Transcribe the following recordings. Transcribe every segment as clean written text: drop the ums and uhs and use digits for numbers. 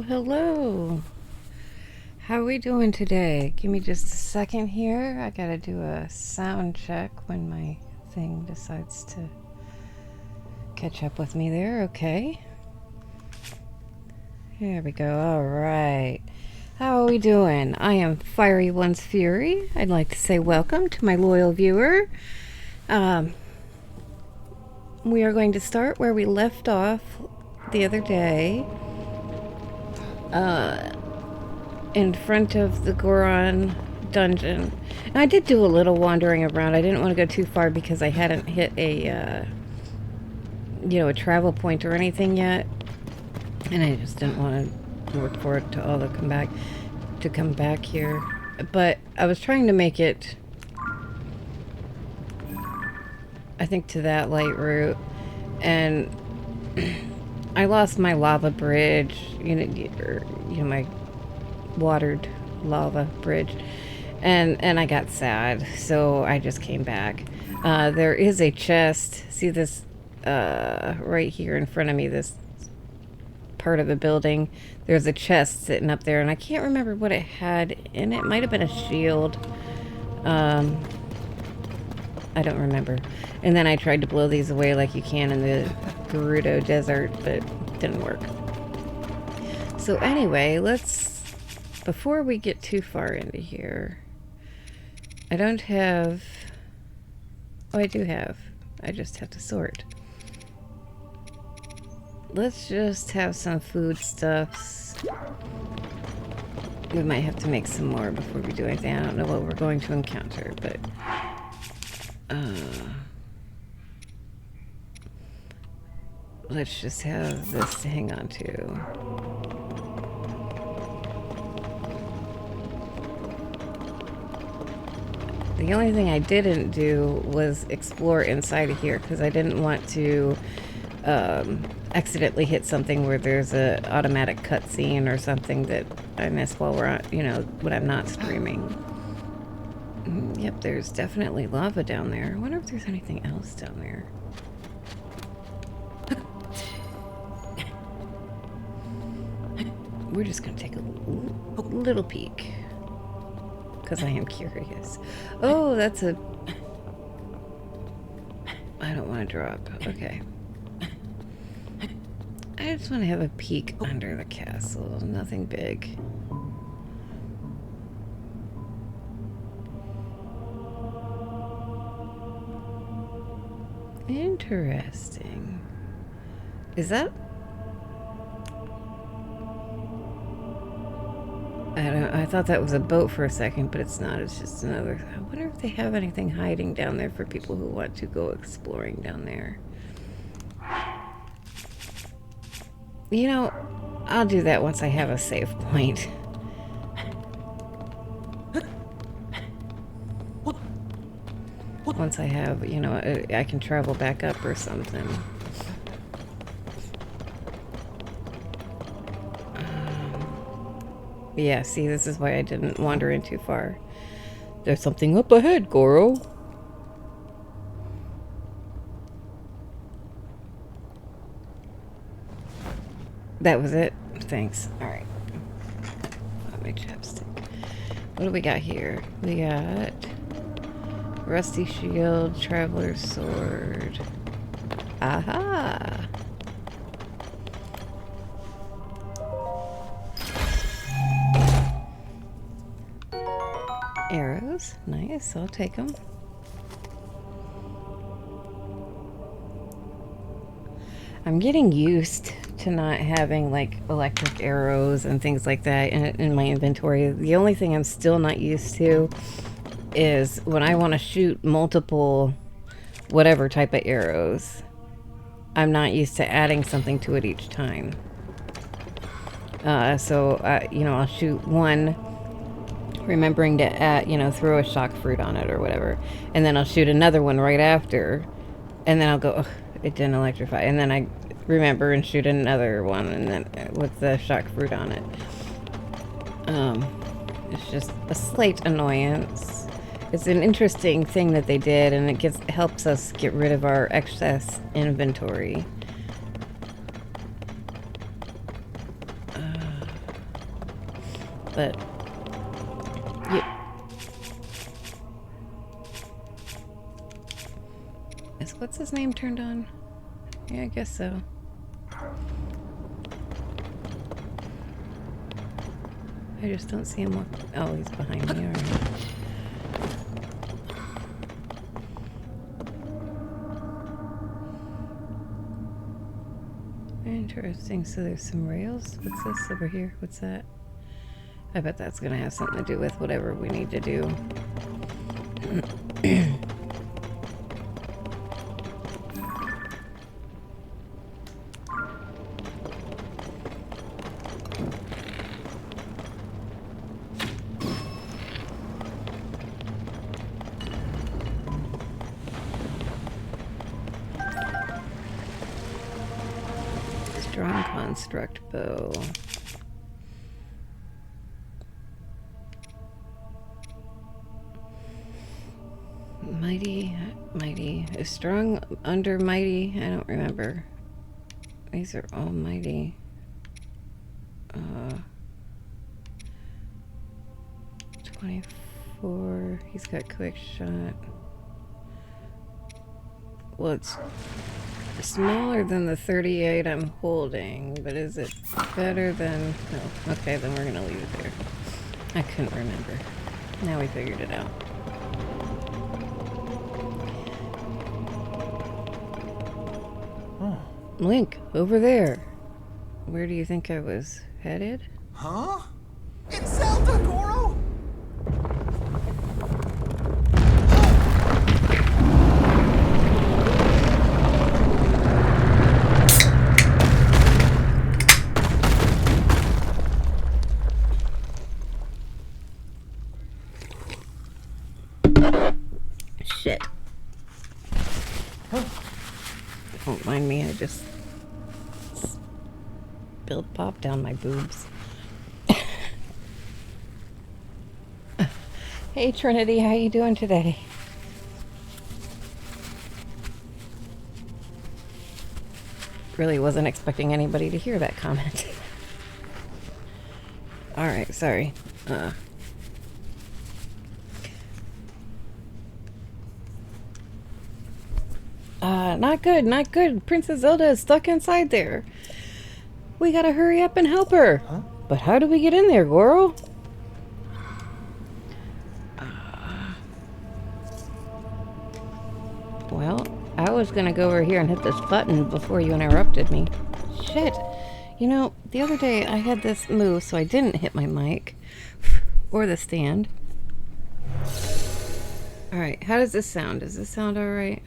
Hello. How are we doing today? Give me just a second here. I gotta do a sound check when my thing decides to catch up with me there. Okay. Here we go. All right. How are we doing? I am Fiery One's Fury. I'd like to say welcome to my loyal viewer. We are going to start where we left off the other day. In front of the Goron dungeon. And I did do a little wandering around. I didn't want to go too far because I hadn't hit a travel point or anything yet. And I just didn't want to work for it to all to come back here. But I was trying to make it, I think, to that light route. And I lost my lava bridge, my watered lava bridge, and I got sad, so I just came back. There is a chest. See this right here in front of me, this part of the building. There's a chest sitting up there, and I can't remember what it had in it. It might have been a shield. I don't remember. And then I tried to blow these away like you can in the Gerudo Desert, but it didn't work. So anyway, before we get too far into here, I don't have... Oh, I do have. I just have to sort. Let's just have some foodstuffs. We might have to make some more before we do anything. I don't know what we're going to encounter, but... let's just have this to hang on to. The only thing I didn't do was explore inside of here because I didn't want to accidentally hit something where there's a automatic cutscene or something that I miss while we're on, when I'm not streaming. Yep, there's definitely lava down there. I wonder if there's anything else down there. We're just gonna take a little peek. Because I am curious. Oh, that's a... I don't want to drop. Okay. I just want to have a peek under the castle. Nothing big. Interesting. Is that... I thought that was a boat for a second, but it's not. It's just another... I wonder if they have anything hiding down there for people who want to go exploring down there. I'll do that once I have a save point. Once I have, I can travel back up or something. Yeah, see, this is why I didn't wander in too far. There's something up ahead, Goro. That was it? Thanks. Alright. My chapstick. What do we got here? We got... Rusty shield, traveler's sword. Aha! Arrows. Nice, I'll take them. I'm getting used to not having like electric arrows and things like that in my inventory. The only thing I'm still not used to is when I want to shoot multiple whatever type of arrows, I'm not used to adding something to it each time. I'll shoot one, remembering to add, throw a shock fruit on it or whatever, and then I'll shoot another one right after, and then I'll go, oh, it didn't electrify, and then I remember and shoot another one, and then with the shock fruit on it. It's just a slight annoyance. It's an interesting thing that they did, and it helps us get rid of our excess inventory. but yeah. Is what's his name turned on? Yeah, I guess so. I just don't see him walk. Oh, he's behind me. All right. Interesting. So there's some rails. What's this over here? What's that? I bet that's gonna have something to do with whatever we need to do. Strong construct bow. Mighty. Is strong under mighty? I don't remember. These are all mighty. 24. He's got quick shot. Well, it's smaller than the 38 I'm holding, but is it better than... No. Okay, then we're gonna leave it there. I couldn't remember. Now we figured it out. Link, over there. Where do you think I was headed? Huh? It's Zelda, Goro! Shit. Don't mind me, I just spilled pop down my boobs. Hey Trinity, how you doing today? Really wasn't expecting anybody to hear that comment. Alright, sorry. Not good. Princess Zelda is stuck inside there. We gotta hurry up and help her. Huh? But how do we get in there, Goro? Well, I was gonna go over here and hit this button before you interrupted me. Shit. You know, the other day I had this move, so I didn't hit my mic. Or the stand. Alright, how does this sound? Does this sound alright?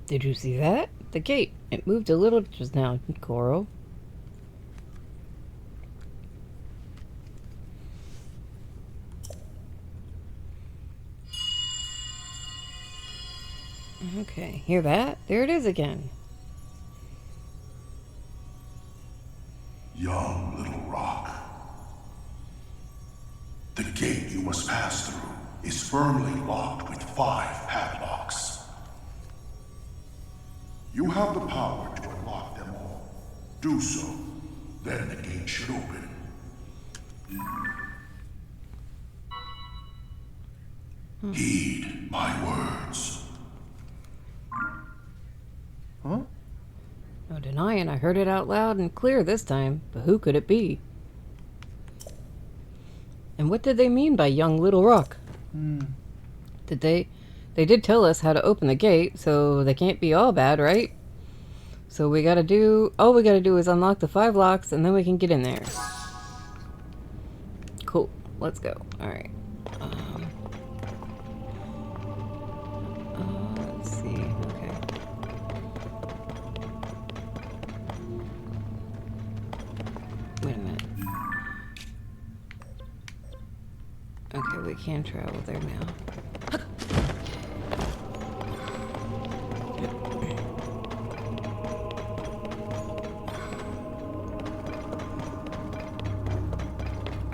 Did you see that? The gate. It moved a little just now, Goro. Okay, hear that? There it is again. Young little rock. The gate you must pass through is firmly locked with 5 padlocks. You have the power to unlock them all. Do so, then the gate should open. Heed my words. Huh? No denying I heard it out loud and clear this time, but who could it be? And what did they mean by young little rock? They did tell us how to open the gate, so they can't be all bad, right? So all we gotta do is unlock the 5 locks and then we can get in there. Cool, let's go. Alright. Let's see, okay. Wait a minute. Okay, we can travel there now.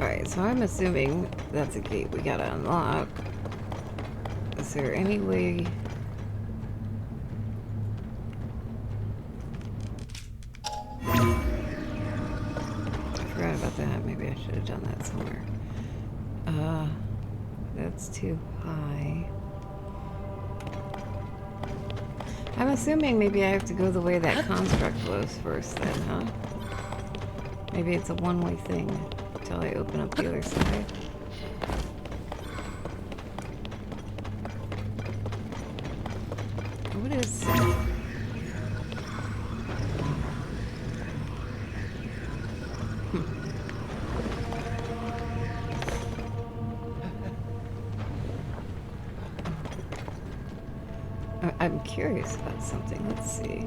Alright, so I'm assuming that's a gate we gotta unlock. Is there any way... I forgot about that. Maybe I should have done that somewhere. That's too high. I'm assuming maybe I have to go the way that construct was first then, huh? Maybe it's a one-way thing until I open up the other side. What is... I'm curious about something. Let's see.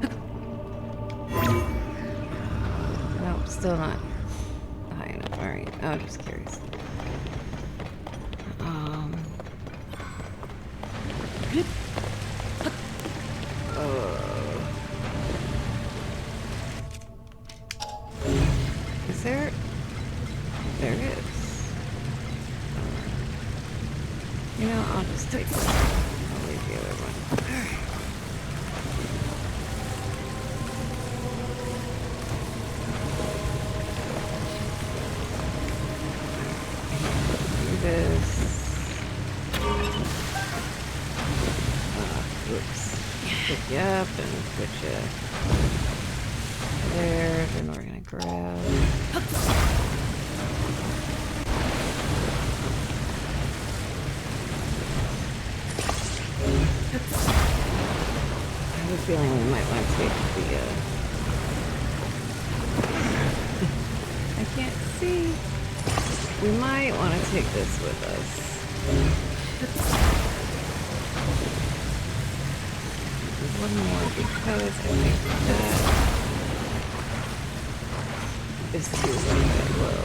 Nope, still not high enough. Alright, I was just curious. Is there... There is. You know, I'll just take this. I'll leave the other one. Alright. Do this. Whoops. Pick you up and put you there. Then we're gonna grab. I have a feeling we might want to take the, I can't see. We might want to take this with us. One more because I think that is too low.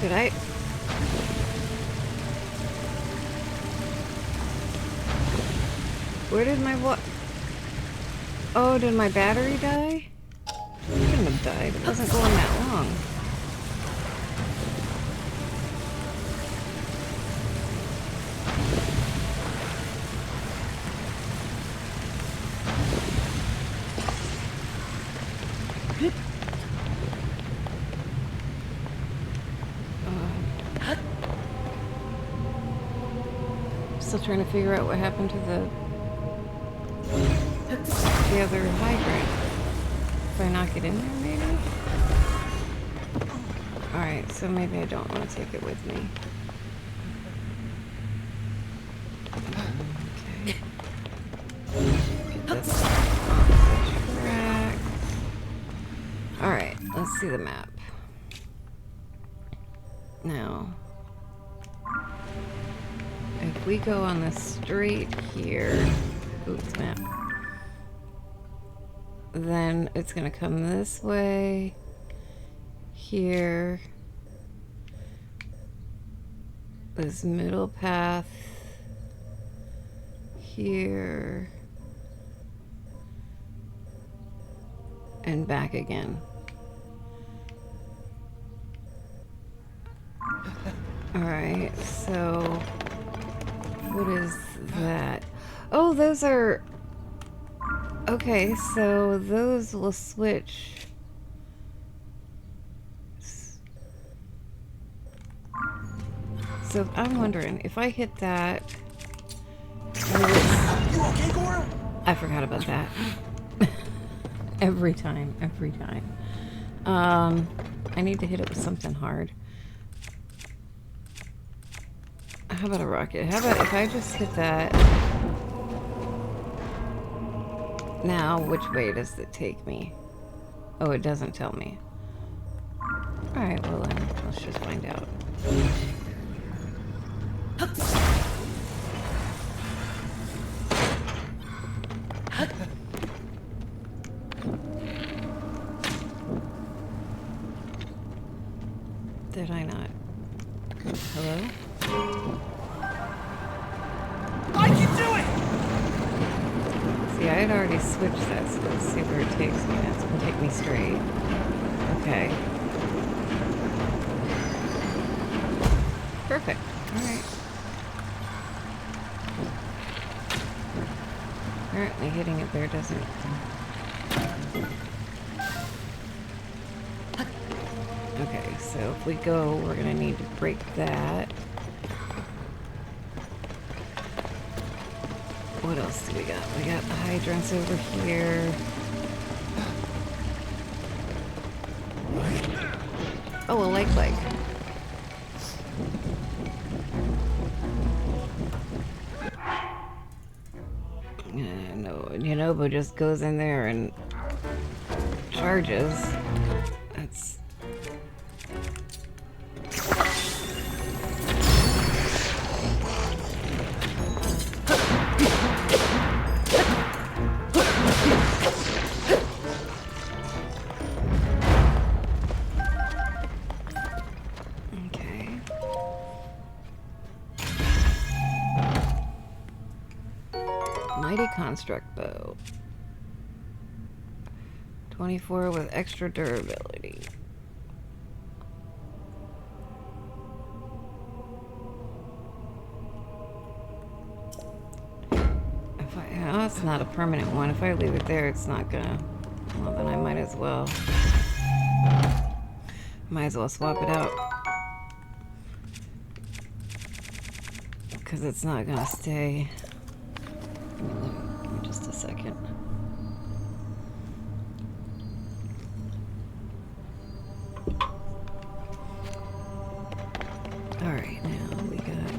Did I? Where did my what? Oh, did my battery die? It couldn't have died. It wasn't going that long. Still trying to figure out what happened to the other hydrant. If I knock it in there, maybe? Alright, so maybe I don't want to take it with me. Okay. Get this off the track. Alright, let's see the map. Now, if we go on the straight here, oops, map, then it's gonna come this way, here, this middle path, here, and back again. Alright, so what is that? Oh, those are... Okay, so those will switch. So I'm wondering, if I hit that... You okay, Goron? I forgot about that. every time. I need to hit it with something hard. How about a rocket? How about if I just hit that? Now, which way does it take me? Oh, it doesn't tell me. Alright, well then, let's just find out. Did I not? Hello? I can do it! I'd already switched that, so let's see where it takes me. That's gonna take me straight. Okay. Perfect. Alright. Apparently hitting it there doesn't... Okay, so if we go, we're gonna need to break that. What else do we got? We got the hydrants over here. Oh, a lake. No, Yanobo just goes in there and charges. That's... Mighty construct bow. 24 with extra durability. If I, oh, it's not a permanent one. If I leave it there, it's not gonna. Well, then I might as well. Might as well swap it out. Because it's not gonna stay. Give me just a second. Alright, now we got...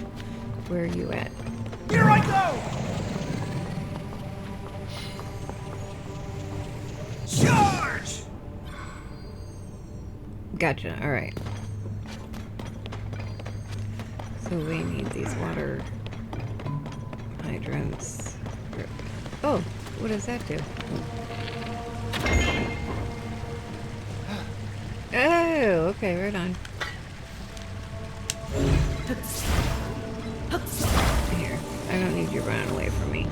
Where are you at? Here I go! Charge! Gotcha, alright. So we need these water hydrants. Oh, what does that do? Oh, okay, right on. Here, I don't need you running away from me.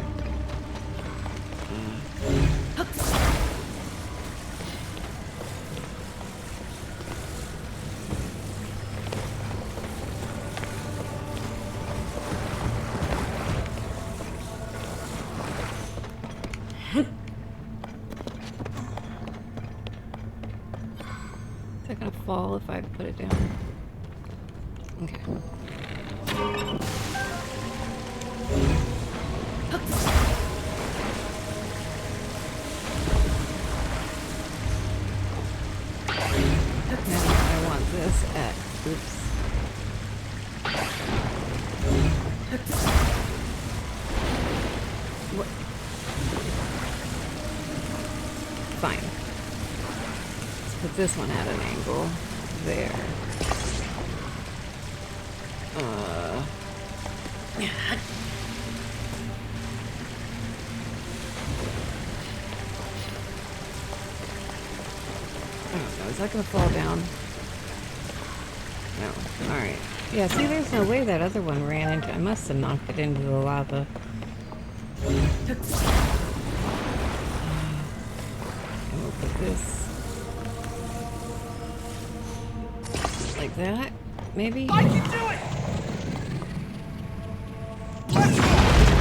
Is that gonna fall if I put it down? Okay. Now I want this at... Oops. What? Fine. Let's put this one at an angle. There. I don't know, is that gonna fall down? No. Alright. Yeah, see, there's no way that other one ran into... I must have knocked it into the lava. And we'll put this... like that, maybe? I can do it!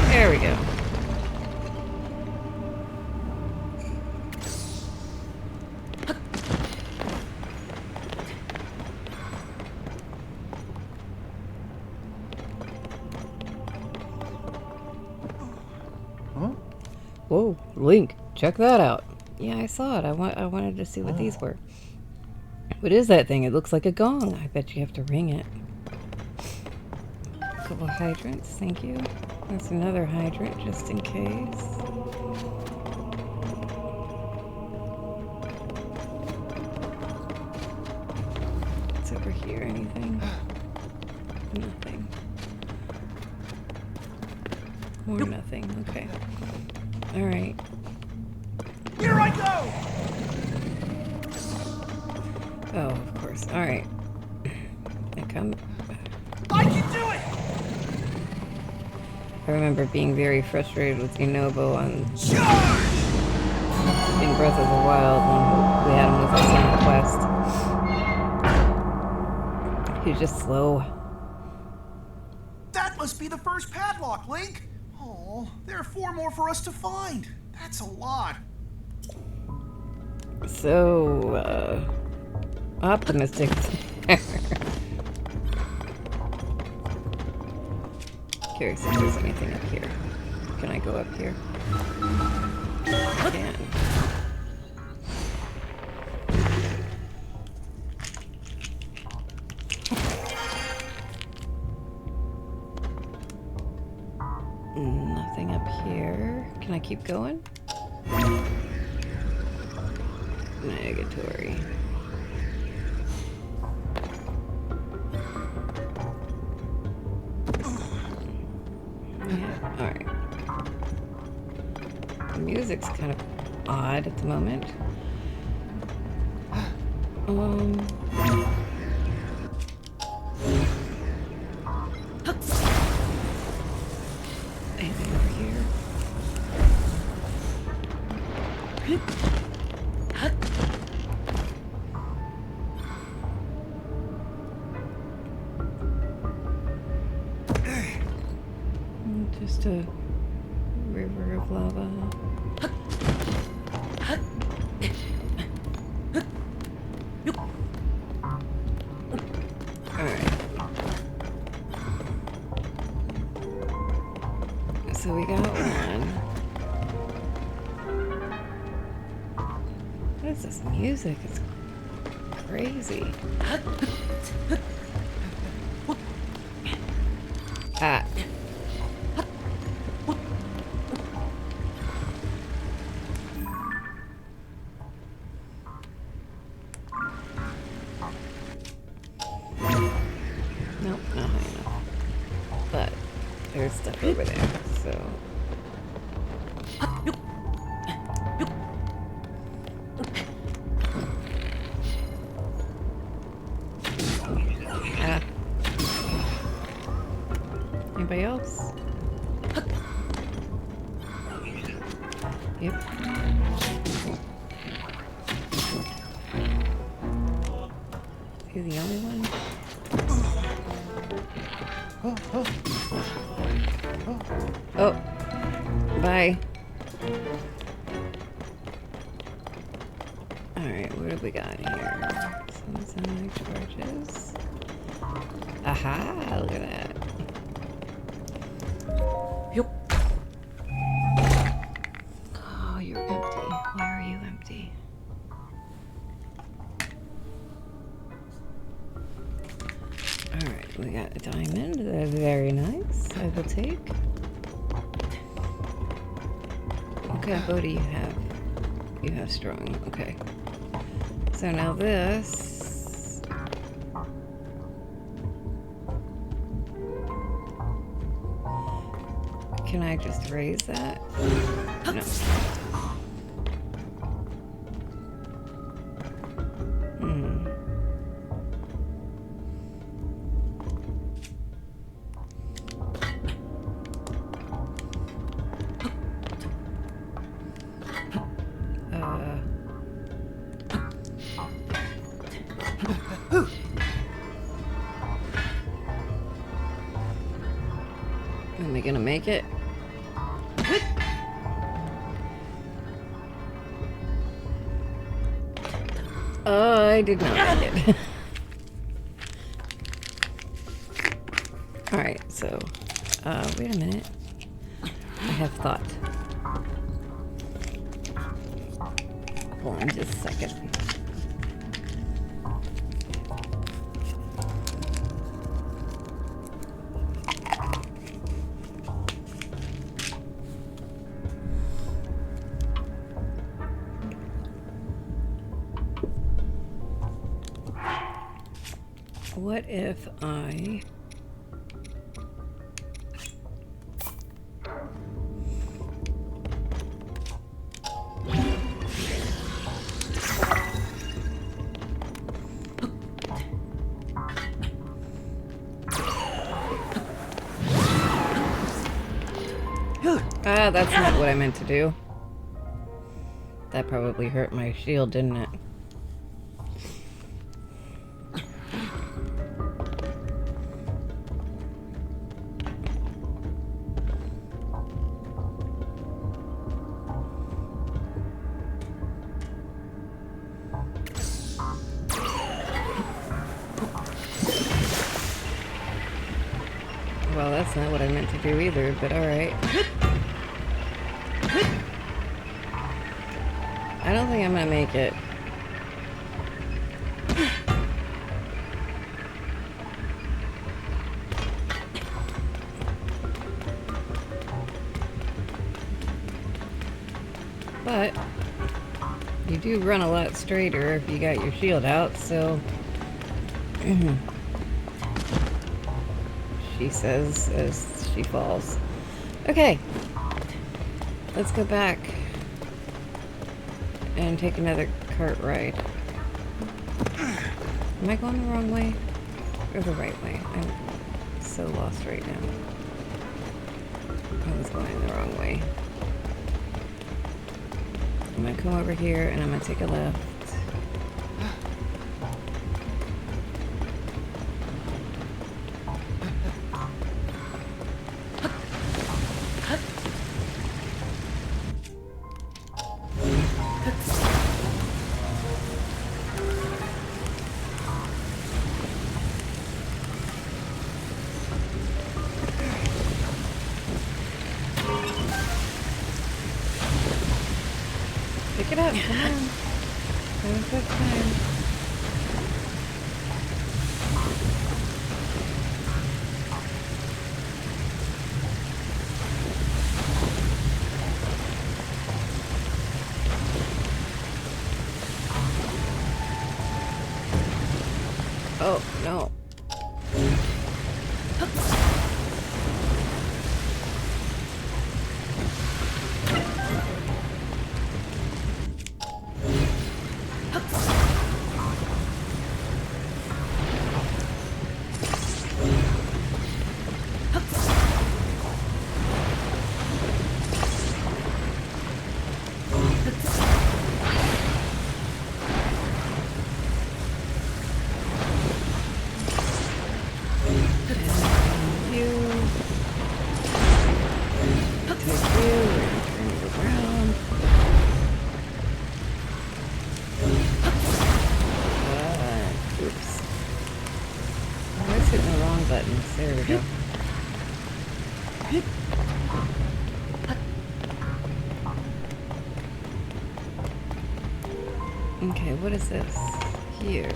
There we go. Huh? Whoa, Link, check that out. Yeah, I saw it. I wanted to see what these were. What is that thing? It looks like a gong. I bet you have to ring it. A couple hydrants, thank you. That's another hydrant, just in case. What's over here? Anything? Nothing. More nothing. Okay. Alright. Here I go! Oh, of course. Alright. I come... I can do it! I remember being very frustrated with Yunobo on Charge! in Breath of the Wild when we had him with us on the quest. He's just slow. That must be the first padlock, Link. Oh, there are 4 more for us to find. That's a lot. So, optimistic. Curious if there's anything up here. Can I go up here? I can. Nothing up here. Can I keep going? Negatory. Yeah, alright. The music's kind of odd at the moment. Anything over here? Just a river of lava. Alright. So we got one. What is this music? It's crazy. Ah. Nope, not high enough. But there's stuff over there, so. Ah. Anybody else? Yep. Is he the only one? Oh, bye. Alright, what have we got here? Some semi-charges. Aha, look at that. Oh, you're empty. Why are you empty? Alright, we got a diamond. That's very nice. I will take. What kind of bow do you have? You have strong. Okay. So now this. Can I just raise that? No. Am I gonna make it? I did not make it. Alright, so, wait a minute. I have thought. Hold on just a second. What if I Ah, that's not what I meant to do. That probably hurt my shield, didn't it? Well, that's not what I meant to do either, but alright. I don't think I'm gonna make it. But you do run a lot straighter if you got your shield out, so she says as she falls. Okay, let's go back and take another cart ride. Am I going the wrong way or the right way? I'm so lost right now. I was going the wrong way. I'm gonna come over here and I'm gonna take a left. Pick it up, come on. Have a good time. Oh, no. There we go. Okay, what is this? Here.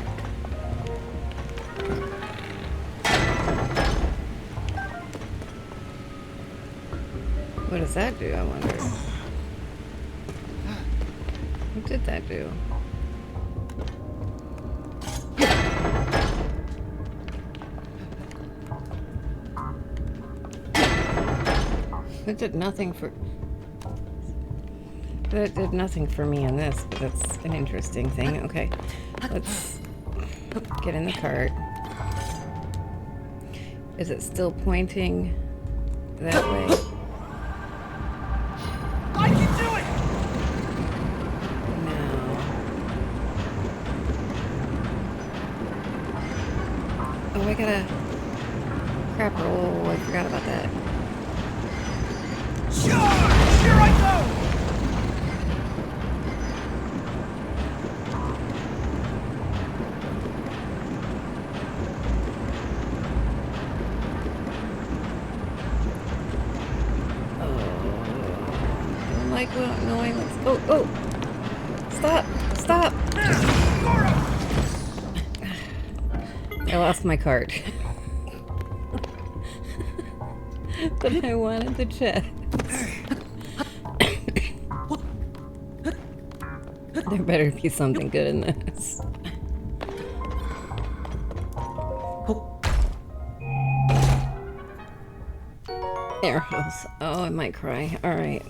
What does that do, I wonder? What did that do? That did nothing for... That did nothing for me in this, but that's an interesting thing. Okay, let's get in the cart. Is it still pointing that way? I can do it! No. Oh, I gotta... Crap roll. I forgot about that. Charge! Here I go! Not knowing what's... Oh! Stop! Stop! I lost my cart. But I wanted the chest. There better be something good in this. Arrows. Oh, I might cry. Alright.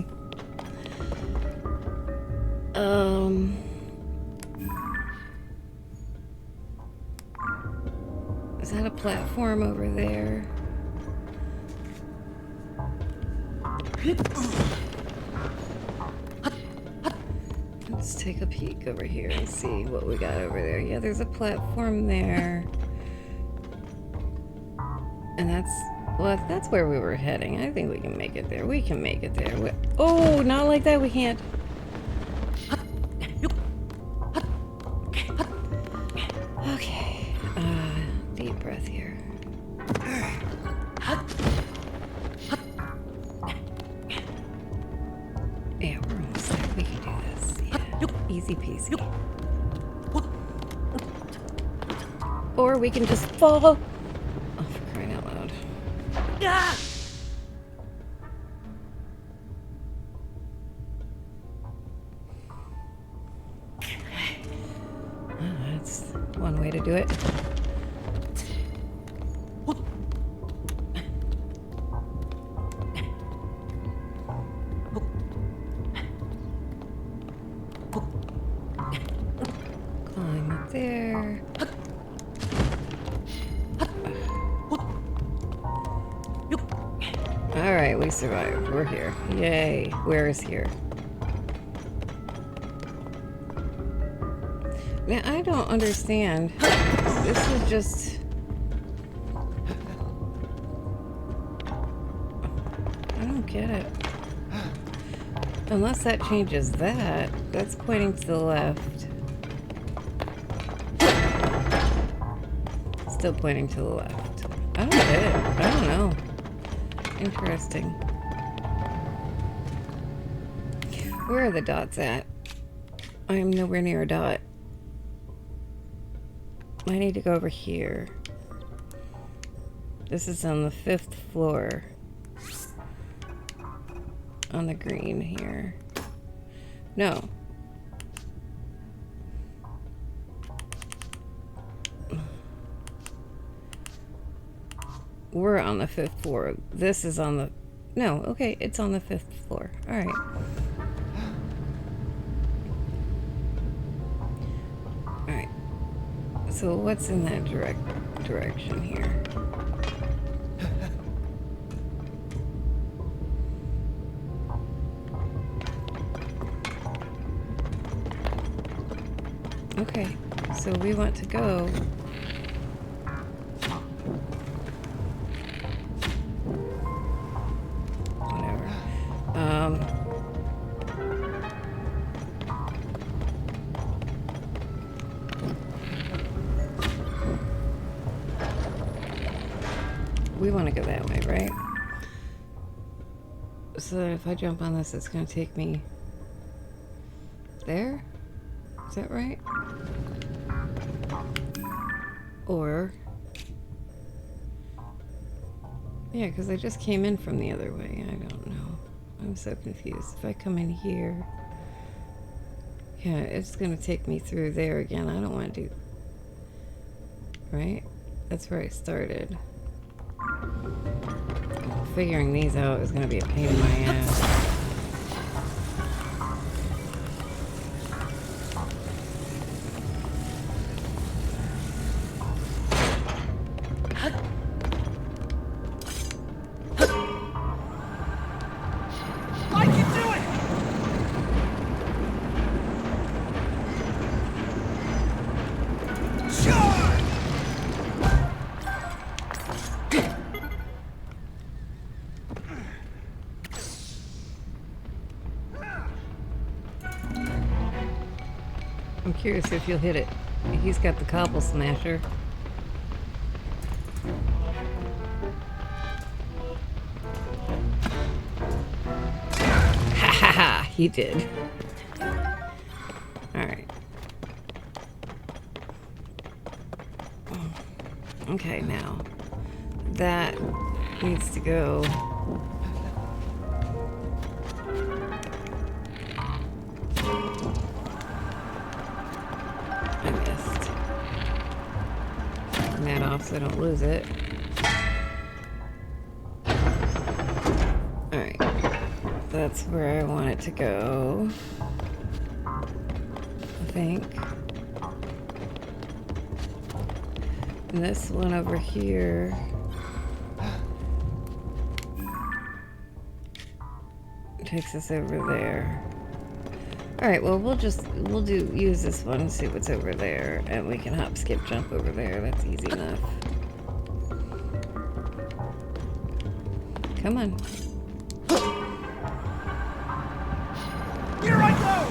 Is that a platform over there? Let's take a peek over here and see what we got over there. Yeah, there's a platform there. And that's, well, if that's where we were heading, I think we can make it there. We can make it there. Oh, not like that, we can't. Okay, deep breath here. Yeah, we're almost there. We can do this. Yeah, easy peasy. Or we can just fall. Oh, for crying out loud. Oh, that's one way to do it. Climb up there. Alright, we survived. We're here. Yay. Where is here? Now, I don't understand. This is just... I don't get it. Unless that changes that. That's pointing to the left. Still pointing to the left. I don't get it. I don't know. Interesting. Where are the dots at? I am nowhere near a dot. I need to go over here. This is on the 5th floor. On the green here. No. We're on the 5th floor. This is on the... No, okay, it's on the 5th floor. Alright. Alright. So what's in that direction here? Okay, so we want to go... we want to go that way, right? So that if I jump on this, it's going to take me there? Is that right? Or... yeah, because I just came in from the other way. I don't know. I'm so confused. If I come in here... yeah, it's going to take me through there again. I don't want to do... right? That's where I started. Figuring these out is going to be a pain in my ass. I'm curious if you'll hit it. He's got the cobble smasher. Ha ha ha! He did. Alright. Okay, now. That needs to go... that off so I don't lose it. Alright. That's where I want it to go. I think. And this one over here. takes us over there. Alright, well we'll use this one and see what's over there. And we can hop, skip, jump over there. That's easy enough. Come on. Here I go!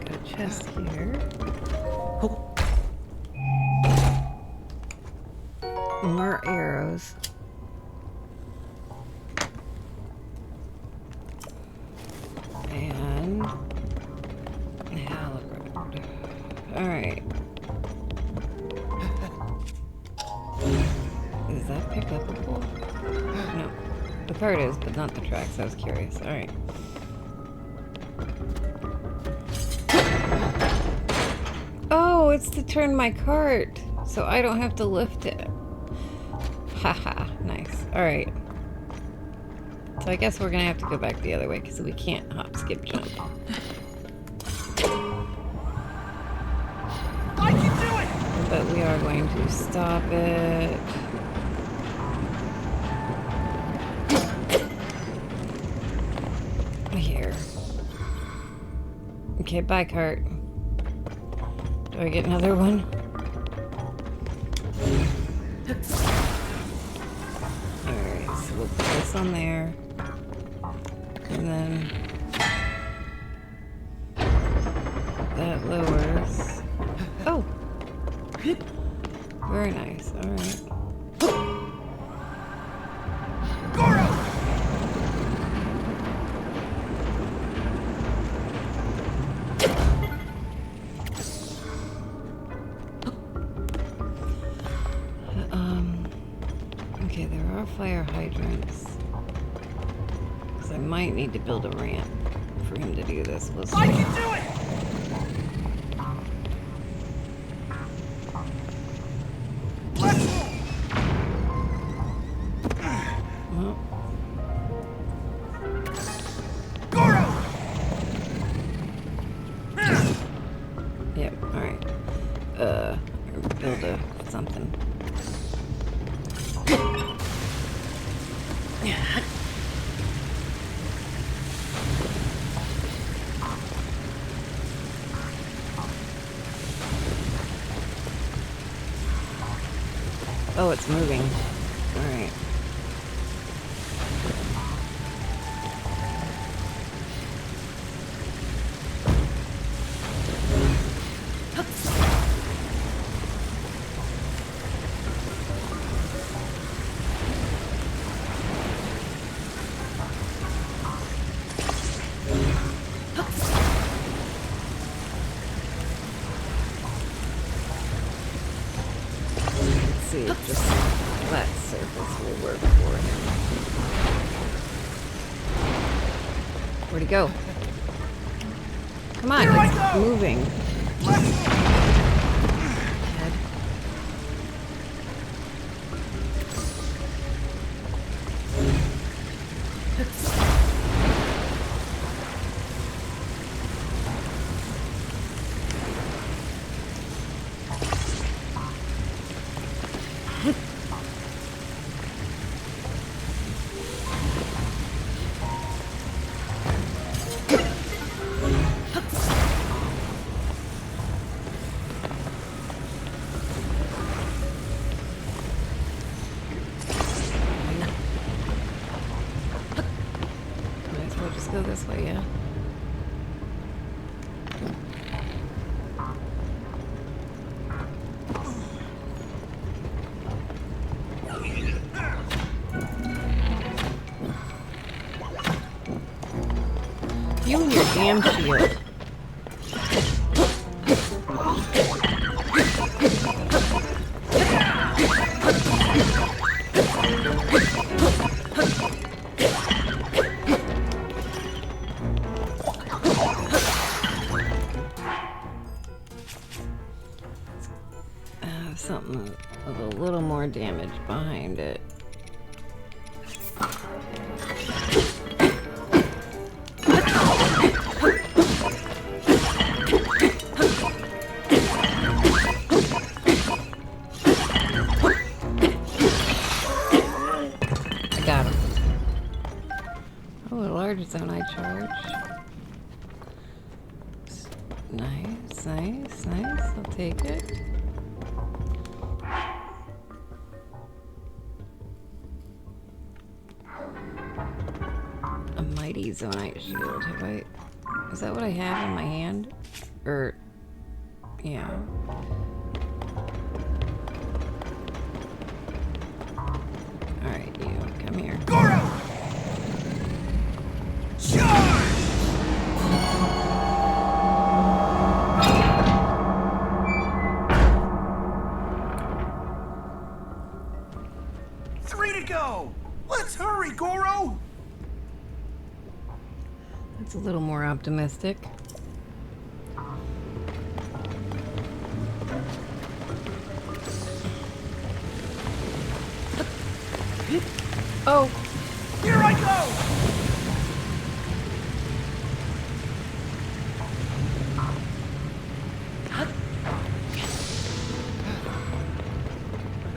Got a chest here. More arrows. And halberd. Alright. Is that pick upable? No. The cart is, but not the tracks. I was curious. Alright. Oh, it's to turn my cart, so I don't have to lift it. Haha, nice. Alright. So I guess we're gonna have to go back the other way because we can't hop, skip, jump. I can do it! But we are going to stop it. Here. Okay, bye, cart. Do I get another one? Alright, so we'll put this on there. And then that lowers. Oh! Very nice, alright. Goron! Okay, there are fire hydrants. Because I might need to build a ramp for him to do this. We'll see. I can do it! Let's move! Well, Goron! yep, alright. Build a something. Oh, it's moving. Alright. See if just flat surface will work for him. Where'd he go? Come on, Here I it's go! moving. Let's move! Head. Might as well just go this way, yeah. You and your damn shield. Something with a little more damage behind it. I got him. Oh, a large zone I charge. Nice, nice, nice. I'll take it. A mighty zonite shield. Have I... Is that what I have in my hand? Or... Yeah. Alright, you. Come here. Goron! Charge! 3 to go! Let's hurry, Goro! That's a little more optimistic. Oh! Here I go!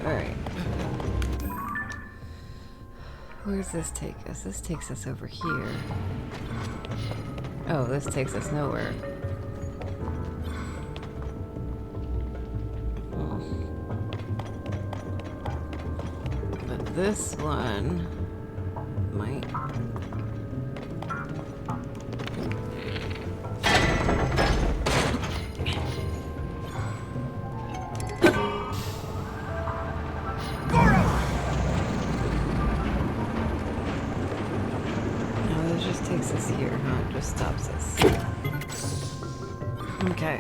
Alright. Where does this take us? This takes us over here. Oh, this takes us nowhere. But this one might... Takes us here, huh? It just stops us. Okay.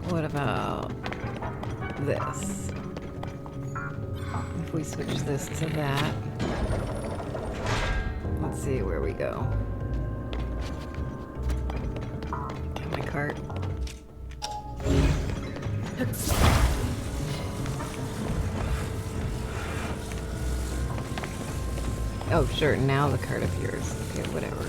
What about this? If we switch this to that. Let's see where we go. Get my cart. Oh, sure, now the card appears. Okay, whatever.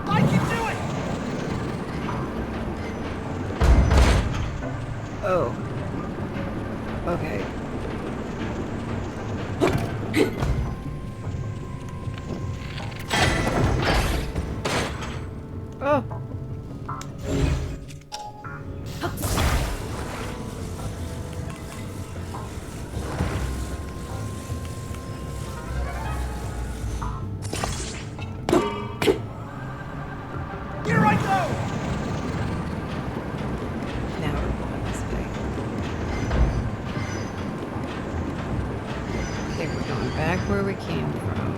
I can do it! Oh. Okay. Oh! Here I go! Now we're going this way. Okay, we're going back where we came from.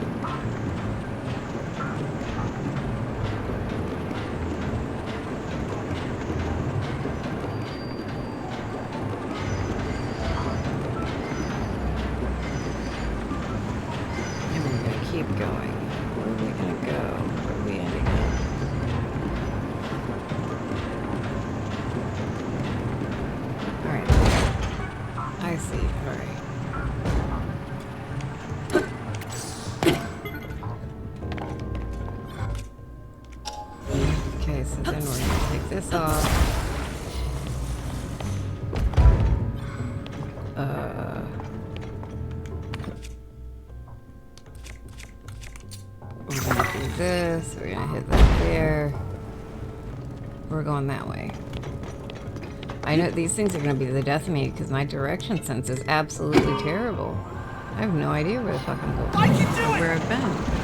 And we're going to keep going. Where are we going to go? Where are we ending up? Alright. I see. Alright. Okay, so then we're going to take this off. We're going to do this. We're going to hit that there. We're going that way. I know these things are going to be the death of me because my direction sense is absolutely terrible. I have no idea where the fuck I'm going. I can do it! Where I've been.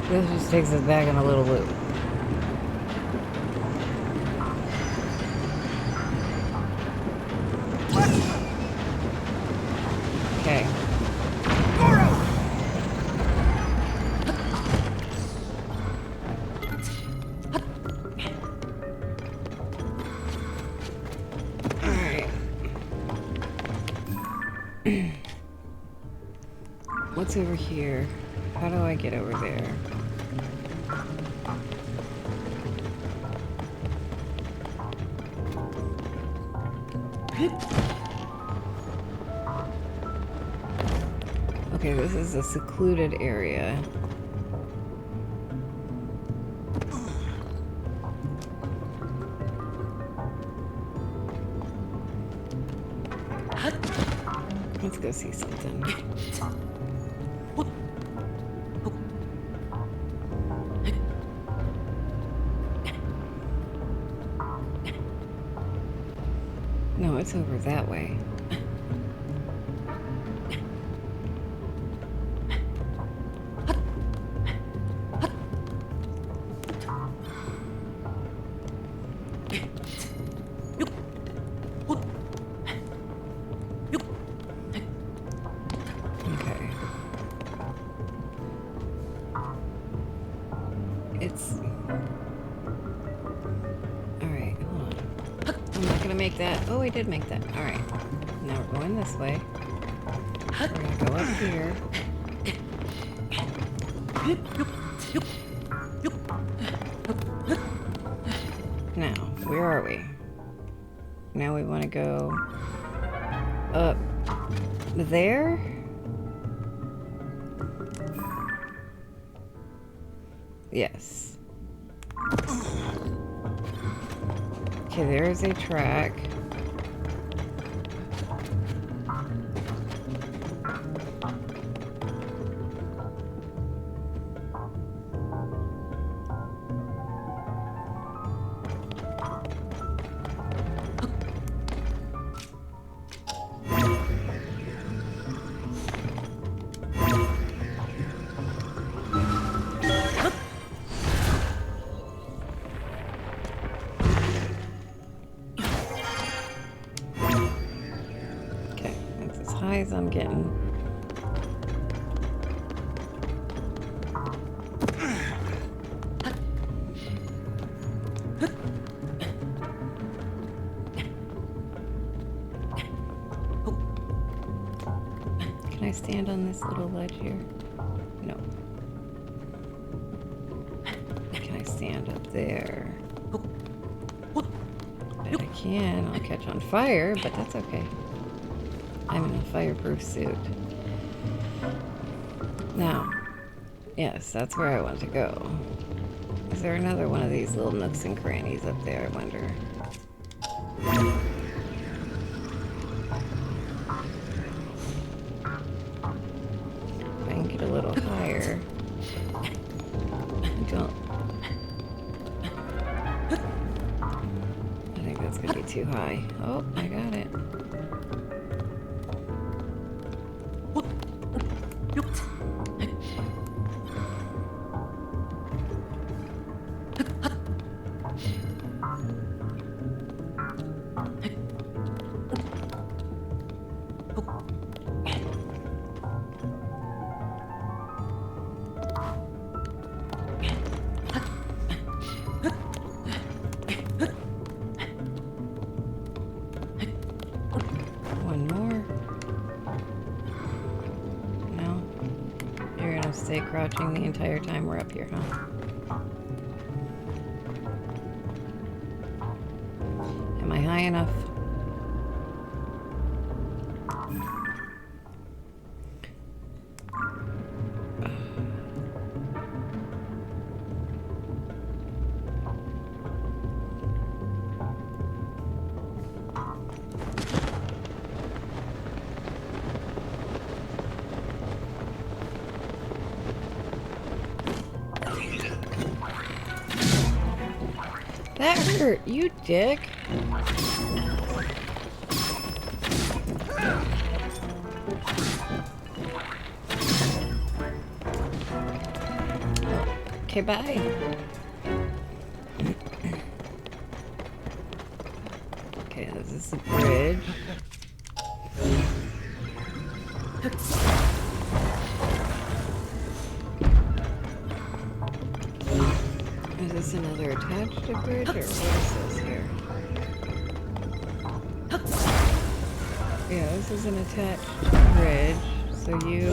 This just takes us back in a little loop. Okay. Goro! What's over here? How do I get over there? Okay, this is a secluded area. Let's go see something. No, it's over that way. Okay. It's... Alright, hold on. I'm not gonna make that. Oh, I did make that. Alright. Now we're going this way. We're gonna go up here. Now, where are we? Now we want to go up there? Yes. Okay, there's a track. As I'm getting. Can I stand on this little ledge here? No. Can I stand up there? Bet I can. I'll catch on fire, but that's okay. I'm in a fireproof suit. Now, yes, that's where I want to go. Is there another one of these little nooks and crannies up there, I wonder? If I can get a little higher. I think that's gonna be too high. Oh, I got it. Stay crouching the entire time we're up here, huh? Am I high enough? That hurt, you dick. Okay, bye. Okay, this is the bridge. Is this another attached to bridge, or what is this here? Yeah, this is an attached bridge, so you...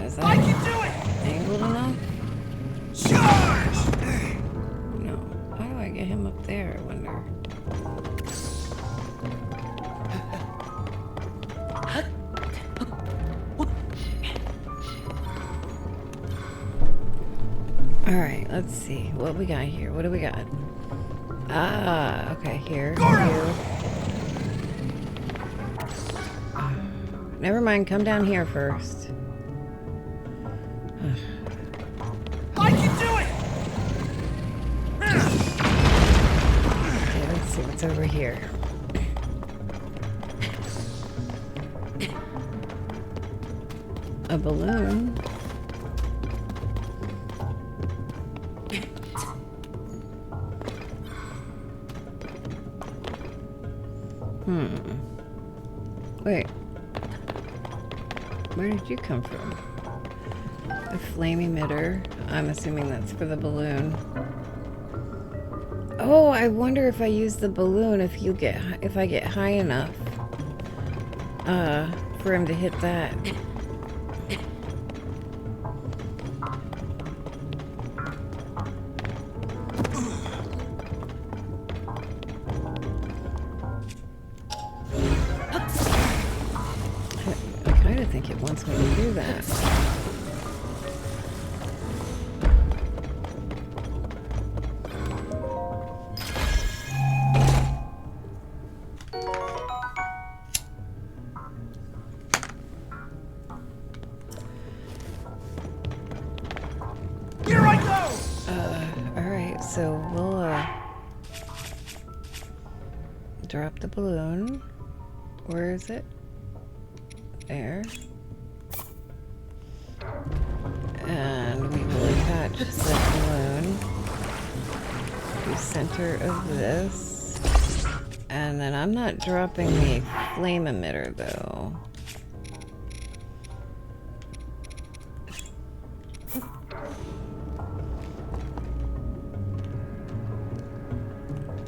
Is that I can do it! angled enough? Charge! No. How do I get him up there, I wonder? Alright, let's see. What we got here? What do we got? Ah, okay, here. You. Never mind, come down here first. I can do it! Okay, let's see what's over here. A balloon. Wait. Where did you come from? A flame emitter. I'm assuming that's for the balloon. Oh, I wonder if I use the balloon if I get high enough for him to hit that. I think it wants me to do that. Here I go! Alright, so we'll drop the balloon. Where is it? There. And we will attach the balloon to the center of this. And then I'm not dropping the flame emitter though.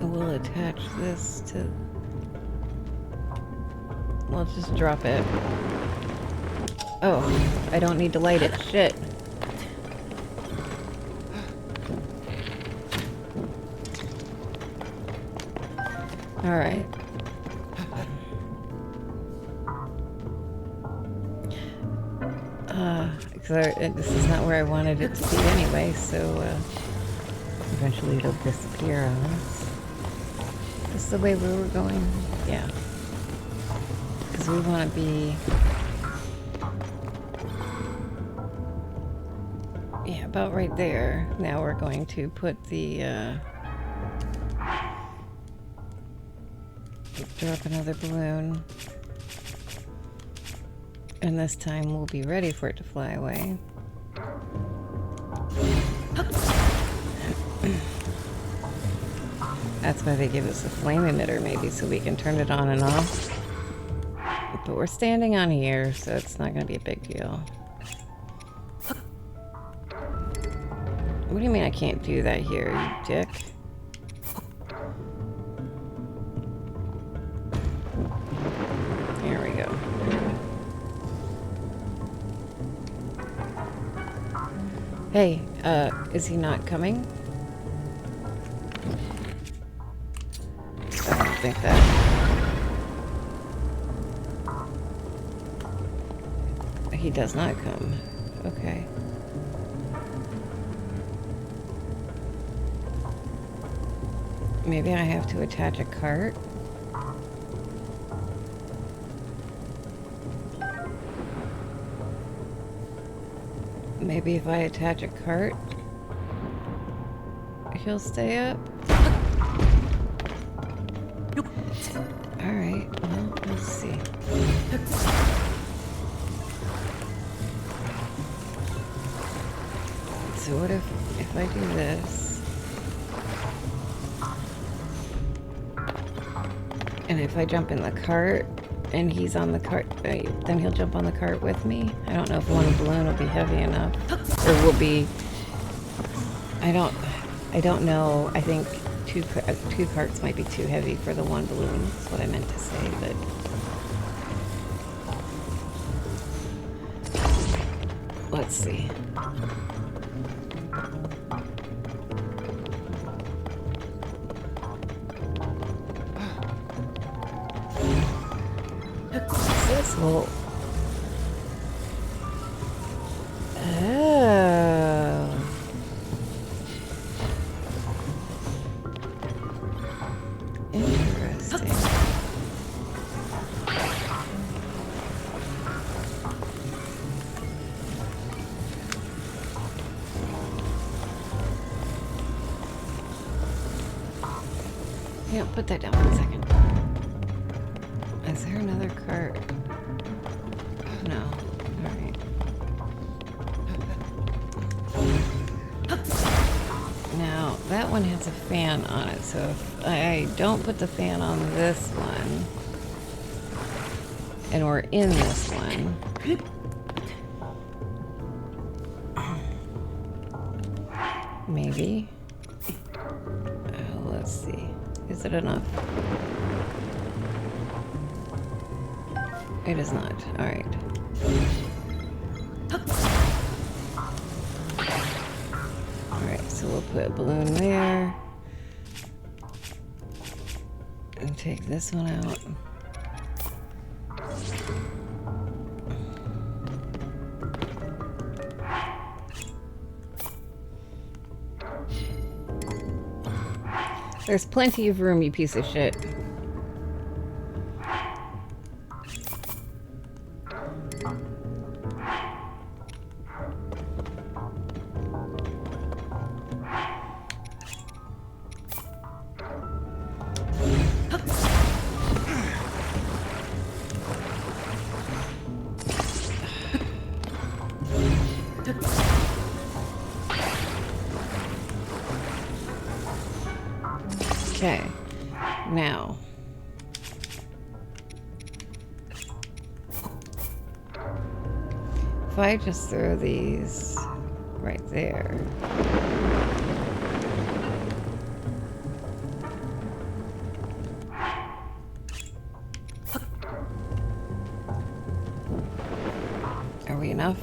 We'll attach this to... We'll just drop it. Oh, I don't need to light it. Shit. Alright. This is not where I wanted it to be anyway, so eventually it'll disappear on us. This is the way we were going? Yeah. Because we want to be... Yeah, about right there. Now we're going to put the... drop another balloon. And this time we'll be ready for it to fly away. That's why they give us a flame emitter, maybe, so we can turn it on and off. But we're standing on here, so it's not going to be a big deal. What do you mean I can't do that here, you dick? Here we go. Hey, is he not coming? I don't think that. He does not come. Okay. Maybe I have to attach a cart? Maybe if I attach a cart, he'll stay up? Alright, well, let's see. So what if I do this? And if I jump in the cart and he's on the cart, then he'll jump on the cart with me. I don't know if one balloon will be heavy enough, or will be. I don't know. I think two carts might be too heavy for the one balloon. That's what I meant to say, but. Let's see. This whole... Oh. Interesting. Yeah, put that down for a second. Is there another cart? No. Alright. Now, that one has a fan on it, so if I don't put the fan on this one, and we're in this one, maybe. Let's see. Is it enough? It is not. Alright. Alright, so we'll put a balloon there. And take this one out. There's plenty of room, you piece of shit. Okay, now if I just throw these right there, are we enough?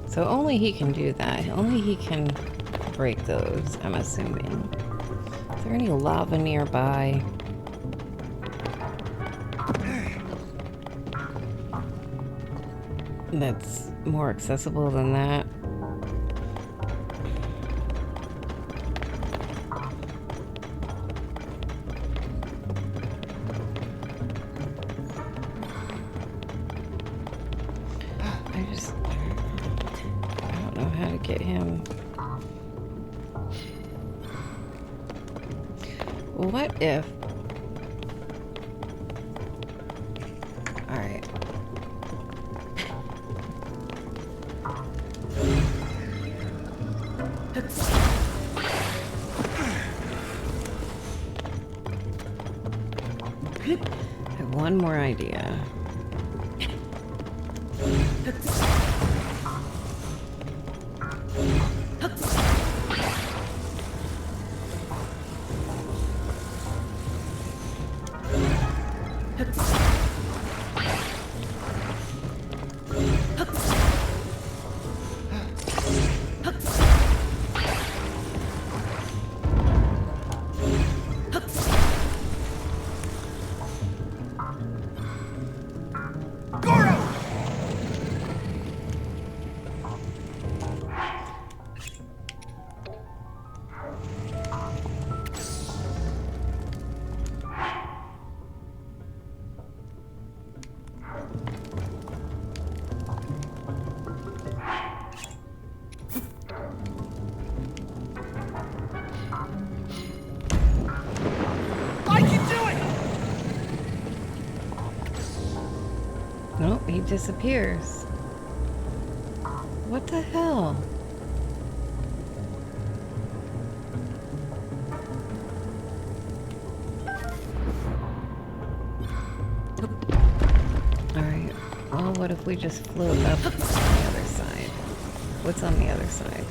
So only he can do that. Only he can break those, I'm assuming. Is there any lava nearby? That's more accessible than that. Get him. What if... Alright. I have one more idea. disappears. What the hell? Alright, well, what if we just float up on the other side? What's on the other side?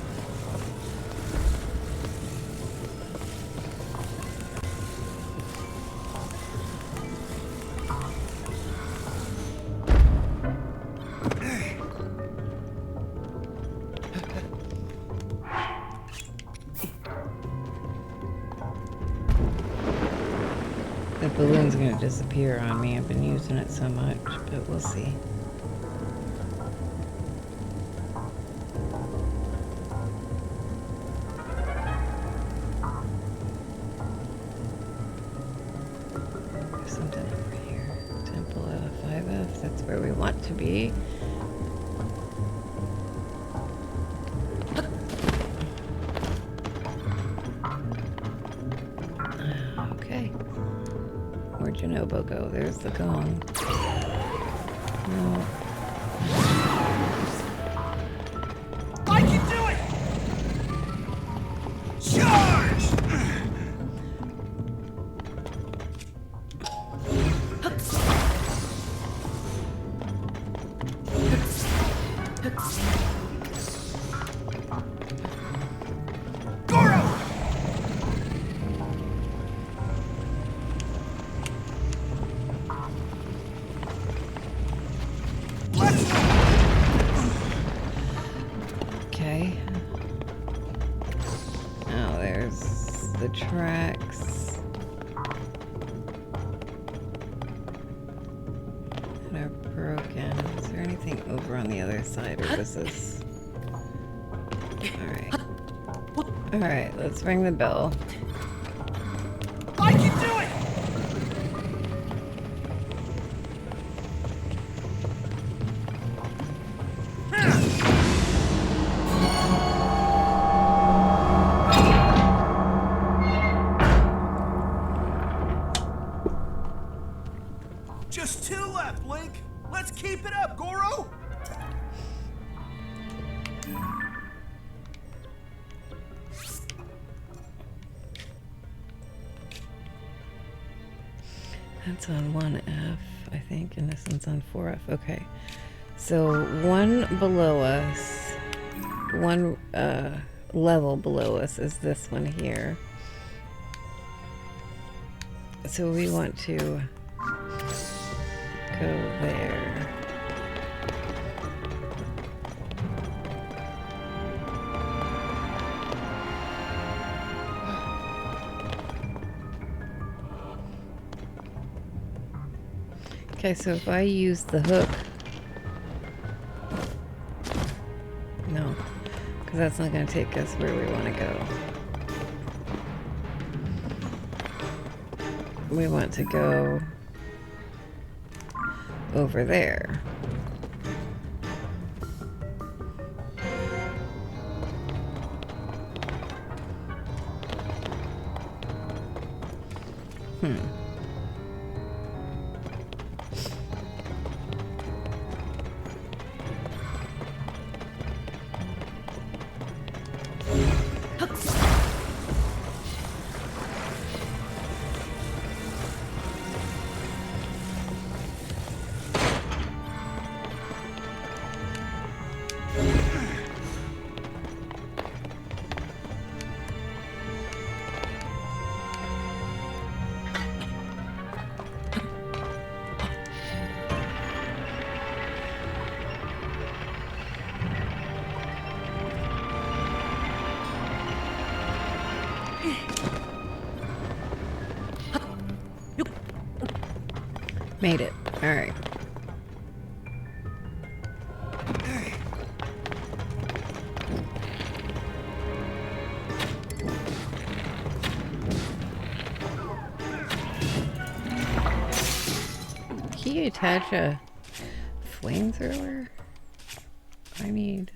The balloon's gonna disappear on me. I've been using it so much, but we'll see. There's something over here. Temple at a 5F. That's where we want to be. Okay. Where'd Janobo go? There's the gong. No. I can do it! Charge! Goron! Okay. Oh, there's the tracks. That are broken. Is there anything over on the other side, or this is... Alright. Alright, let's ring the bell. I can do it! Just 2 left, Link. Let's keep it up, Goro. That's on 1F, I think, and this one's on 4F. Okay. So one below us, one level below us is this one here. So we want to go there. Okay, so if I use the hook... No, because that's not going to take us where we want to go. We want to go over there. Made it. All right. Can you attach a flamethrower? I need...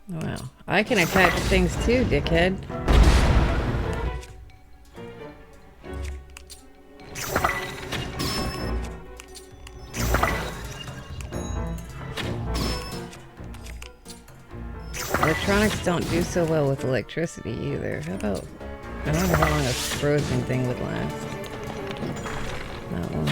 Wow. I can attach things too, dickhead. electronics don't do so well with electricity either. How about... I wonder how long a frozen thing would last. Not long.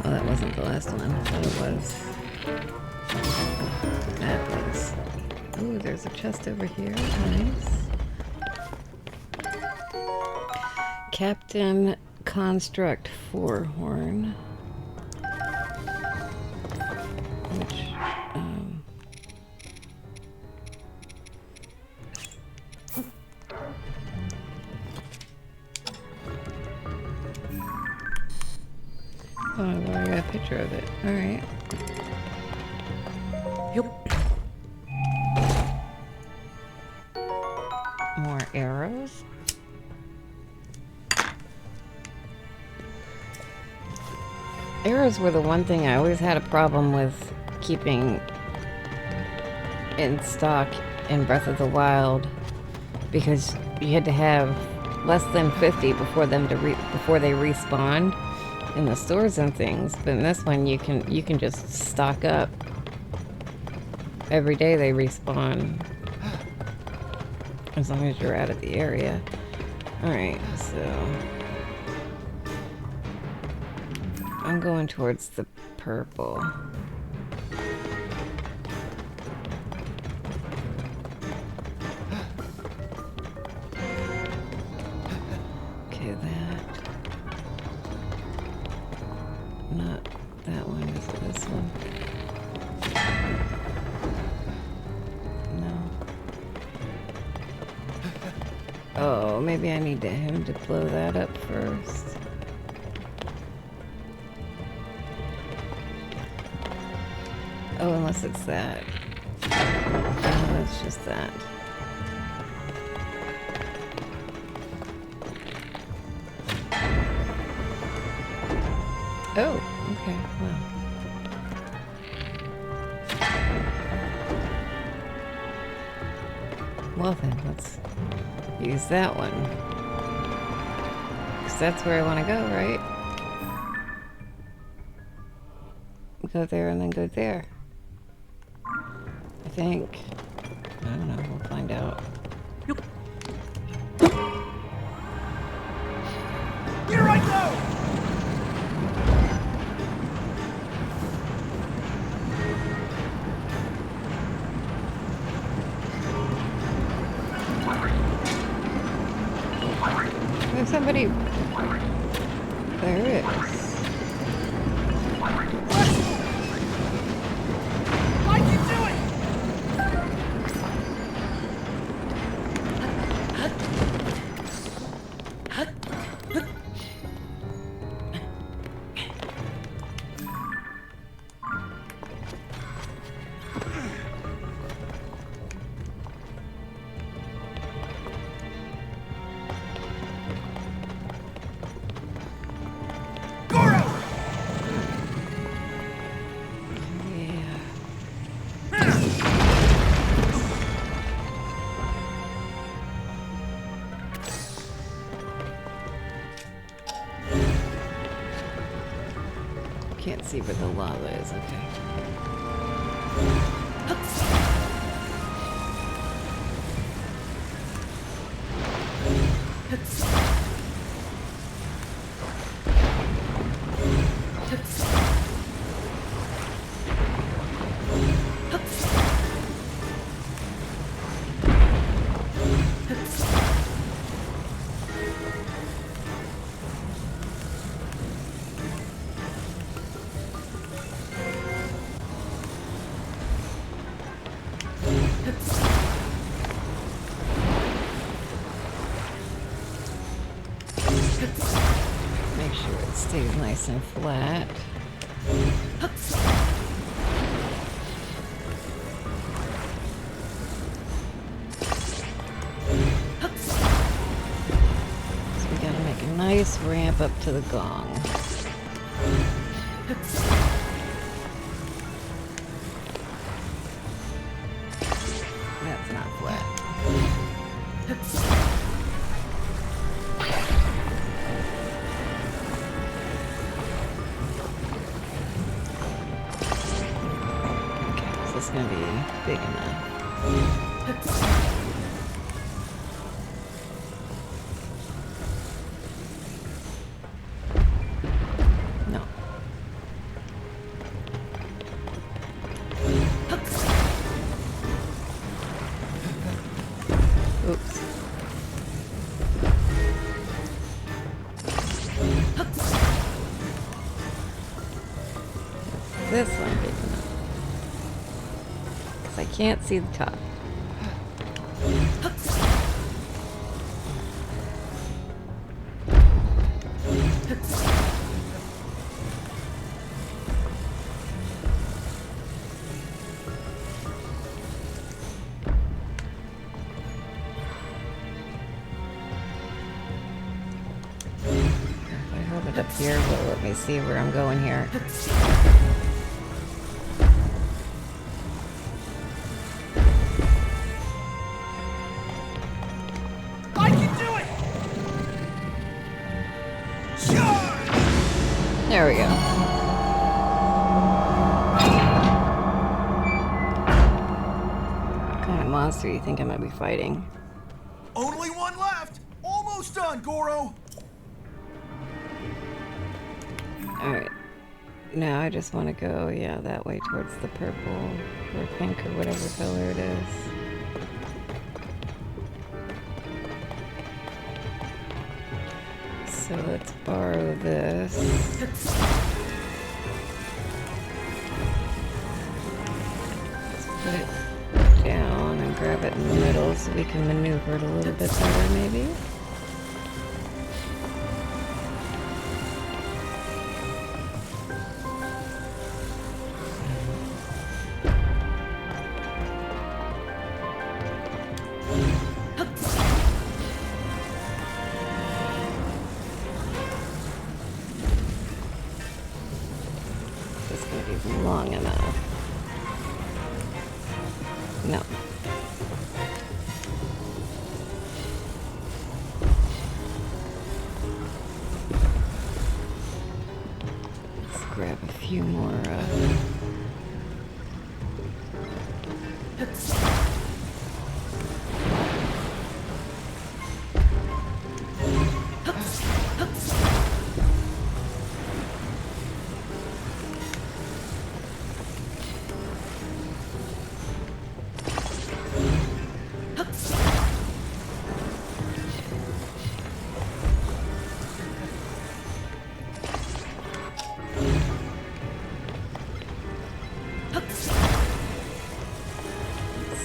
Oh, that wasn't the last one. I thought it was. That was. Ooh, there's a chest over here. Nice. Captain Construct 4-horn. Which, oh, I already got a picture of it. Alright. More arrows. Arrows were the one thing I always had a problem with keeping in stock in Breath of the Wild, because you had to have less than 50 before them to before they respawned in the stores and things. But in this one, you can just stock up. Every day they respawn, as long as you're out of the area. All right, so I'm going towards the purple. Okay, that. Not that one, is it this one? No. Oh, maybe I need him to blow that up first. Oh, unless it's that. Oh, it's just that. Oh, okay, well. Well then, let's use that one. Because that's where I want to go, right? Go there and then go there. I think. I don't know, we'll find out. Here I go! There's somebody. There is. What are you doing? Goron! Yeah. Can't see where the lava is, okay. Make sure it stays nice and flat. So we gotta make a nice ramp up to the gong. That's not flat. Okay, is this gonna be big enough? No. Oops. This one big enough. 'Cause I can't see the top. If I hold it up here, will it let me see where I'm going here? I can do it! Charge! There we go. What kind of monster do you think I might be fighting? Only one left! Almost done, Goro! Alright. Now I just want to go, yeah, that way towards the purple or pink or whatever color it is. So let's borrow this. Let's put it down and grab it in the middle so we can maneuver it a little bit better, maybe. This is going to be long enough. No. Let's grab a few more.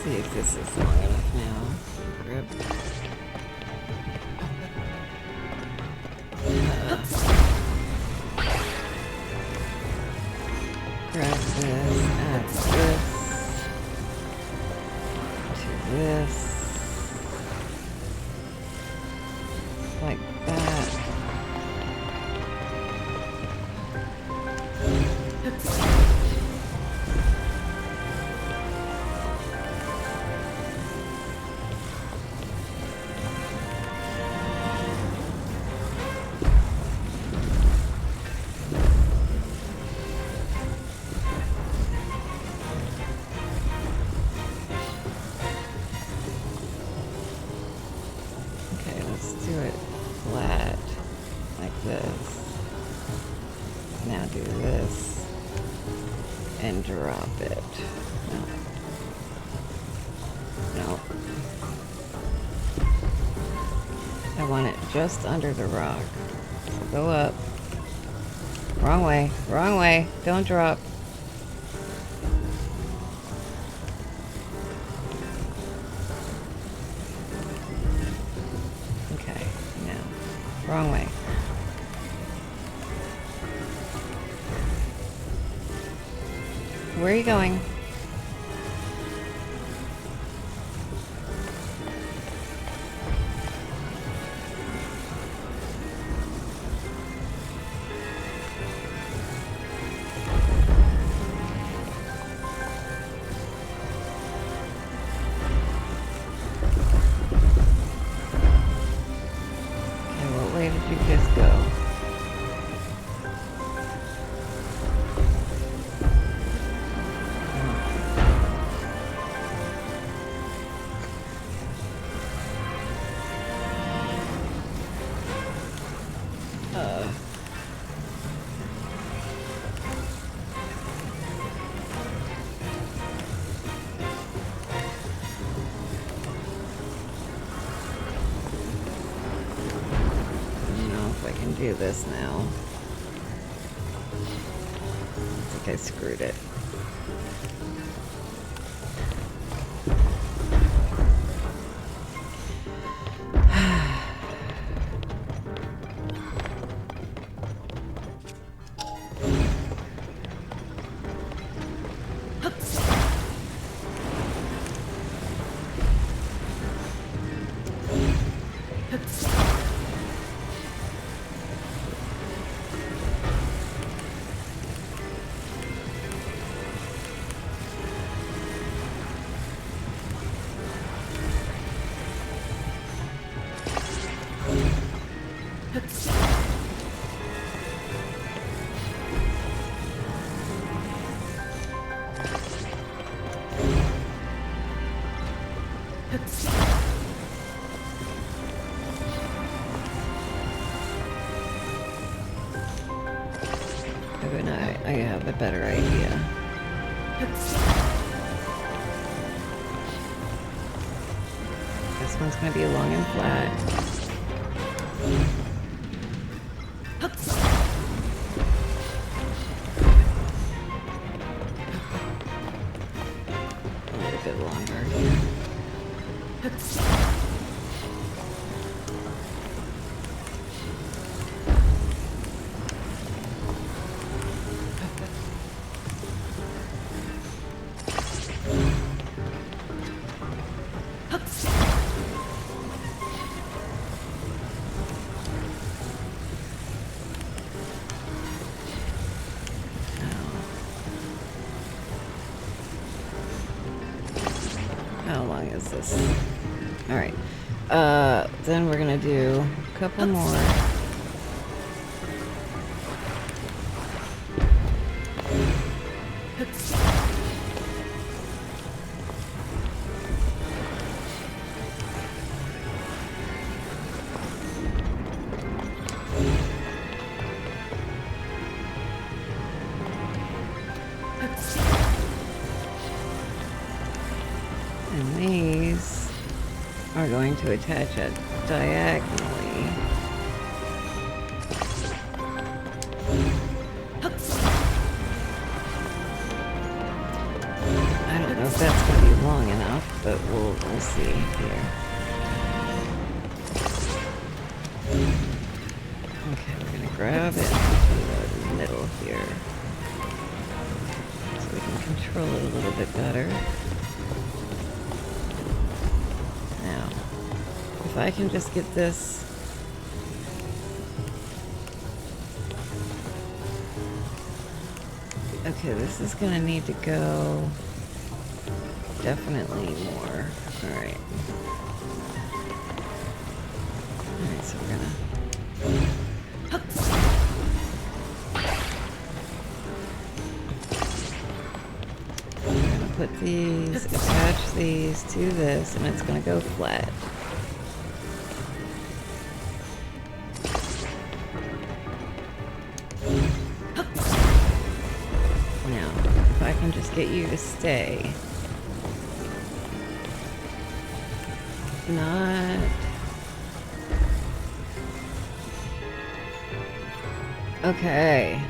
See if this is long enough now. Grab. Grab this, add this to this, like that. Okay, let's do it flat, like this. Now do this, and drop it. No. No. I want it just under the rock. So go up. Wrong way, wrong way. Don't drop. Okay, now. Wrong way. Where are you going? If I can do this now. I think I screwed it. Maybe I have a better idea. This one's going to be long and flat. A little bit longer here. How long is this? Alright. Then we're gonna do a couple more. And these are going to attach it diagonally. I don't know if that's going to be long enough, but we'll see here. Okay, we're going to grab it into the middle here, so we can control it a little bit better. Now, if I can just get this okay, this is gonna need to go definitely more. Alright. Alright, so we're gonna put these, attach these to this, and it's gonna go flat. Now, if I can just get you to stay. Not... Okay.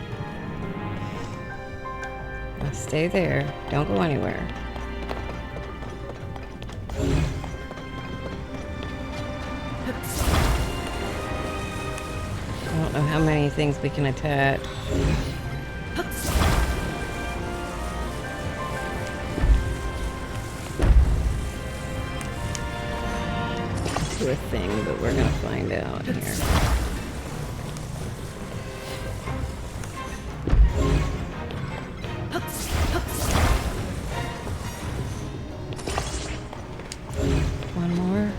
Now stay there. Don't go anywhere. I don't know how many things we can attach. To a thing, but we're gonna find out here. One more.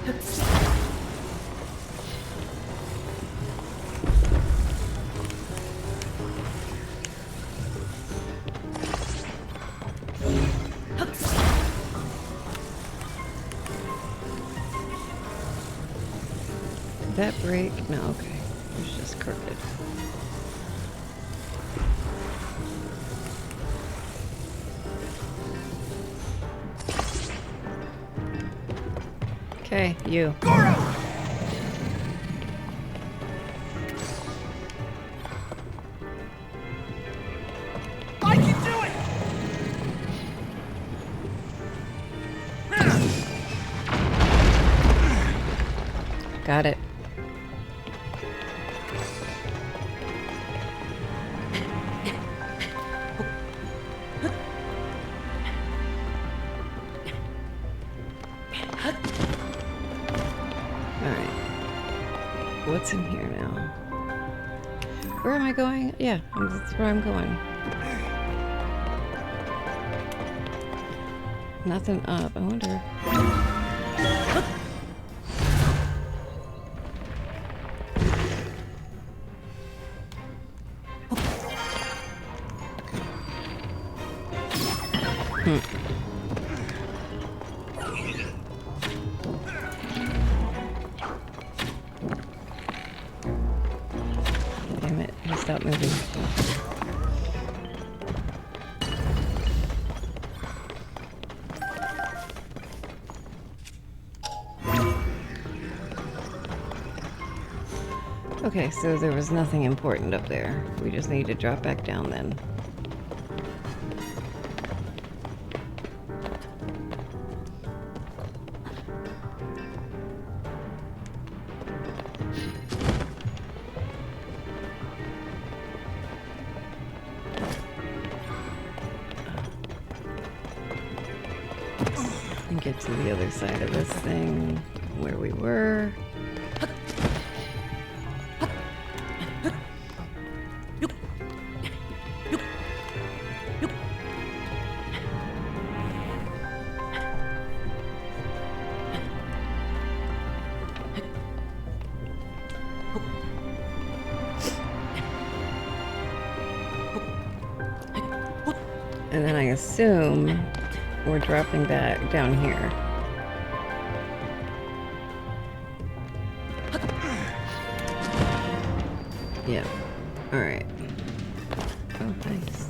Did that break? No, okay. It's just crooked. Hey, you. Goron! I can do it! Got it. Alright. What's in here now? Where am I going? Yeah, that's where I'm going. Nothing up. I wonder. Damn it. He stopped moving. Okay, so there was nothing important up there. We just need to drop back down then. And get to the other side of this thing where we were. And then I assume we're dropping back down here. Yeah. Alright. Oh, nice.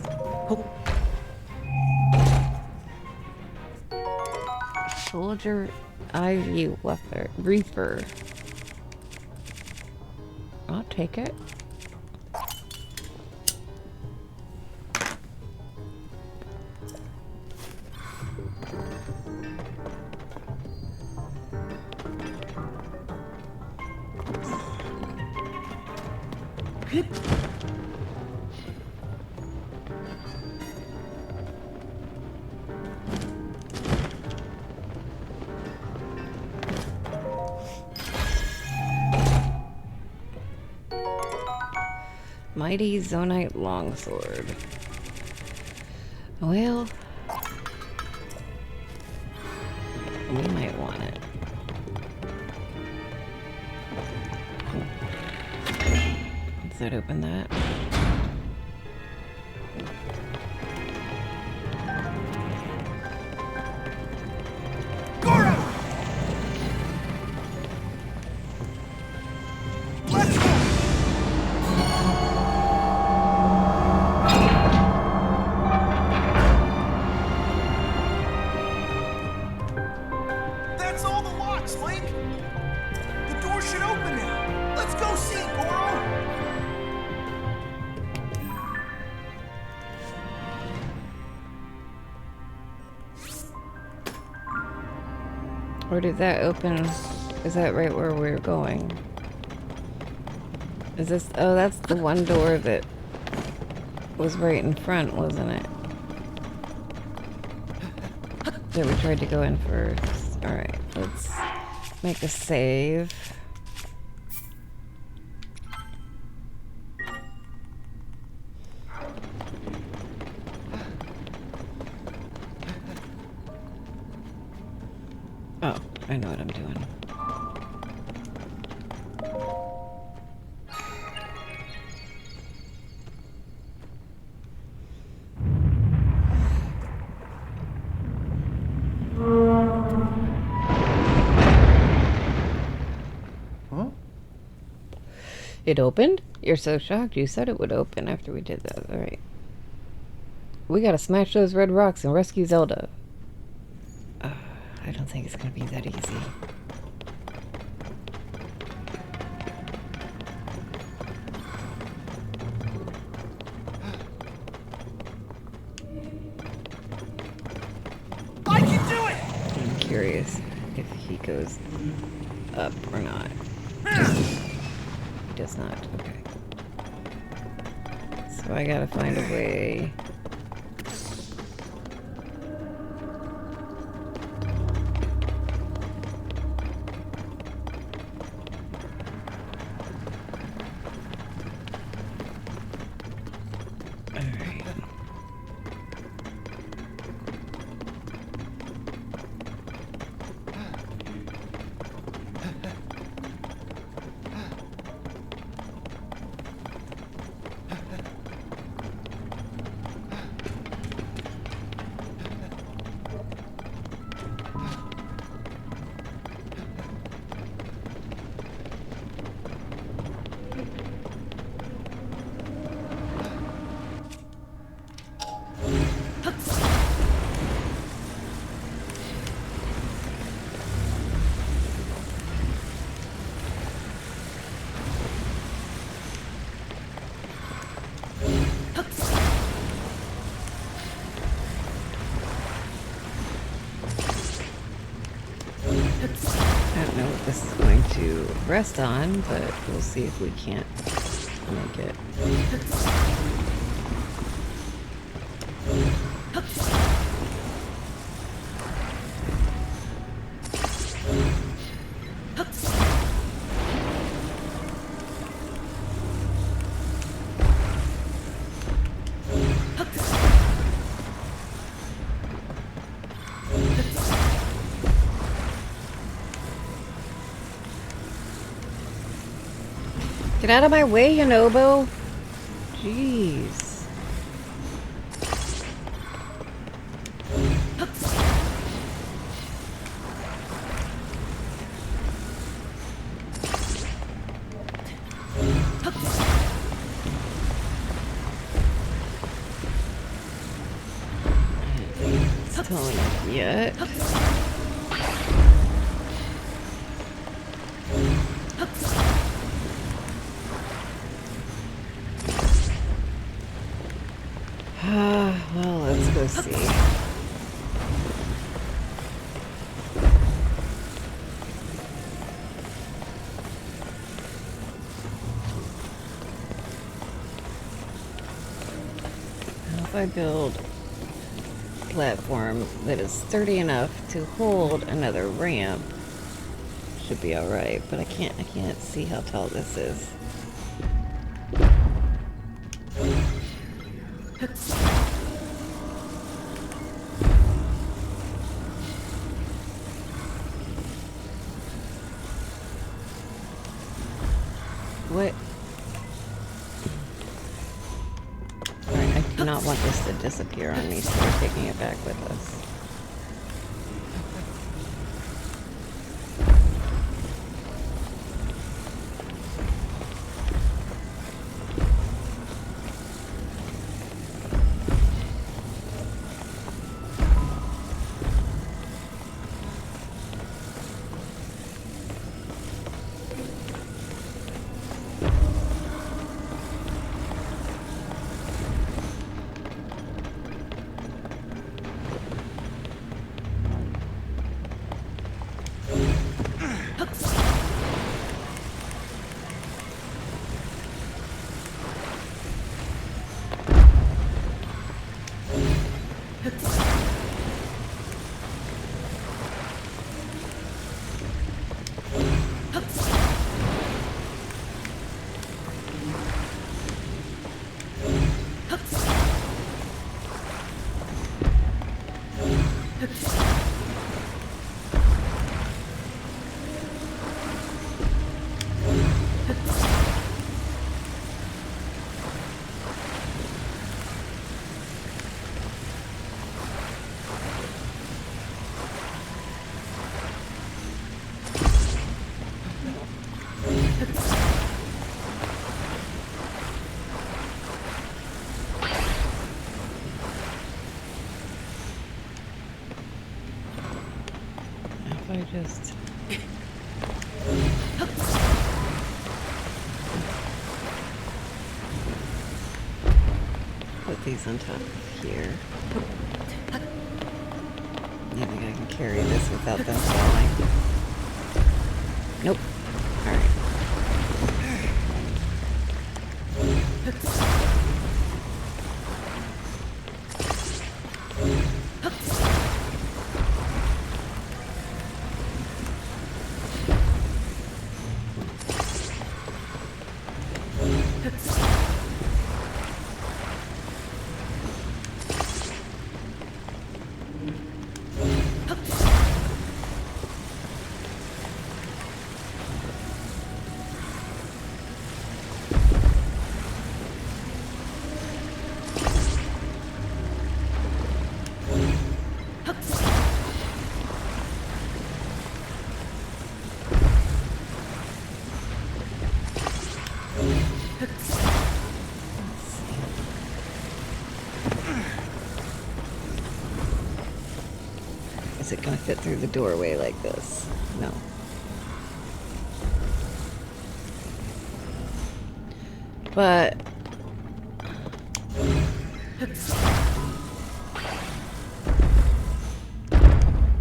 Soldier Ivy Reaper. I'll take it. Mighty Zonite Longsword. Well, we might want it. Does that open that? Goron! Let's go! That's all the locks, Link! The door should open now! Let's go see, Goron! Or did that open? Is that right where we're going? Is this? Oh, that's the one door that was right in front, wasn't it? That we tried to go in first. Alright, let's make a save. Oh, I know what I'm doing. Huh? It opened? You're so shocked. You said it would open after we did that. Alright. We gotta smash those red rocks and rescue Zelda. I don't think it's gonna be that easy. curious if he goes up or not. He does not. Okay. So I gotta find a way. I don't know what this is going to rest on, but we'll see if we can't make it. Get out of my way, Yonobo! Jeez. Still enough yet. Well, let's go see. Now if I build a platform that is sturdy enough to hold another ramp, should be alright, but I can't see how tall this is. What? Alright, I do not want this to disappear on me, so we're taking it back with us. I just put these on top of here. I think I can carry this without them falling. Nope. Alright. Is it gonna fit through the doorway like this? No. But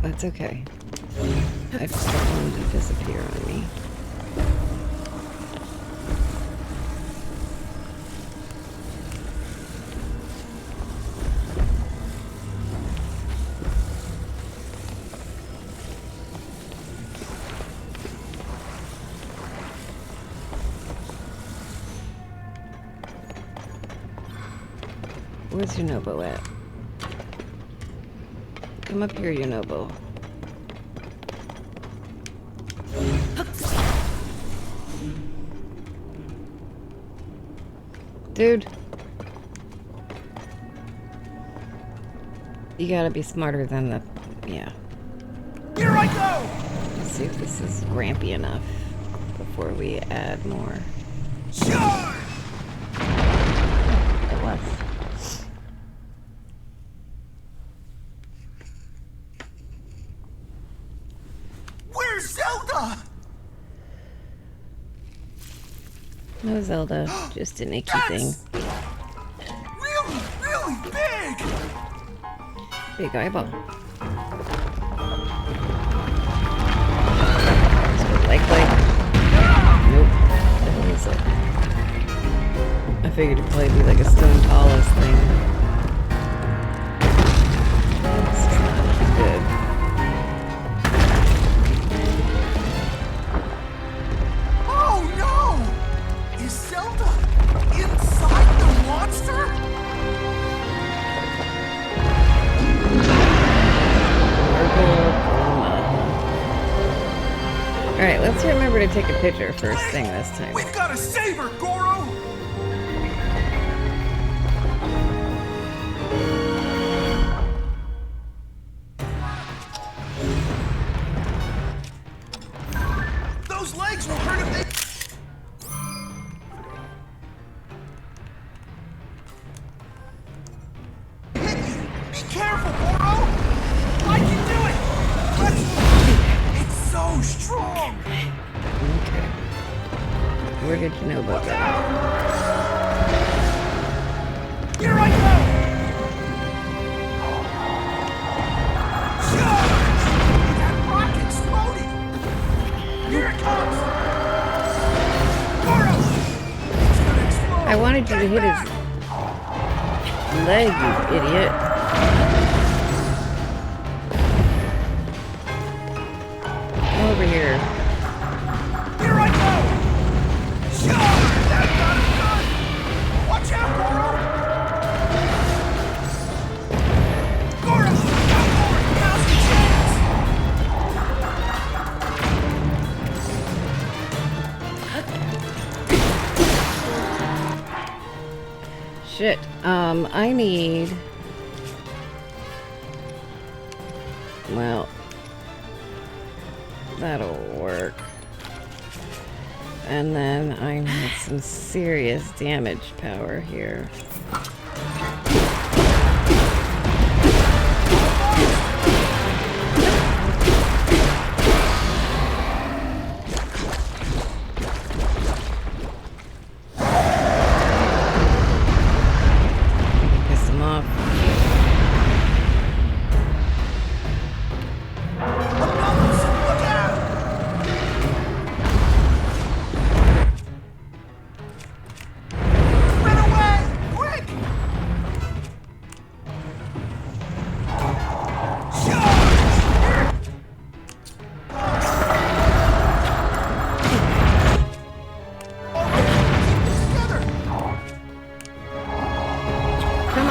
that's okay. I just don't want him to disappear on me. Where's your Nobo at? Come up here, Yonobo. Dude. You gotta be smarter than the... yeah. Here I go! Let's see if this is rampy enough before we add more. Charge! It was. Where's Zelda? No Zelda, just an icky thing. Really, really big! Big eyeball. Like. Nope. What the hell is it? I figured it'd probably be like a stone tallest thing. This is not good. Oh no! Is Zelda inside the monster? Alright, let's remember to take a picture first thing this time. We've got to save her, Goro! Those legs will hurt if they... hit you! Be careful, Goro! I can do it! Let's... It's so strong! Okay. Where did you know about that? Here I go! Charge! That rock exploded! Here it comes! Goro! It's gonna explode! I wanted you to hit his leg, you idiot. Come over here. Here I go! Charge! That's not done! Watch out, Goro! Goro! Go for it! Now's the chance! Shit. I need... well... that'll work. And then I need some serious damage power here. Piss him off.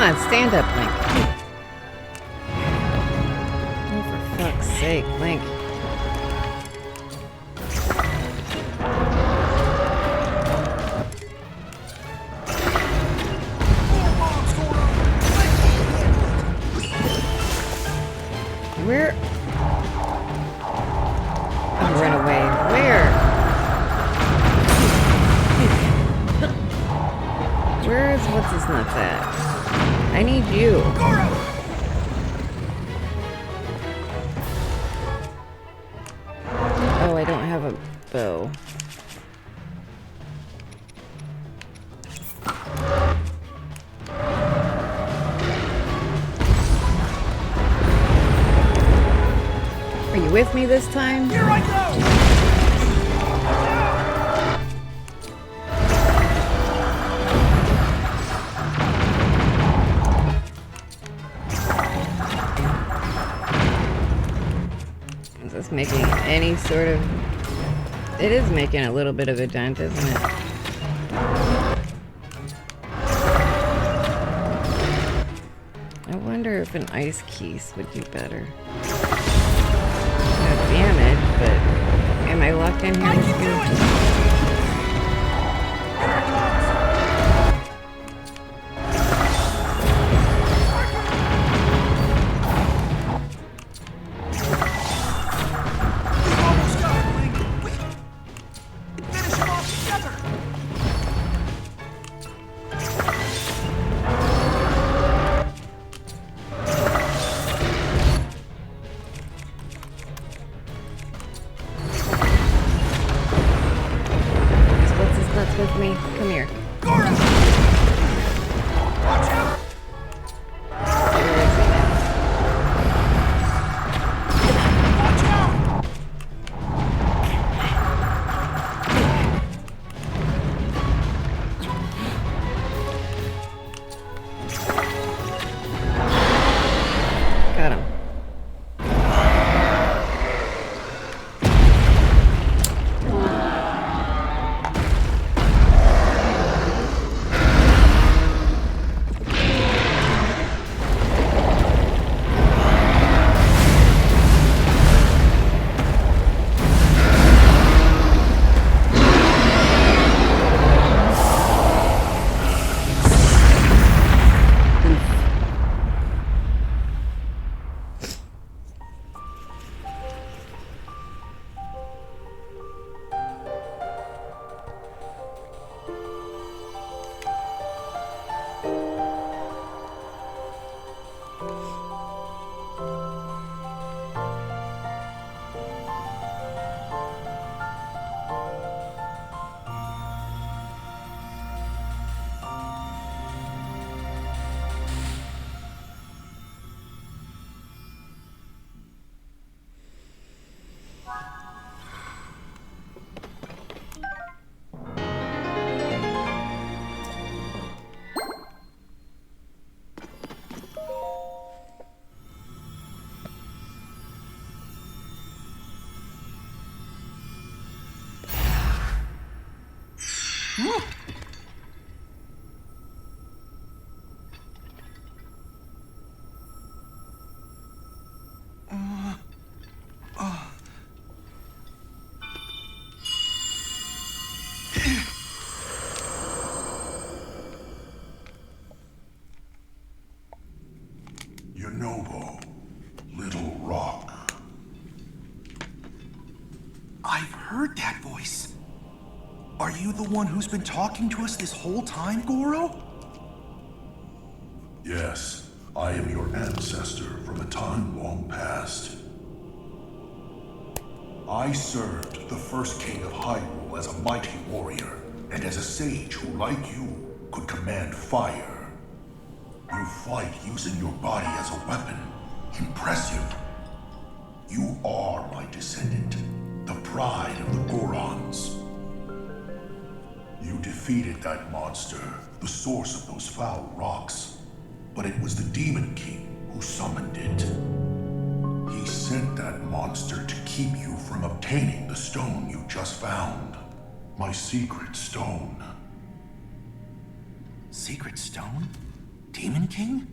on, stand up, Link. Oh, for fuck's sake, Link. Where? Oh, run away. Where? Where is what's his nuts at? I need you. Oh, I don't have a bow. Are you with me this time? Here I go! Is this making any sort of... It is making a little bit of a dent, isn't it? I wonder if an ice keys would do better. No damage, but am I locked in here? I can do it! With me. Come here. Goron! Watch out! Where is he now? Watch out! Got him. Yonobo, Little Rock. I've heard that voice. Are you the one who's been talking to us this whole time, Goro? Yes, I am your ancestor from a time long past. I served the first king of Hyrule as a mighty warrior, and as a sage who, like you, could command fire. You fight using your body as a weapon. Impressive. You are my descendant, the pride of the Gorons. You defeated that monster, the source of those foul rocks. But it was the Demon King who summoned it. He sent that monster to keep you from obtaining the stone you just found. My secret stone. Secret stone? Demon King?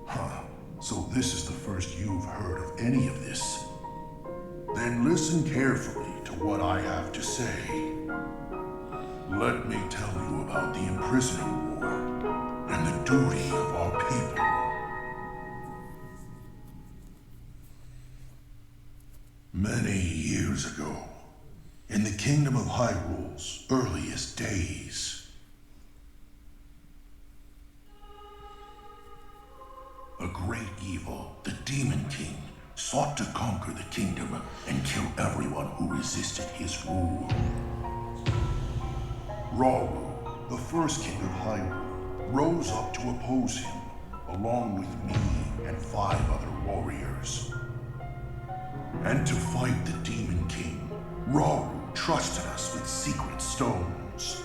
Huh. So this is the first you've heard of any of this. Then listen carefully to what I have to say. Let me tell you about the imprisoning war and the duty of our people. Many years ago, in the kingdom of Hyrule's earliest days, a great evil, the Demon King, sought to conquer the kingdom and kill everyone who resisted his rule. Rauru, the first king of Hyrule, rose up to oppose him, along with me and 5 other warriors. And to fight the Demon King, Rauru trusted us with secret stones.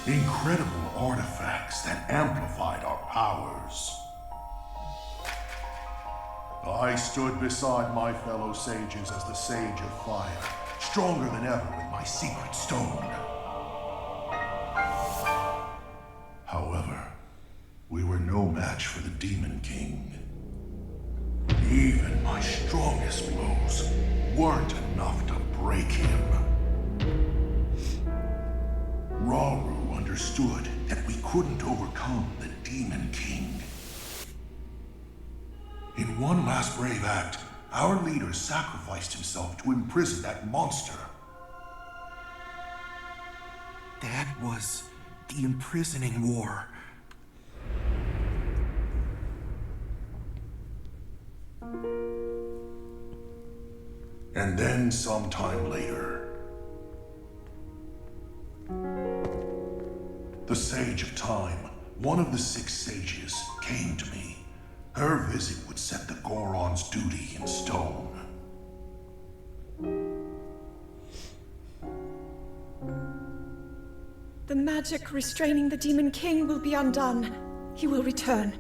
Incredible artifacts that amplified our powers. I stood beside my fellow sages as the Sage of Fire, stronger than ever with my secret stone. However, we were no match for the Demon King. Even my strongest blows weren't enough to break him. Rauru understood that we couldn't overcome the Demon King. In one last brave act, our leader sacrificed himself to imprison that monster. That was the imprisoning war. And then sometime later, the Sage of Time, one of the 6 sages, came to me. Her visit would set the Goron's duty in stone. The magic restraining the Demon King will be undone. He will return.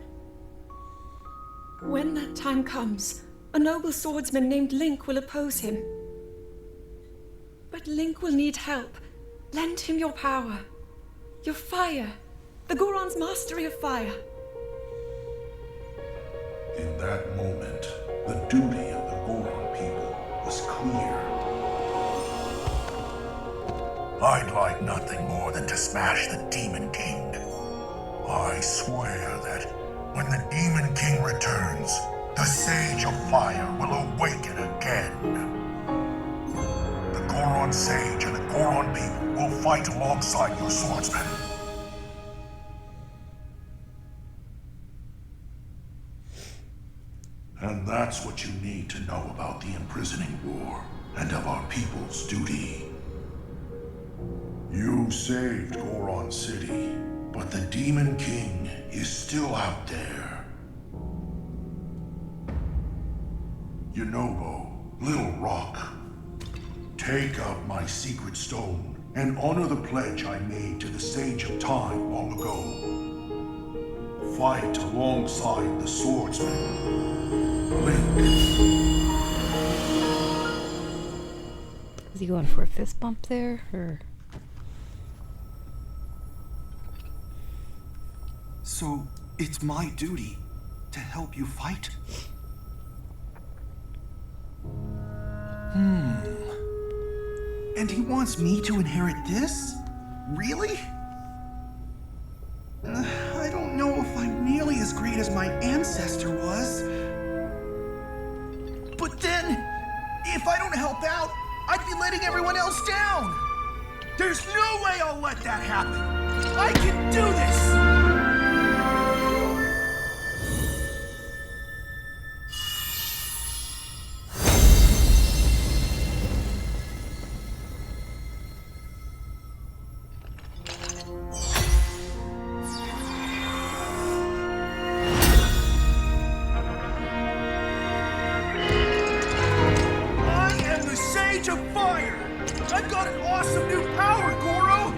When that time comes, a noble swordsman named Link will oppose him. But Link will need help. Lend him your power. Your fire. The Goron's mastery of fire. In that moment, the duty of the Goron people was clear. I'd like nothing more than to smash the Demon King. I swear that when the Demon King returns, the Sage of Fire will awaken again. The Goron Sage and the Goron people will fight alongside your swordsmen. And that's what you need to know about the imprisoning war and of our people's duty. You saved Goron City, but the Demon King is still out there. Yunobo, Little Rock, take out my secret stone and honor the pledge I made to the Sage of Time long ago. Fight alongside the swordsman. Is he going for a fist bump there, or? So, it's my duty to help you fight? And he wants me to inherit this? Really? I don't know if I'm nearly as great as my ancestor was. But then, if I don't help out, I'd be letting everyone else down. There's no way I'll let that happen. I can do this! I've got an awesome new power, Goro!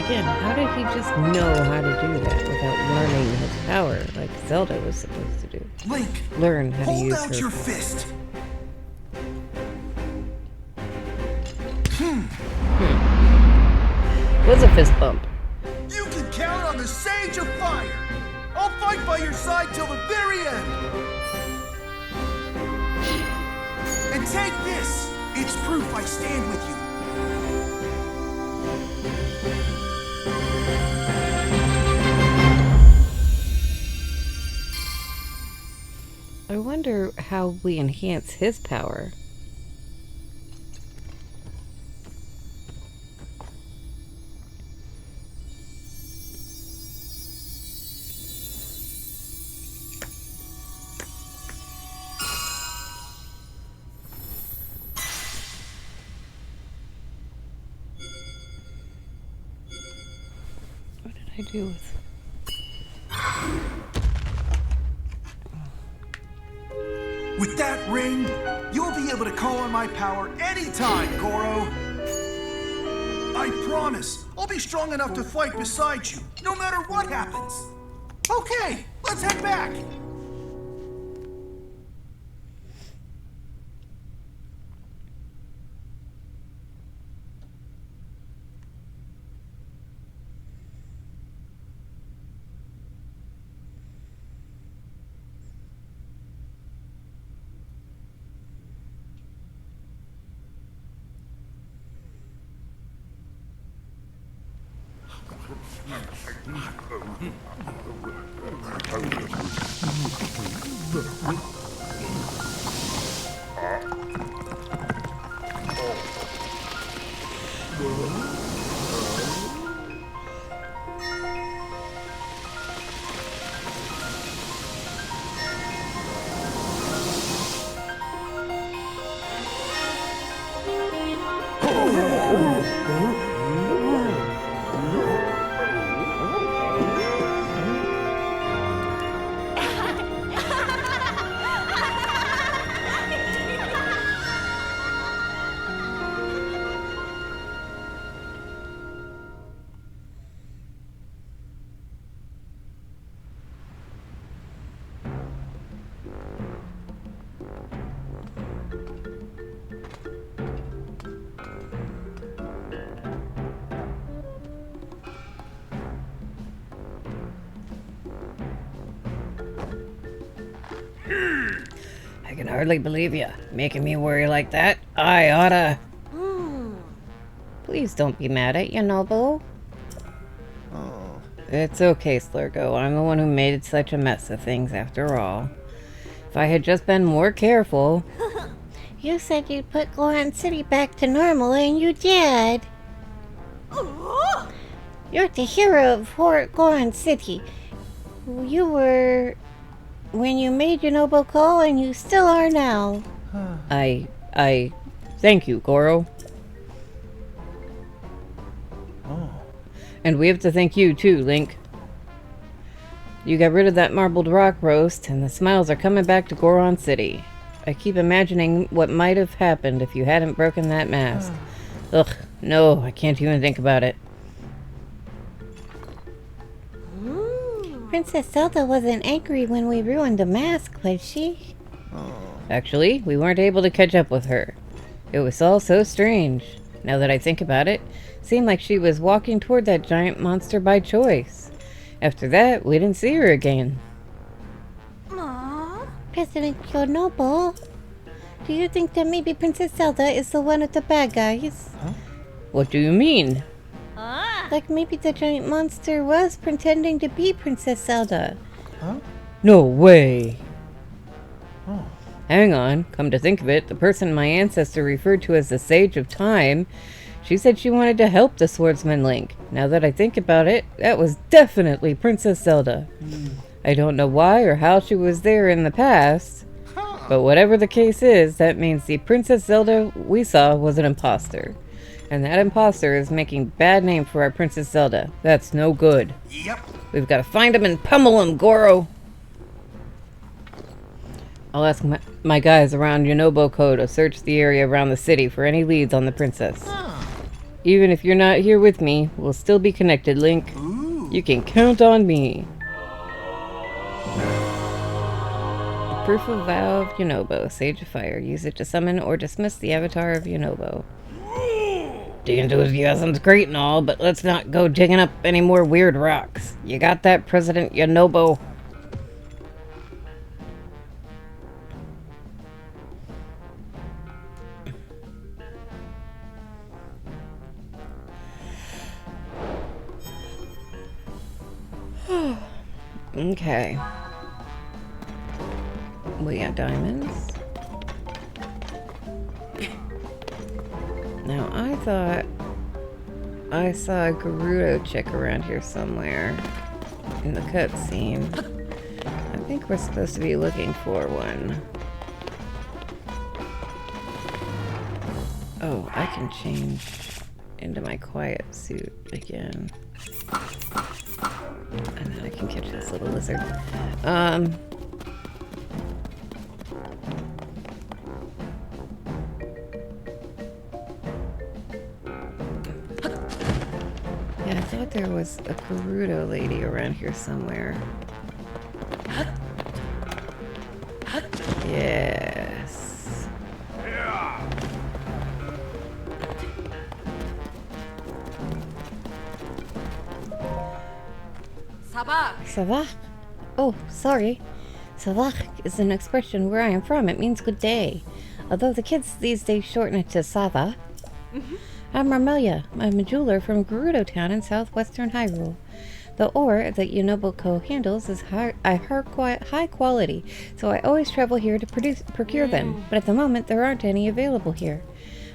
Again, how did he just know how to do that without learning his power like Zelda was supposed to do? Link, Learn how to hold use out her. your fist. Was a fist bump. You can count on the Sage of Fire. I'll fight by your side till the very end. And take this. It's proof I stand with you. I wonder how we enhance his power. What did I do with... With that ring, you'll be able to call on my power anytime, Goro. I promise, I'll be strong enough to fight beside you, no matter what happens. Okay, let's head back. I can hardly believe you making me worry like that. I oughta... Please don't be mad at you, Noble. It's okay, Slurgo. I'm the one who made such a mess of things after all. If I had just been more careful... You said you'd put Goron City back to normal, and you did. You're the hero of Goron City. You were... when you made your noble call, and you still are now. I thank you, Goro. And we have to thank you too, Link. You got rid of that marbled rock roast, and the smiles are coming back to Goron City. I keep imagining what might have happened if you hadn't broken that mask. Ugh, no, I can't even think about it. Princess Zelda wasn't angry when we ruined the mask, was she? Actually, we weren't able to catch up with her. It was all so strange. Now that I think about it, it seemed like she was walking toward that giant monster by choice. After that, we didn't see her again. President Yonobo, do you think that maybe Princess Zelda is the one of the bad guys? What do you mean? Like maybe the giant monster was pretending to be Princess Zelda. No way. Hang on, come to think of it, the person my ancestor referred to as the Sage of Time, she said she wanted to help the swordsman Link. Now that I think about it, that was definitely Princess Zelda. I don't know why or how she was there in the past, but whatever the case is, that means the Princess Zelda we saw was an imposter. And that imposter is making bad name for our Princess Zelda. That's no good. Yep. We've got to find him and pummel him, Goro. I'll ask my guys around Yonobo to search the area around the city for any leads on the princess. Even if you're not here with me, we'll still be connected, Link. Ooh. You can count on me. Proof of Vow of Yunobo. Sage of Fire. Use it to summon or dismiss the avatar of Yunobo. The enthusiasm's great and all, but let's not go digging up any more weird rocks. You got that, President Yunobo? Okay. We got diamonds. Now, I thought I saw a Gerudo chick around here somewhere in the cutscene. I think we're supposed to be looking for one. Oh, I can change into my quiet suit again. And then I can catch this little lizard. Yeah, I thought there was a Gerudo lady around here somewhere. Yes. Sabak. Savak? Oh, sorry. Savak is an expression where I am from. It means good day. Although the kids these days shorten it to Sava. I'm Ramelia. I'm a jeweler from Gerudo Town in southwestern Hyrule. The ore that Yunobo handles is high quality, so I always travel here to procure them. But at the moment, there aren't any available here.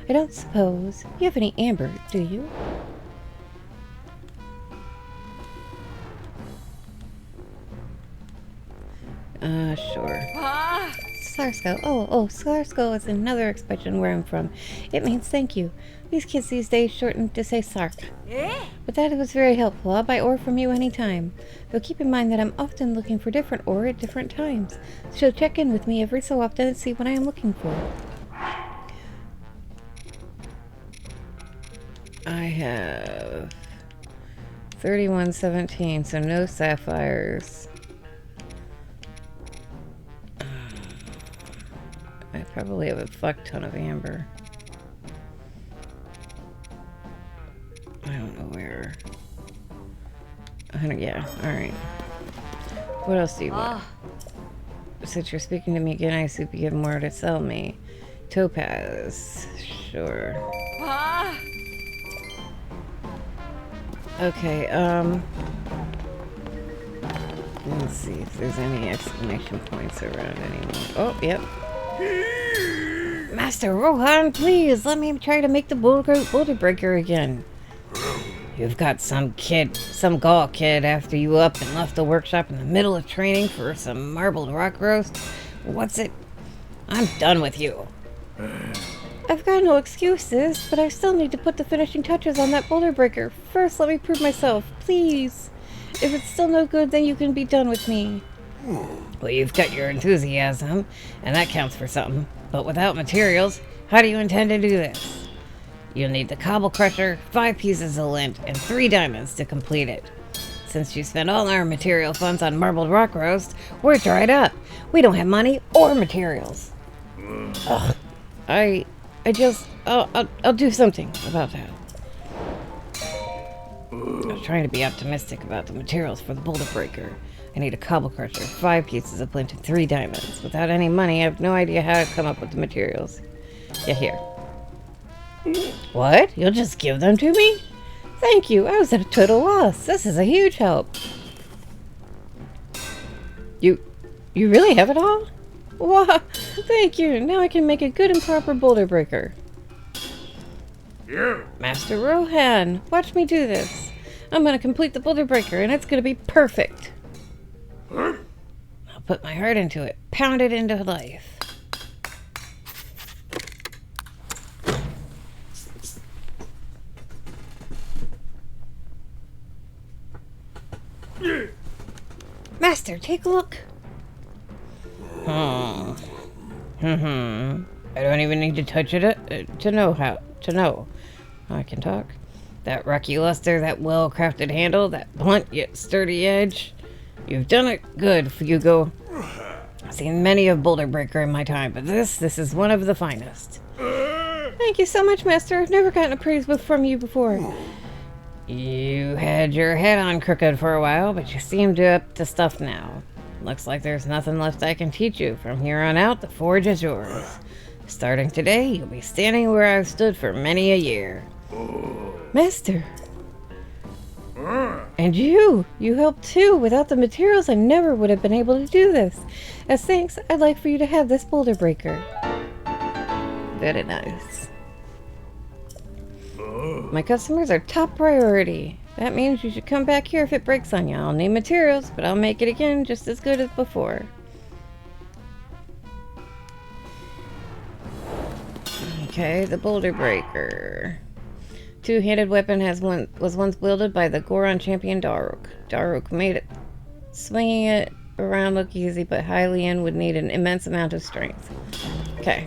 I don't suppose you have any amber, do you? Sure. Ah. Sarsko. Oh, Sarsko is another expression where I'm from. It means thank you. These kids these days shorten to say Sark. Eh? But that was very helpful. I'll buy ore from you anytime. Though keep in mind that I'm often looking for different ore at different times. So check in with me every so often and see what I am looking for. I have 3117, so no sapphires. I probably have a fuck ton of amber. I don't know where. 100, yeah, alright. What else do you want? Since you're speaking to me again, I assume you have more to sell me. Topaz. Sure. Ah. Okay, let's see if there's any exclamation points around anymore. Oh, yep. Master Rohan, please let me try to make the boulder breaker again. You've got some Gaul kid after you up and left the workshop in the middle of training for some marbled rock roast. What's it? I'm done with you. I've got no excuses, but I still need to put the finishing touches on that boulder breaker. First, let me prove myself, please. If it's still no good, then you can be done with me. Well, you've got your enthusiasm, and that counts for something. But without materials, how do you intend to do this? You'll need the cobble crusher, 5 pieces of lint, and 3 diamonds to complete it. Since you spent all our material funds on marbled rock roast, we're dried up. We don't have money or materials. Ugh. I'll do something about that. I was trying to be optimistic about the materials for the boulder breaker. I need a cobble crusher, 5 pieces of flint, and 3 diamonds. Without any money, I have no idea how to come up with the materials. Yeah, here. What? You'll just give them to me? Thank you. I was at a total loss. This is a huge help. You really have it all? Wow, thank you. Now I can make a good and proper boulder breaker. You! Master Rohan, watch me do this. I'm gonna complete the boulder breaker, and it's gonna be perfect. I'll put my heart into it, pound it into life. Master, take a look. I don't even need to touch it to know how to know. I can talk. That rocky luster, that well-crafted handle, that blunt yet sturdy edge. You've done it good, Fugo. I've seen many a boulder breaker in my time, but this is one of the finest. Thank you so much, Master. I've never gotten a praise from you before. You had your head on crooked for a while, but you seem to up to stuff now. Looks like there's nothing left I can teach you. From here on out, the forge is yours. Starting today, you'll be standing where I've stood for many a year. Master. And you helped too. Without the materials, I never would have been able to do this. As thanks, I'd like for you to have this boulder breaker. Very nice. My customers are top priority. That means you should come back here if it breaks on you. I'll need materials, but I'll make it again just as good as before. Okay, the boulder breaker. Two-handed weapon was once wielded by the Goron champion Daruk. Daruk made it. Swinging it around look easy, but Hylian would need an immense amount of strength. Okay.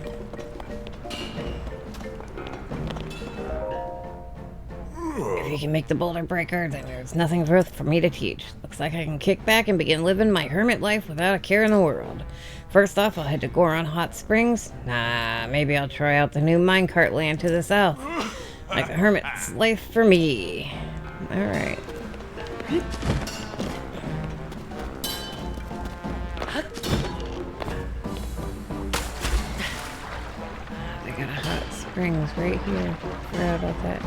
If you can make the boulder breaker, then there's nothing for me to teach. Looks like I can kick back and begin living my hermit life without a care in the world. First off, I'll head to Goron Hot Springs. Nah, maybe I'll try out the new minecart land to the south. Like a hermit's life for me. Alright. They got a hot springs right here. Forgot about that.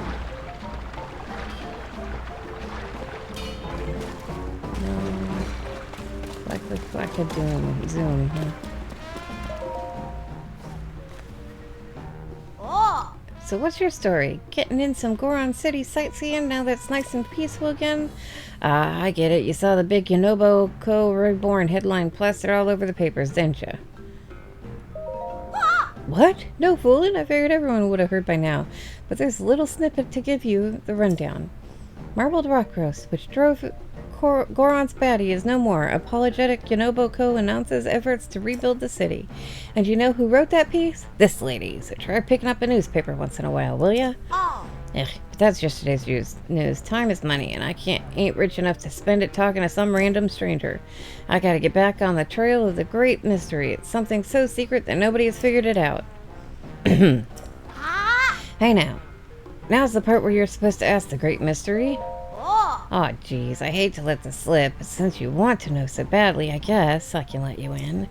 Like a zoom, huh? So what's your story? Getting in some Goron City sightseeing now that's nice and peaceful again? I get it. You saw the big Yonobo Co. Reborn headline plastered all over the papers, didn't you? What? No fooling? I figured everyone would have heard by now. But there's a little snippet to give you the rundown. Marbled rock roast, which drove Goron's baddie, is no more. Apologetic Yonobo Co. announces efforts to rebuild the city. And you know who wrote that piece? This lady. So try picking up a newspaper once in a while, will ya? Ugh, but that's yesterday's news. Time is money, and I ain't rich enough to spend it talking to some random stranger. I gotta get back on the trail of the great mystery. It's something so secret that nobody has figured it out. Hey now. Now's the part where you're supposed to ask the great mystery. Oh, geez, I hate to let this slip, but since you want to know so badly, I guess I can let you in.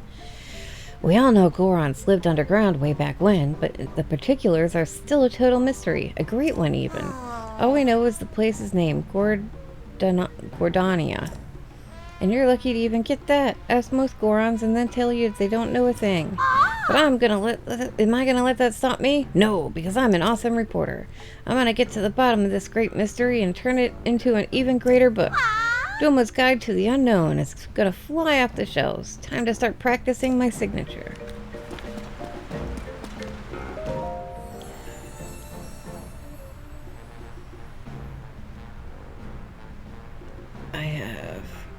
We all know Gorons lived underground way back when, but the particulars are still a total mystery, a great one even. All we know is the place's name, Gordania. And you're lucky to even get that. Ask most Gorons and then tell you they don't know a thing. But am I gonna let that stop me? No, because I'm an awesome reporter. I'm gonna get to the bottom of this great mystery and turn it into an even greater book. Doma's Guide to the Unknown is gonna fly off the shelves. Time to start practicing my signature.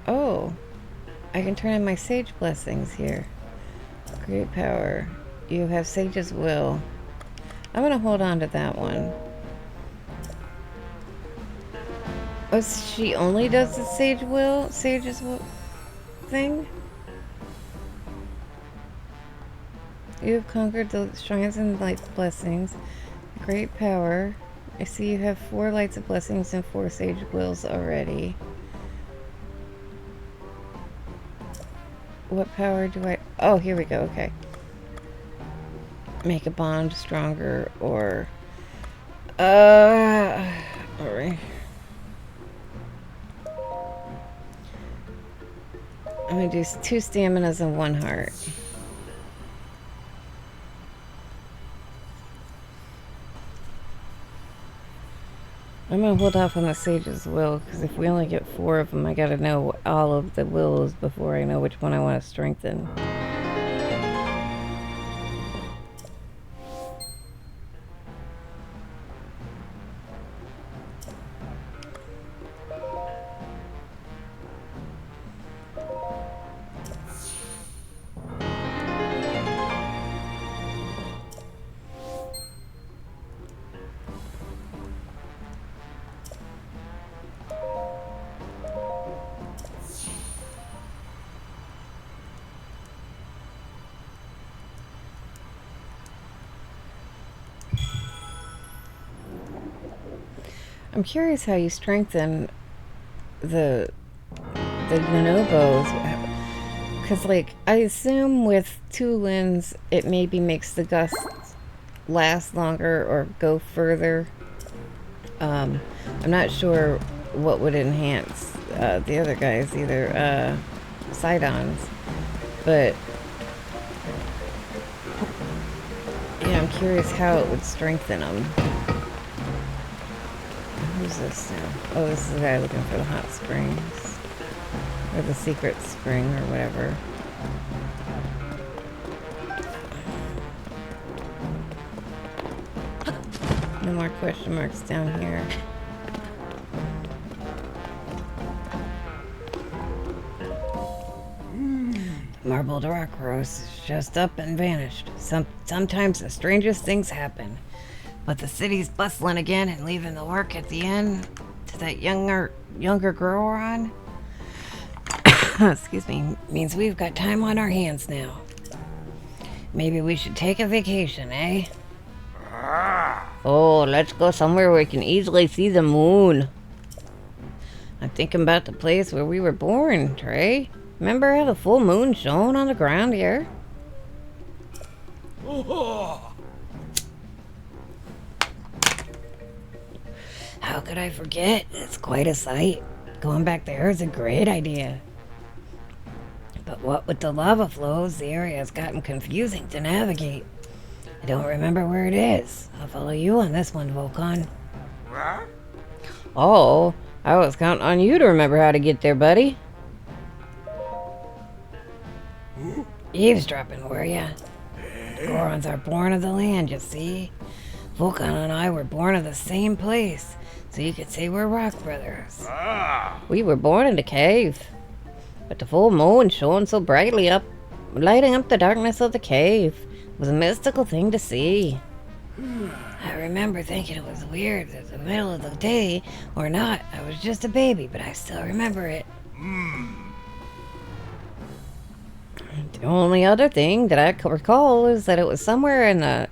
Oh, I can turn in my sage blessings here. Great power. You have Sage's Will. I'm gonna hold on to that one. Oh, she only does the Sage's Will thing? You have conquered the shrines and light blessings. Great power. I see you have 4 lights of blessings and 4 Sage Wills already. What power do I... Oh, here we go. Okay. Make a bond stronger or... Alright. I'm gonna do 2 staminas and 1 heart. I'm gonna hold off on the Sage's Will, because if we only get 4 of them, I gotta know all of the wills before I know which one I want to strengthen. I'm curious how you strengthen the bonobos. Because, like, I assume with two limbs, it maybe makes the gusts last longer or go further. I'm not sure what would enhance the other guys, either Sidons. But, yeah, I'm curious how it would strengthen them. Who's this now? Oh, this is the guy looking for the hot springs. Or the secret spring, or whatever. No more question marks down here. Marbled rock rose just up and vanished. Sometimes the strangest things happen. But the city's bustling again and leaving the work at the end to that younger Goron. Excuse me, means we've got time on our hands now. Maybe we should take a vacation, eh? Oh, let's go somewhere where we can easily see the moon. I'm thinking about the place where we were born, Trey. Remember how the full moon shone on the ground here? How could I forget? It's quite a sight. Going back there is a great idea. But what with the lava flows, the area has gotten confusing to navigate. I don't remember where it is. I'll follow you on this one, Volcon. Oh, I was counting on you to remember how to get there, buddy. Eavesdropping, were ya? Gorons are born of the land, you see. Volcon and I were born of the same place, so you could say we're rock brothers. We were born in the cave, but the full moon shone so brightly up, lighting up the darkness of the cave. It was a mystical thing to see. I remember thinking it was weird that the middle of the day or not, I was just a baby, but I still remember it. The only other thing that I could recall is that it was somewhere in the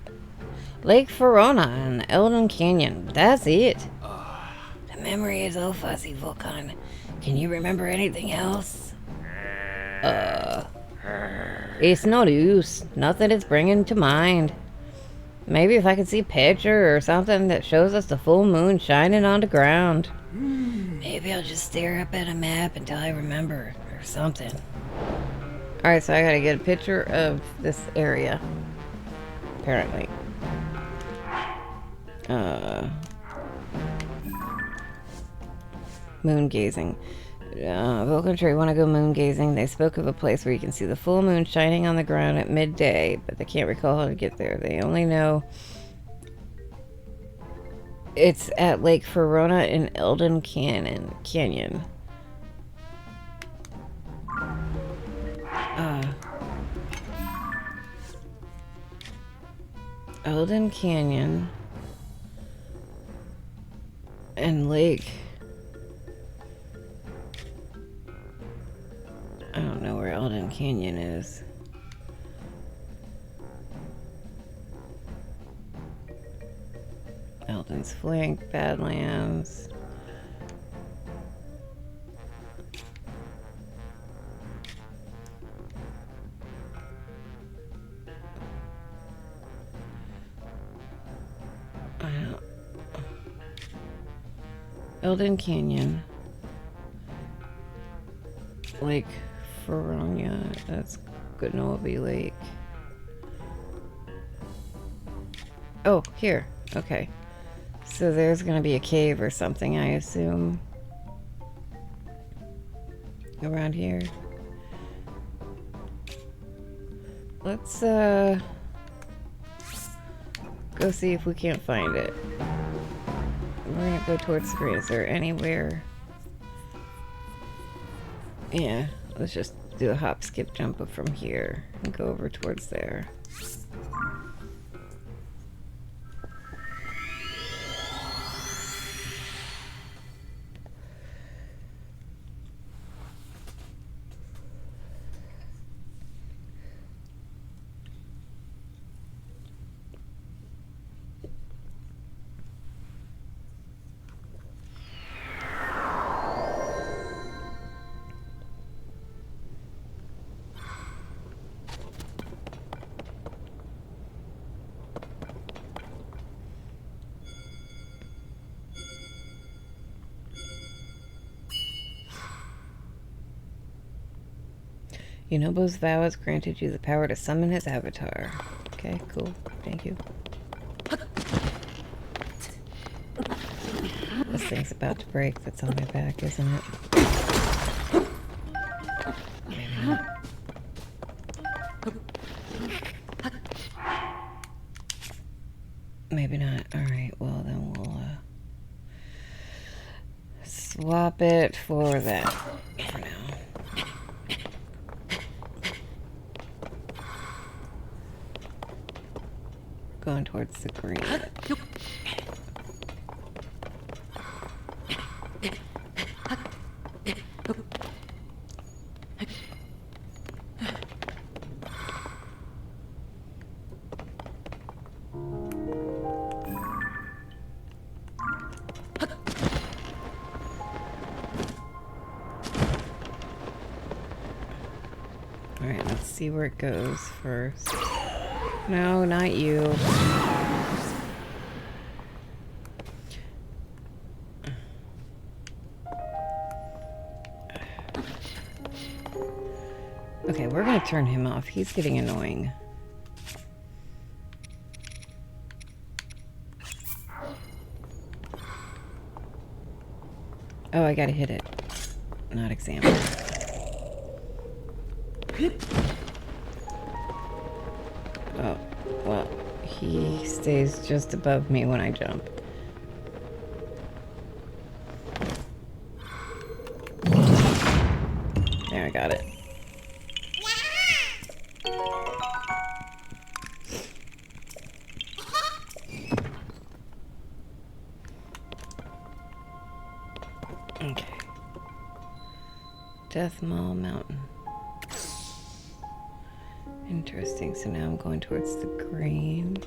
Lake Verona in the Elden Canyon. That's it. The memory is all fuzzy, Volcon. Can you remember anything else? It's no use. Nothing is bringing to mind. Maybe if I could see a picture or something that shows us the full moon shining on the ground. Maybe I'll just stare up at a map until I remember or something. Alright, so I gotta get a picture of this area. Apparently. Moon gazing. Vulcan Tree want to go moon gazing. They spoke of a place where you can see the full moon shining on the ground at midday, but they can't recall how to get there. They only know it's at Lake Verona in Elden Canyon. Elden Canyon and Lake. I don't know where Elden Canyon is. Elden's Flank, Badlands. Elden Canyon. Lake Verona. That's Gonobi Lake. Oh, here. Okay. So there's gonna be a cave or something, I assume. Around here. Let's, go see if we can't find it. We're gonna go towards the screen. Is there anywhere? Yeah, let's just do a hop, skip, jump up from here and go over towards there. Yunobo's vow has granted you the power to summon his avatar. Okay, cool. Thank you. This thing's about to break that's on my back, isn't it? Maybe not. Maybe not. Alright, well then we'll swap it for that for now. Going towards the green. Alright, let's see where it goes first. No, not you. Okay, we're gonna turn him off. He's getting annoying. Oh, I gotta hit it. Not examine. Oh, well, he stays just above me when I jump. There, I got it. Okay. Death Mall Mountain. Interesting. So now I'm going towards the green.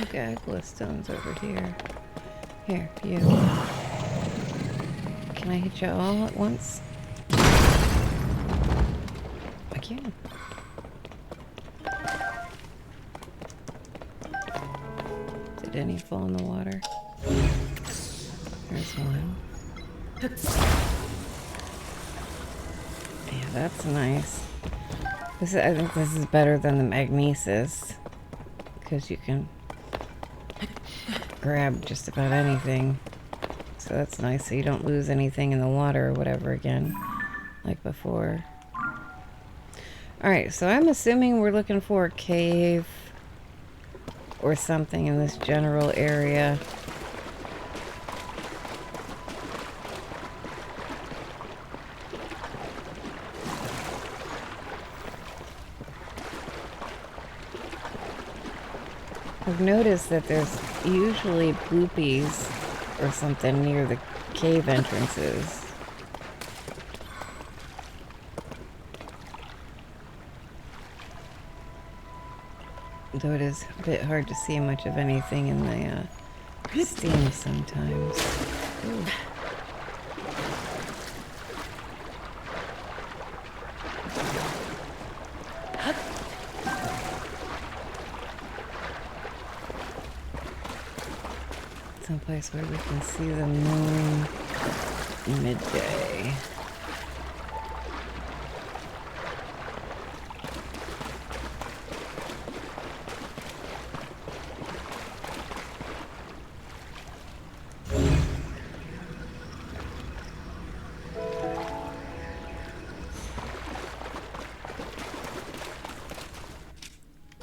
Okay, glowstones over here. Here, you. Can I hit you all at once? I can. Did any fall in the water? There's one. Yeah, that's nice. I think this is better than the magnesis, because you can grab just about anything. So that's nice, so you don't lose anything in the water or whatever again, like before. Alright, so I'm assuming we're looking for a cave or something in this general area. I've noticed that there's usually bloopies or something near the cave entrances. Though it is a bit hard to see much of anything in the Steam sometimes. Ooh. Someplace where we can see the moon midday.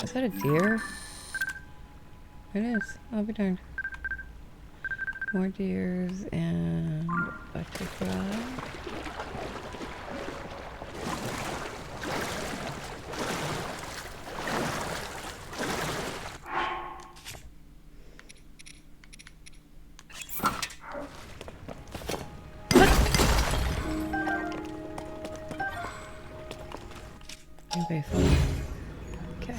Is that a deer? It is. I'll be darned. More deers and electric rod. Anybody fall? Okay.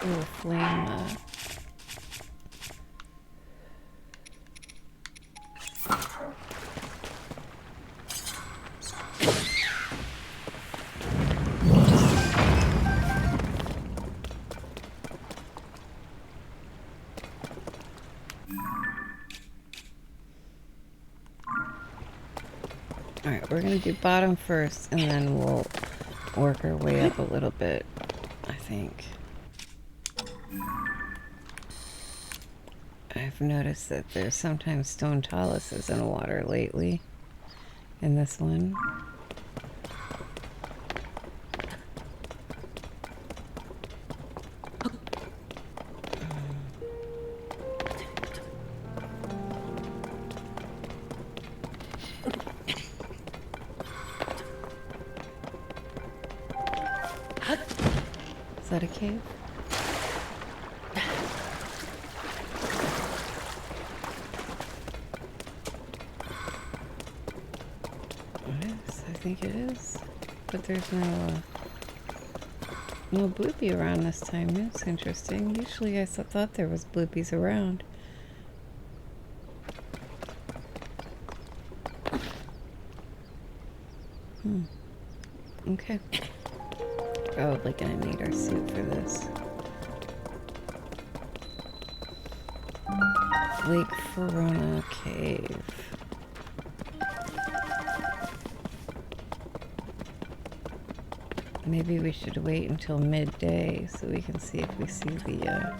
Ooh, flame. Alright, we're gonna do bottom first, and then we'll work our way up a little bit, I think. I've noticed that there's sometimes stone taluses in water lately. In this one. Is that a cave? I think it is, but there's no bloopy around this time. That's interesting. Usually I thought there was bloopies around. Okay. Probably gonna need our suit for this. Lake Verona Cave. Maybe we should wait until midday so we can see if we see the,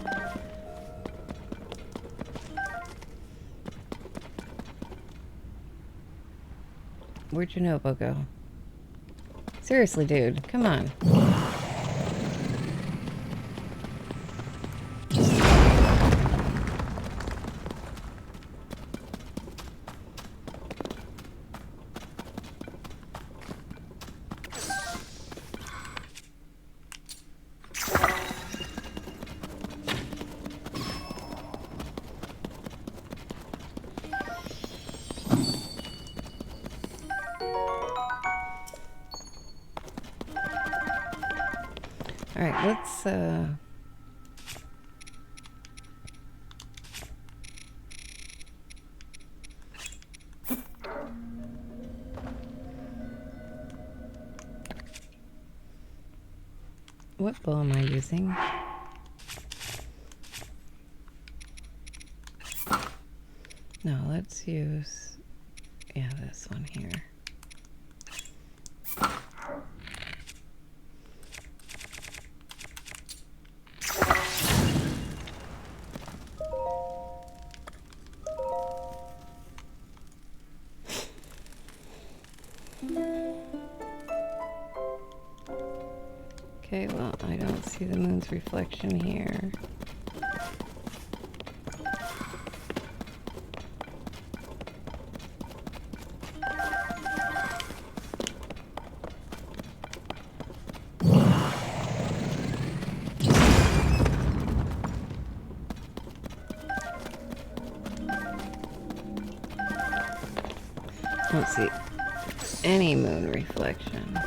Where'd Genobo go? Seriously, dude, come on. Alright, let's, what bow am I using? No, let's use, yeah, this one here. Okay, well, I don't see the moon's reflection here. Don't see any moon reflection.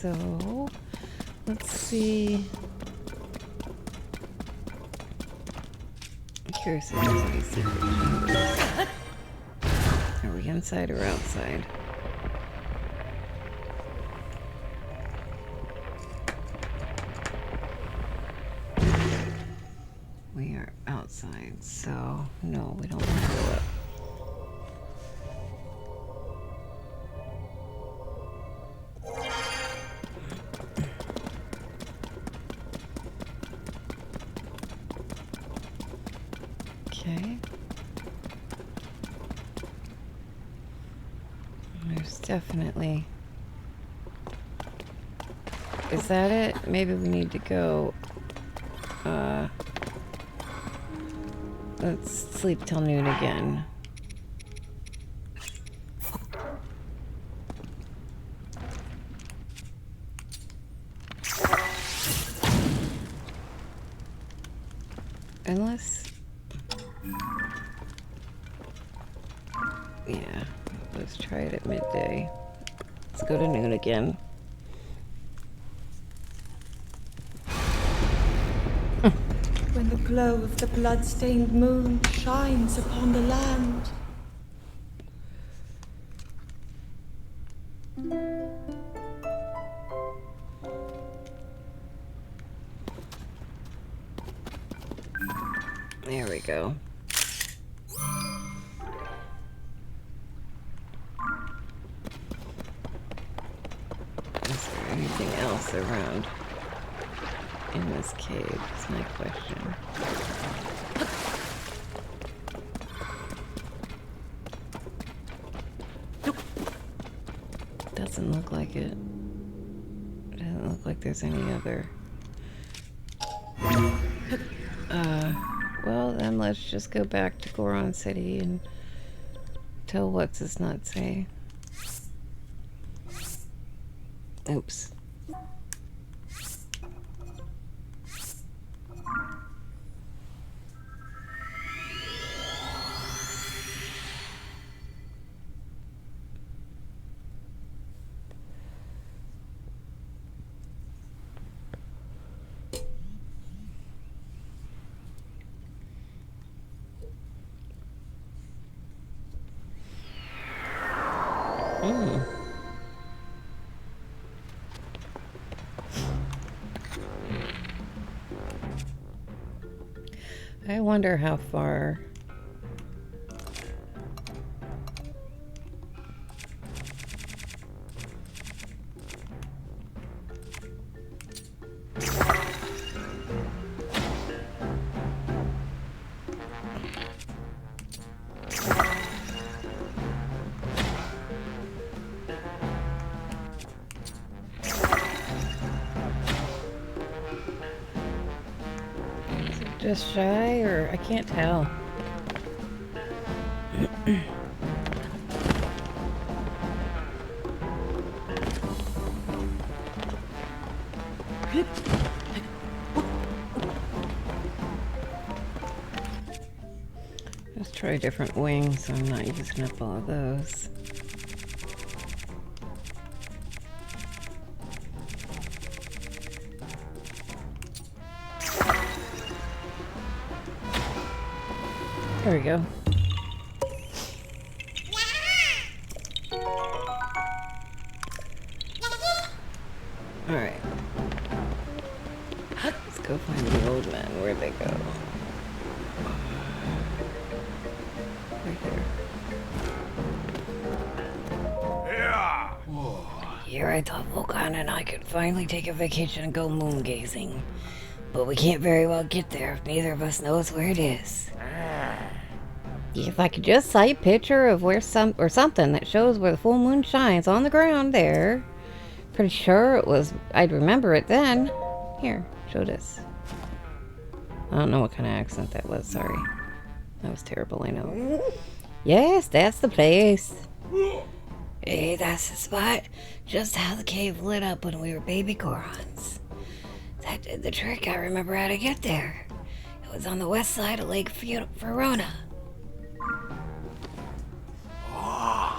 So, let's see. I'm curious if there's any secret chambers. Are we gonna Inside or outside? We are outside, so no, we don't want to go up. Okay. There's definitely... Is that it? Maybe we need to go... Let's sleep till noon again. Unless... Yeah, let's try it at midday. Let's go to noon again. When the glow of the blood-stained moon shines upon the land. There we go. Is there anything else around in this cave? Is my question. Doesn't look like it. Doesn't look like there's any other. Well, then let's just go back to Goron City and tell what's his nut say. Oops. I wonder how far. Just shy, or I can't tell. Let's try a different wing so I'm not using up all of those. There we go. Alright. Let's go find the old man. Where'd they go? Right there. Yeah. Here I thought Volkan and I could finally take a vacation and go moon gazing. But we can't very well get there if neither of us knows where it is. If I could just see a picture of where something that shows where the full moon shines on the ground there. Pretty sure it was, I'd remember it then. Here, show this. I don't know what kind of accent that was, sorry. That was terrible, I know. Yes, that's the place. Hey, that's the spot. Just how the cave lit up when we were baby Gorons. That did the trick. I remember how to get there. It was on the west side of Lake Verona.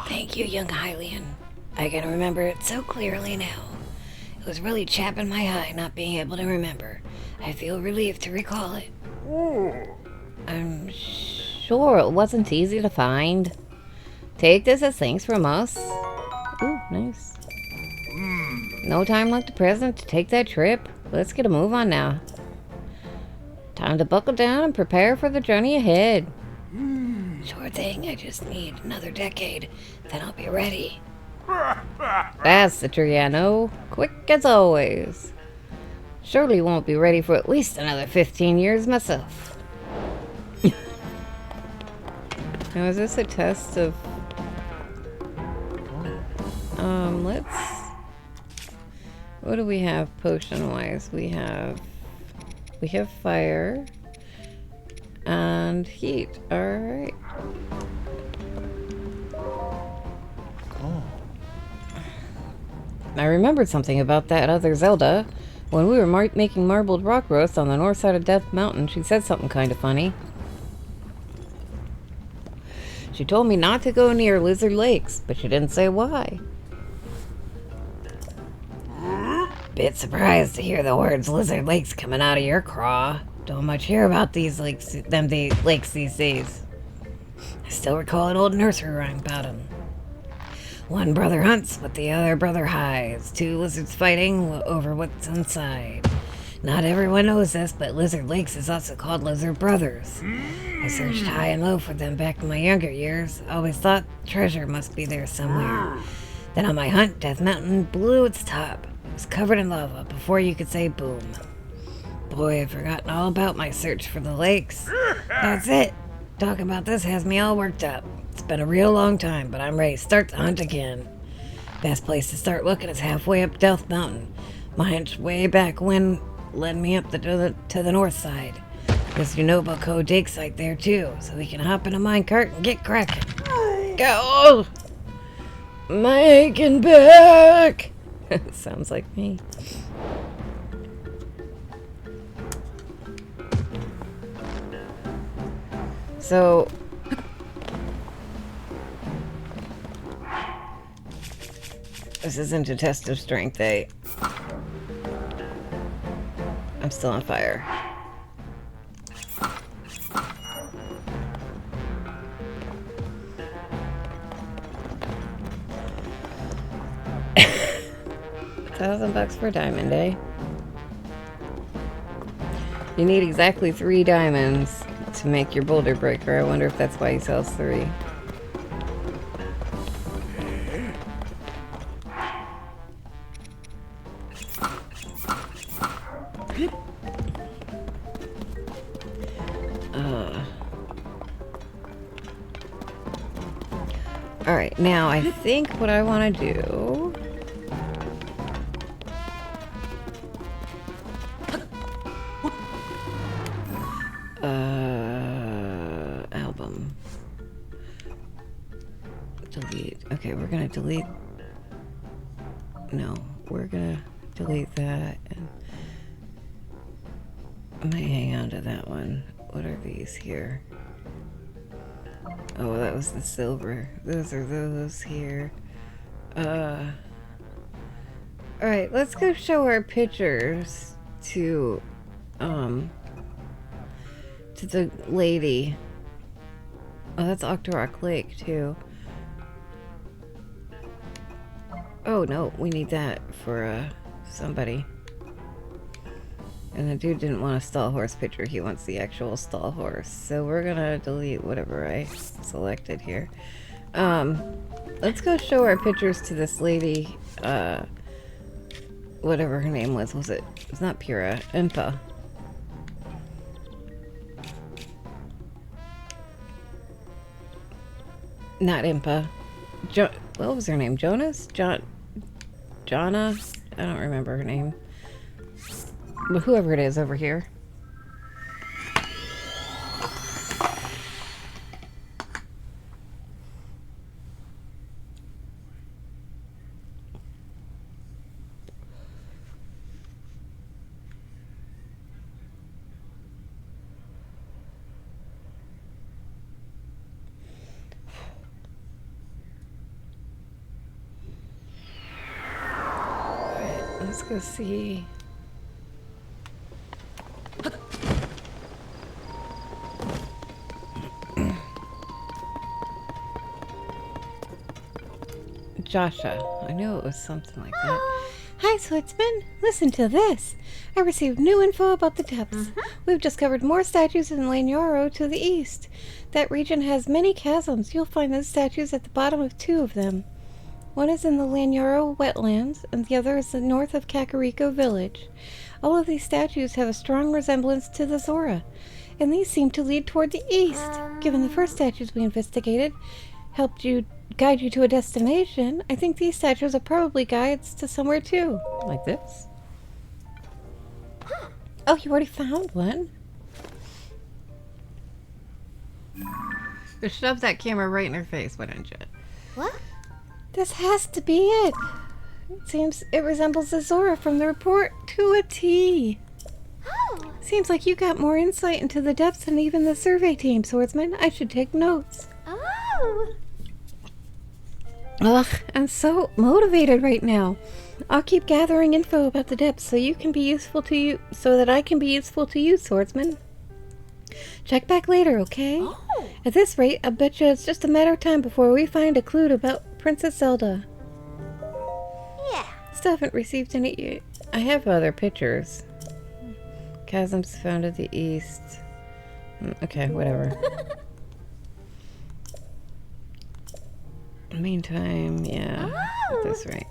Thank you, young Hylian. I can remember it so clearly now. It was really chapping my eye not being able to remember. I feel relieved to recall it. I'm sure it wasn't easy to find. Take this as thanks from us. Ooh, nice. No time like the present to take that trip. Let's get a move on now. Time to buckle down and prepare for the journey ahead. Sure thing, I just need another decade, then I'll be ready. That's the tree I know. Quick as always. Surely won't be ready for at least another 15 years myself. Now, is this a test of... let's... What do we have potion-wise? We have fire and heat. Alright. I remembered something about that other Zelda. When we were making marbled rock roast on the north side of Death Mountain, she said something kind of funny. She told me not to go near Lizard Lakes, but she didn't say why. Bit surprised to hear the words Lizard Lakes coming out of your craw. Don't much hear about these lakes, lakes these days. I still recall an old nursery rhyme about them. One brother hunts, but the other brother hides. Two lizards fighting over what's inside. Not everyone knows this, but Lizard Lakes is also called Lizard Brothers. I searched high and low for them back in my younger years. Always thought treasure must be there somewhere. Then on my hunt, Death Mountain blew its top. It was covered in lava before you could say boom. Boy, I've forgotten all about my search for the lakes. That's it. Talking about this has me all worked up. It's been a real long time, but I'm ready to start the hunt again. Best place to start looking is halfway up Death Mountain. My hunch way back when led me up to the north side. There's Unova Code dig site there too, so we can hop in a minecart and get cracking. Go! My aching back! Sounds like me. So... This isn't a test of strength, eh? I'm still on fire. $1,000 for a diamond, eh? You need exactly 3 diamonds to make your boulder breaker. I wonder if that's why he sells 3. Alright, now I think what I want to do... album. Delete. Okay, we're gonna delete... No, we're gonna delete that. And I might hang on to that one. What are these here? Oh, that was the silver. Those are those here. Alright, let's go show our pictures to the lady. Oh, that's Octorok Lake, too. Oh, no, we need that for, somebody. And the dude didn't want a stall horse picture, he wants the actual stall horse. So we're gonna delete whatever I selected here. Let's go show our pictures to this lady, whatever her name was. It's not Pura, Impa. Not Impa. What was her name? Jonas? Jonna? I don't remember her name. But whoever it is over here. Let's go see. Joshua. I knew it was something like that. Hi, Swordsman. Listen to this. I received new info about the depths. We've discovered more statues in Lanyoro to the east. That region has many chasms. You'll find those statues at the bottom of 2 of them. One is in the Lanyoro wetlands, and the other is north of Kakariko village. All of these statues have a strong resemblance to the Zora, and these seem to lead toward the east. Given the first statues we investigated helped you guide you to a destination, I think these statues are probably guides to somewhere too. Like this? Oh, you already found one? Just shove that camera right in her face, why don't you? What? This has to be it. It seems it resembles the Zora from the report to a T. Oh. Seems like you got more insight into the depths than even the survey team, Swordsman. I should take notes. Oh. Ugh, I'm so motivated right now. I'll keep gathering info about the depths so you can be useful to you, so that I can be useful to you, Swordsman. Check back later, okay? Oh. At this rate, I bet you it's just a matter of time before we find a clue about Princess Zelda. Yeah. Still haven't received any. I have other pictures. Chasms found at the east. Okay, whatever. Meantime, yeah, at this rate.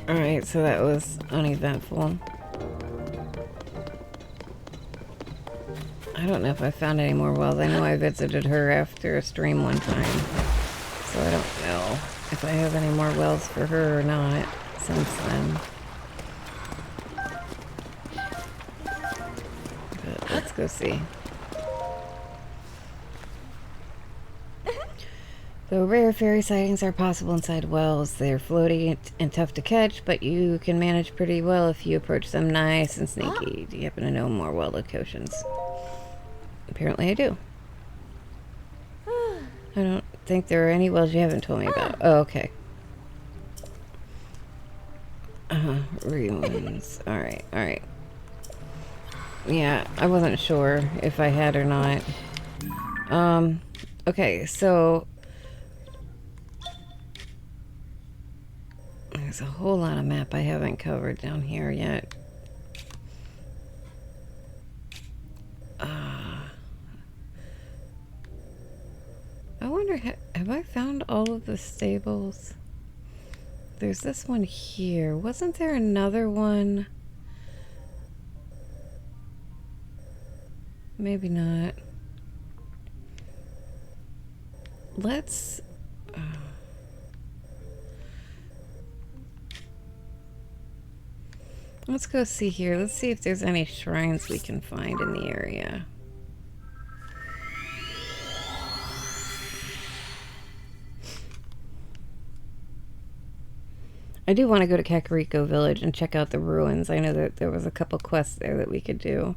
Alright, so that was uneventful. I don't know if I found any more wells. I know I visited her after a stream one time. So I don't know if I have any more wells for her or not since then. But let's go see. Though rare fairy sightings are possible inside wells, they're floaty and tough to catch, but you can manage pretty well if you approach them nice and sneaky. Do you happen to know more well locations? Apparently I do. I don't think there are any wells you haven't told me about. Oh, okay. Ruins. Alright, alright. Yeah, I wasn't sure if I had or not. Okay, so there's a whole lot of map I haven't covered down here yet. I wonder, have I found all of the stables? There's this one here. Wasn't there another one? Maybe not. Let's go see here. Let's see if there's any shrines we can find in the area. I do want to go to Kakariko Village and check out the ruins. I know that there was a couple quests there that we could do.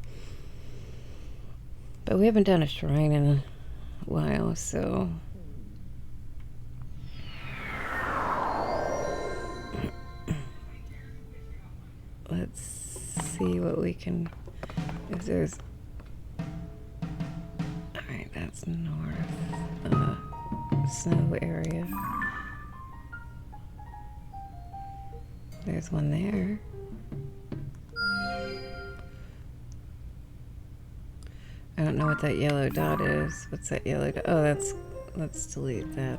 But we haven't done a shrine in a while, so... Let's see what we can... If there's... Alright, that's north. Snow area. There's one there. I don't know what that yellow dot is. What's that yellow dot? Oh, that's... Let's delete that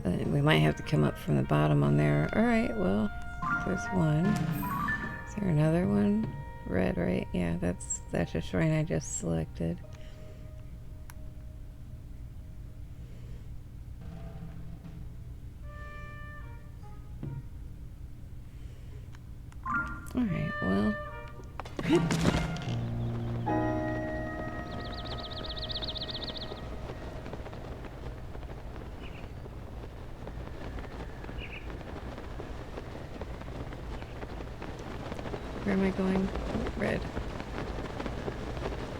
then. We might have to come up from the bottom on there. Alright, well, there's one. Is there another one? Red, right? Yeah, that's a shrine I just selected. Alright, well. Where am I going? Red.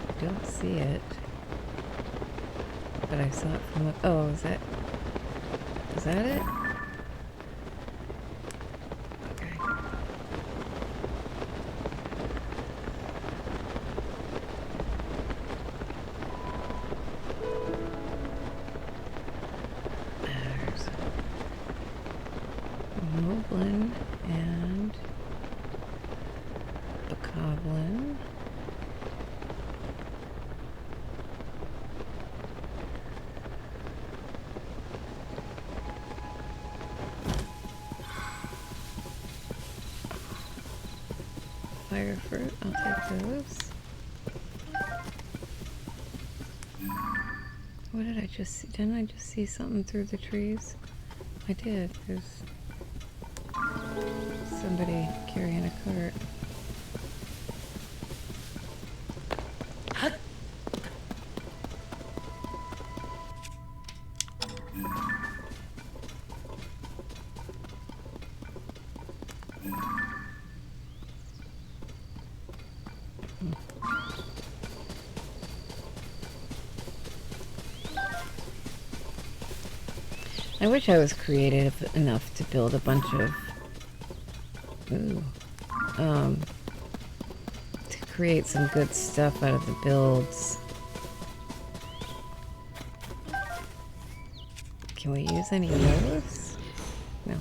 I don't see it. But I saw it from the... Oh, is that it? Okay. goblin. Fire fruit, I'll take those. What did I just see? Didn't I just see something through the trees? I did. There's somebody carrying a cart. I wish I was creative enough to build a bunch of, to create some good stuff out of the builds. Can we use any of those? No.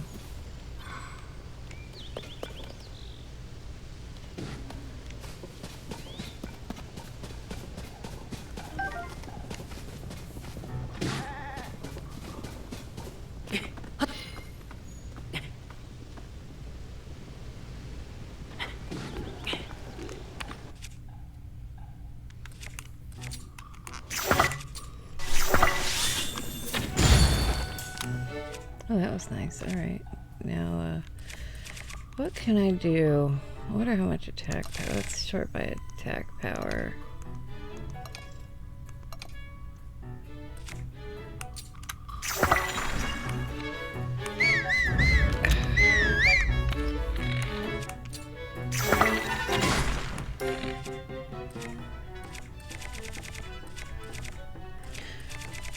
Oh, that was nice. Alright. Now, what can I do? I wonder how much attack power. Let's short by attack power.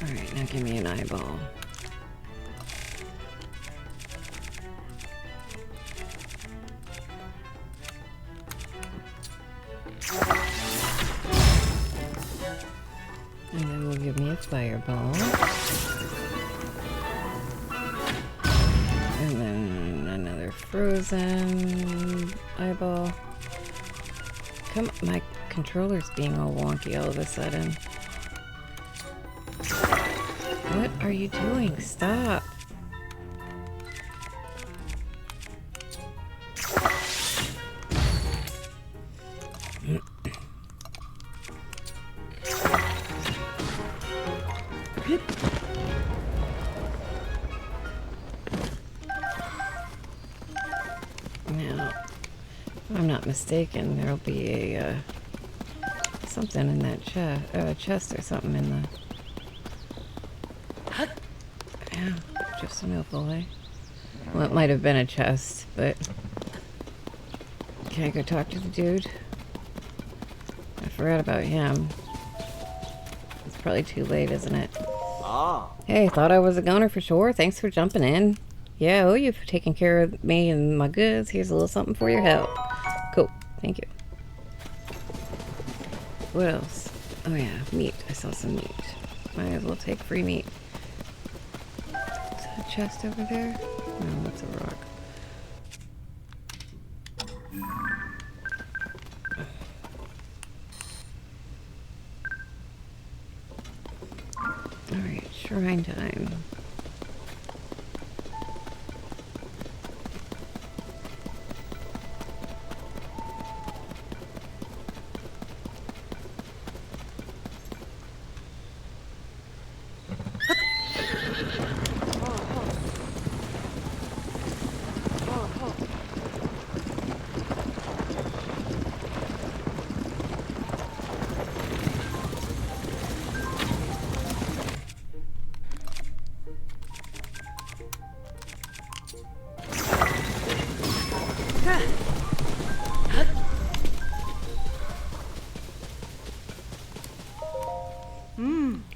Alright, now give me an eyeball. And then we'll give me a fireball. And then another frozen eyeball. Come on, my controller's being all wonky all of a sudden. What are you doing? Stop. Now, if I'm not mistaken, there'll be a something in that chest or something in the. Yeah, just a no boy. Well, it might have been a chest, but can I go talk to the dude? I forgot about him. It's probably too late, isn't it? Hey, thought I was a goner for sure. Thanks for jumping in. Yeah, I owe you for taking care of me and my goods. Here's a little something for your help. Cool. Thank you. What else? Oh yeah, meat. I saw some meat. Might as well take free meat. Is that a chest over there? No, that's a rock. Alright, shrine time.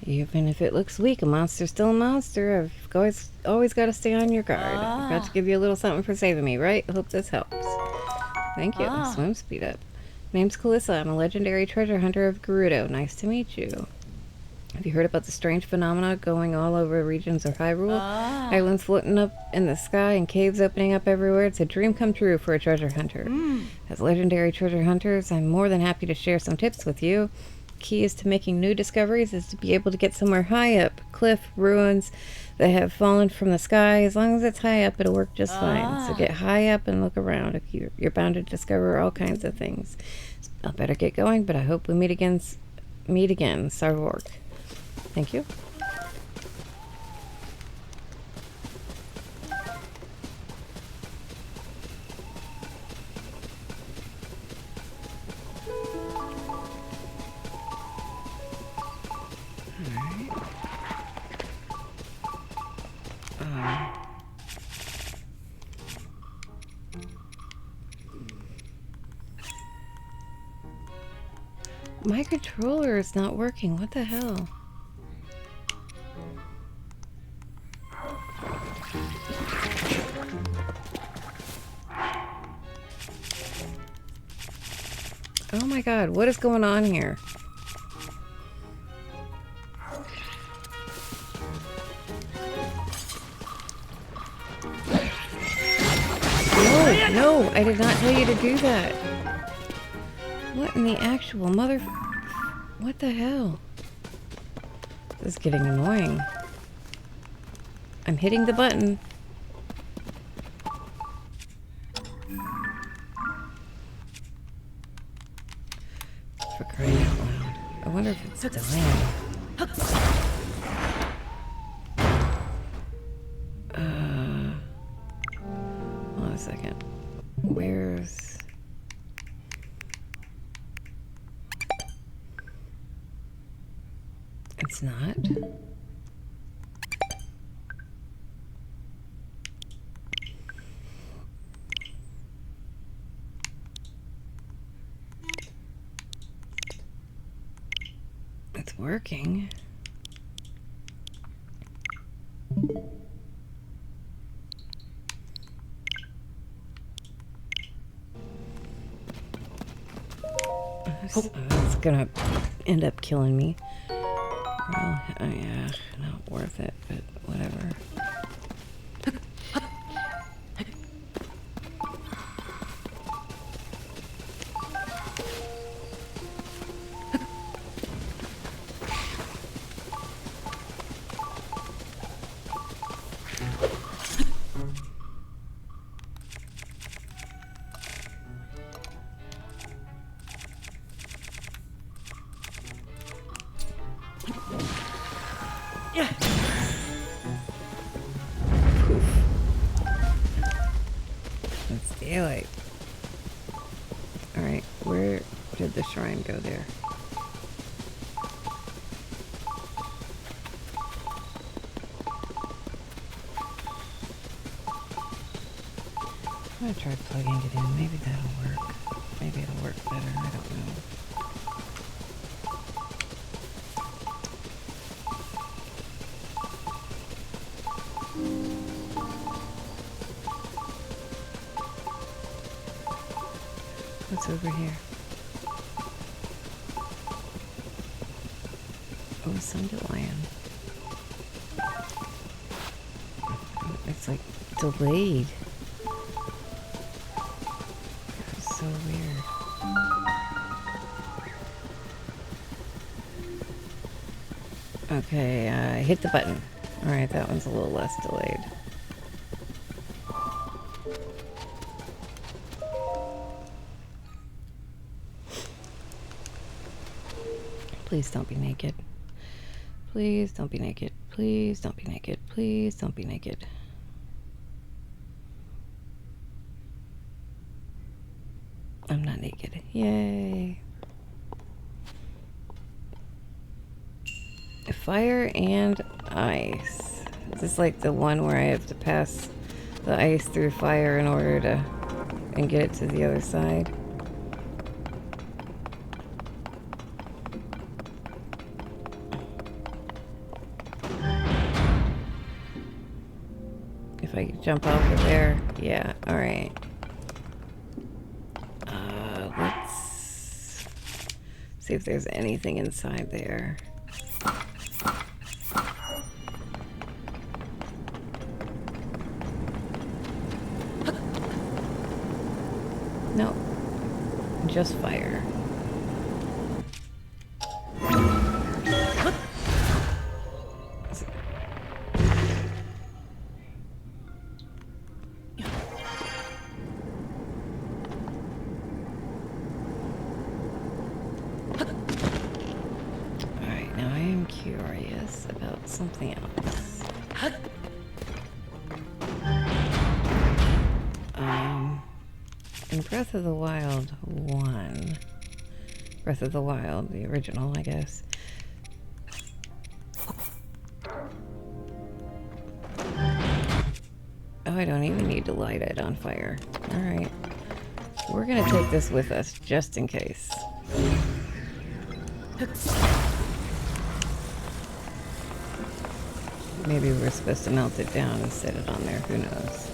Even if it looks weak, a monster's still a monster. I've always got to stay on your guard. I've got to give you a little something for saving me, right? I hope this helps. Thank you. Swim speed up. Name's Calissa. I'm a legendary treasure hunter of Gerudo. Nice to meet you. Have you heard about the strange phenomena going all over regions of Hyrule? Islands floating up in the sky and caves opening up everywhere. It's a dream come true for a treasure hunter. As legendary treasure hunters, I'm more than happy to share some tips with you. Key is to making new discoveries is to be able to get somewhere high up, cliff, ruins that have fallen from the sky. As long as it's high up, it'll work just fine. So get high up and look around. If you're bound to discover all kinds of things. I'll better get going, but I hope we meet again, Sarvork. Thank you. My controller is not working. What the hell? Oh my god, what is going on here? No, I did not tell you to do that. What in the actual mother... What the hell? This is getting annoying. I'm hitting the button. For crying out loud. I wonder if it's dying. Hold on a second. Where's... It's not. It's working. It's gonna end up killing me. Well, oh yeah, not worth it, but whatever. It's daylight. Alright, where did the shrine go there? I'm gonna try plugging it in. Maybe that'll work. Maybe it'll work better. I don't know. What's over here? Oh, a Sunderland. It's like delayed. It's so weird. Okay, hit the button. Alright, that one's a little less delayed. Please don't be naked. Please don't be naked. Please don't be naked. Please don't be naked. I'm not naked. Yay. Fire and ice. Is this like the one where I have to pass the ice through fire in order to and get it to the other side? If I jump off of there, yeah, alright. Let's see if there's anything inside there. Alright, now I am curious about something else. In Breath of the Wild 1, Breath of the Wild, the original, I guess. Oh, I don't even need to light it on fire. Alright. We're gonna take this with us, just in case. Maybe we're supposed to melt it down and set it on there, who knows.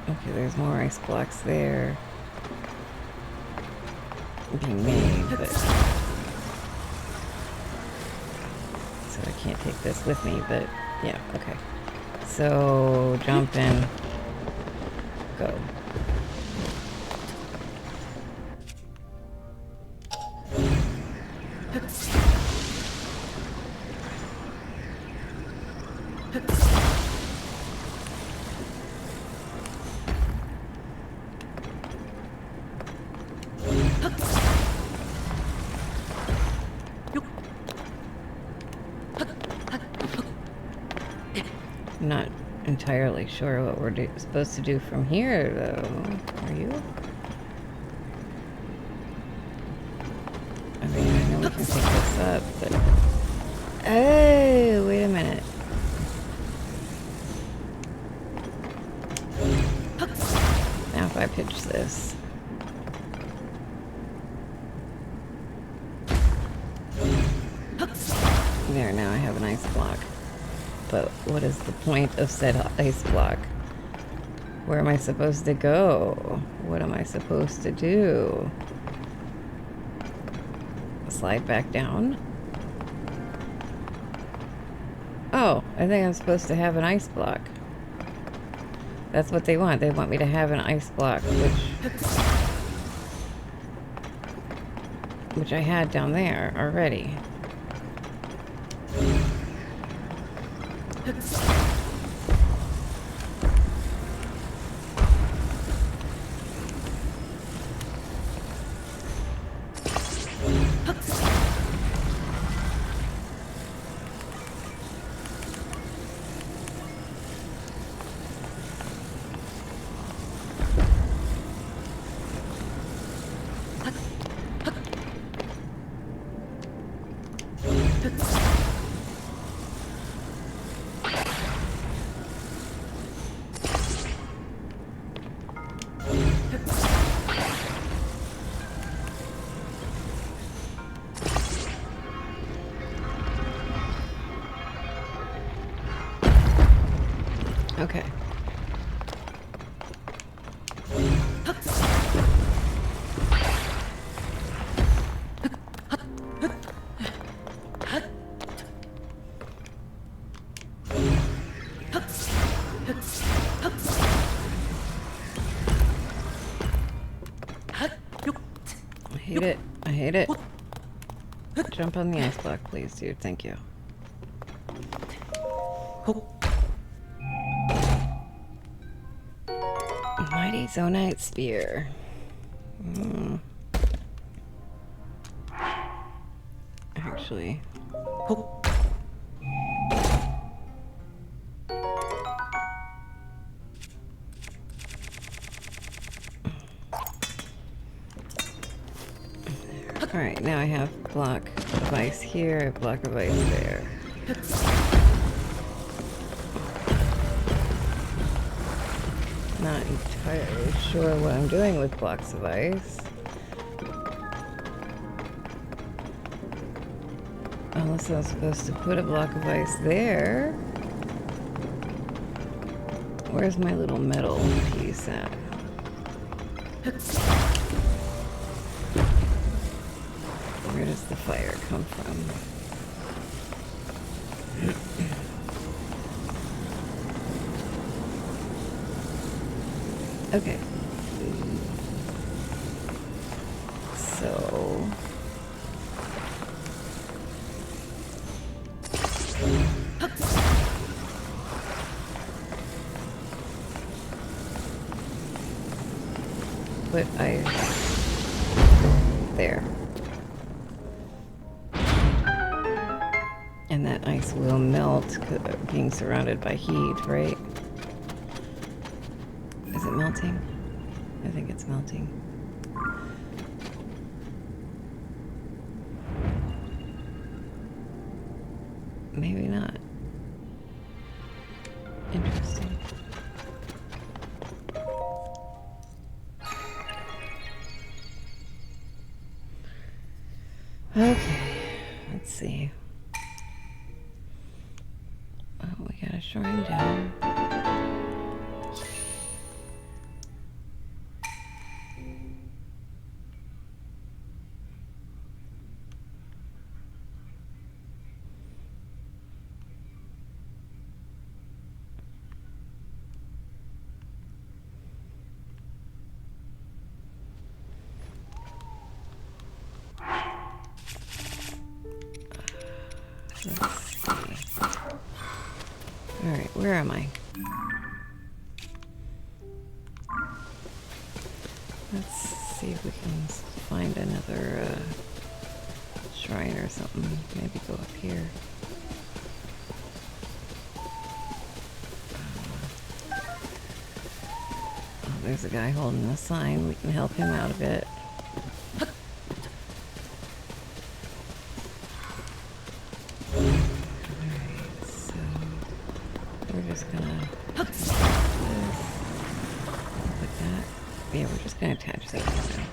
Okay, there's more ice blocks there being made, but... So I can't take this with me, but yeah, okay. So, jump in. Go. I'm not entirely sure what we're supposed to do from here, though. Are you? I mean, I know we can pick this up, but... Oh, wait a minute. Now if I pitch this... There, now I have an ice block. But what is the point of said ice block? Where am I supposed to go? What am I supposed to do? Slide back down? Oh, I think I'm supposed to have an ice block. That's what they want. They want me to have an ice block, which I had down there already. Okay. I hate it. I hate it. Jump on the ice block, please, dude. Thank you. Mighty Zonite Spear. Actually. Alright, now I have a block of ice here, a block of ice there. Not entirely sure what I'm doing with blocks of ice. Unless I was supposed to put a block of ice there. Where's my little metal piece at? Where does the fire come from? Okay. So... put ice there. And that ice will melt being surrounded by heat, right? Is it melting? I think it's melting. Maybe not. Interesting. Okay, let's see. Oh, we got a shrine down. Let's see. Alright, where am I? Let's see if we can find another shrine or something. Maybe go up here. Oh, there's a guy holding a sign. We can help him out a bit. Attach that now.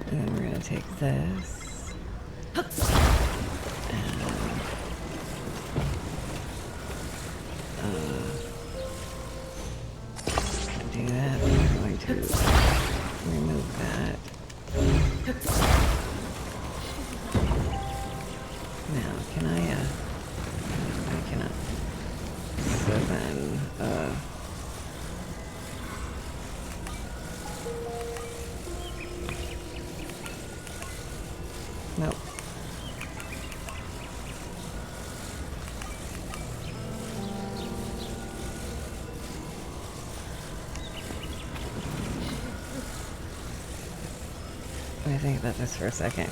And then we're going to take this and do that. And we're going to remove that. Now, can I cannot. So then, nope. Let me think about this for a second.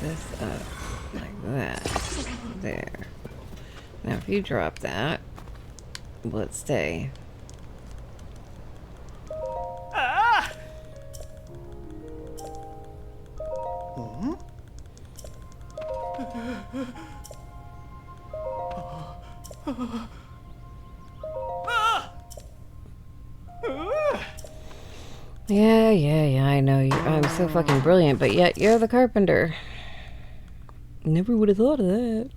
This up like that. There. Now if you drop that, will it stay? Yeah, I know you. I'm so fucking brilliant, but yet you're the carpenter. Never would have thought of that.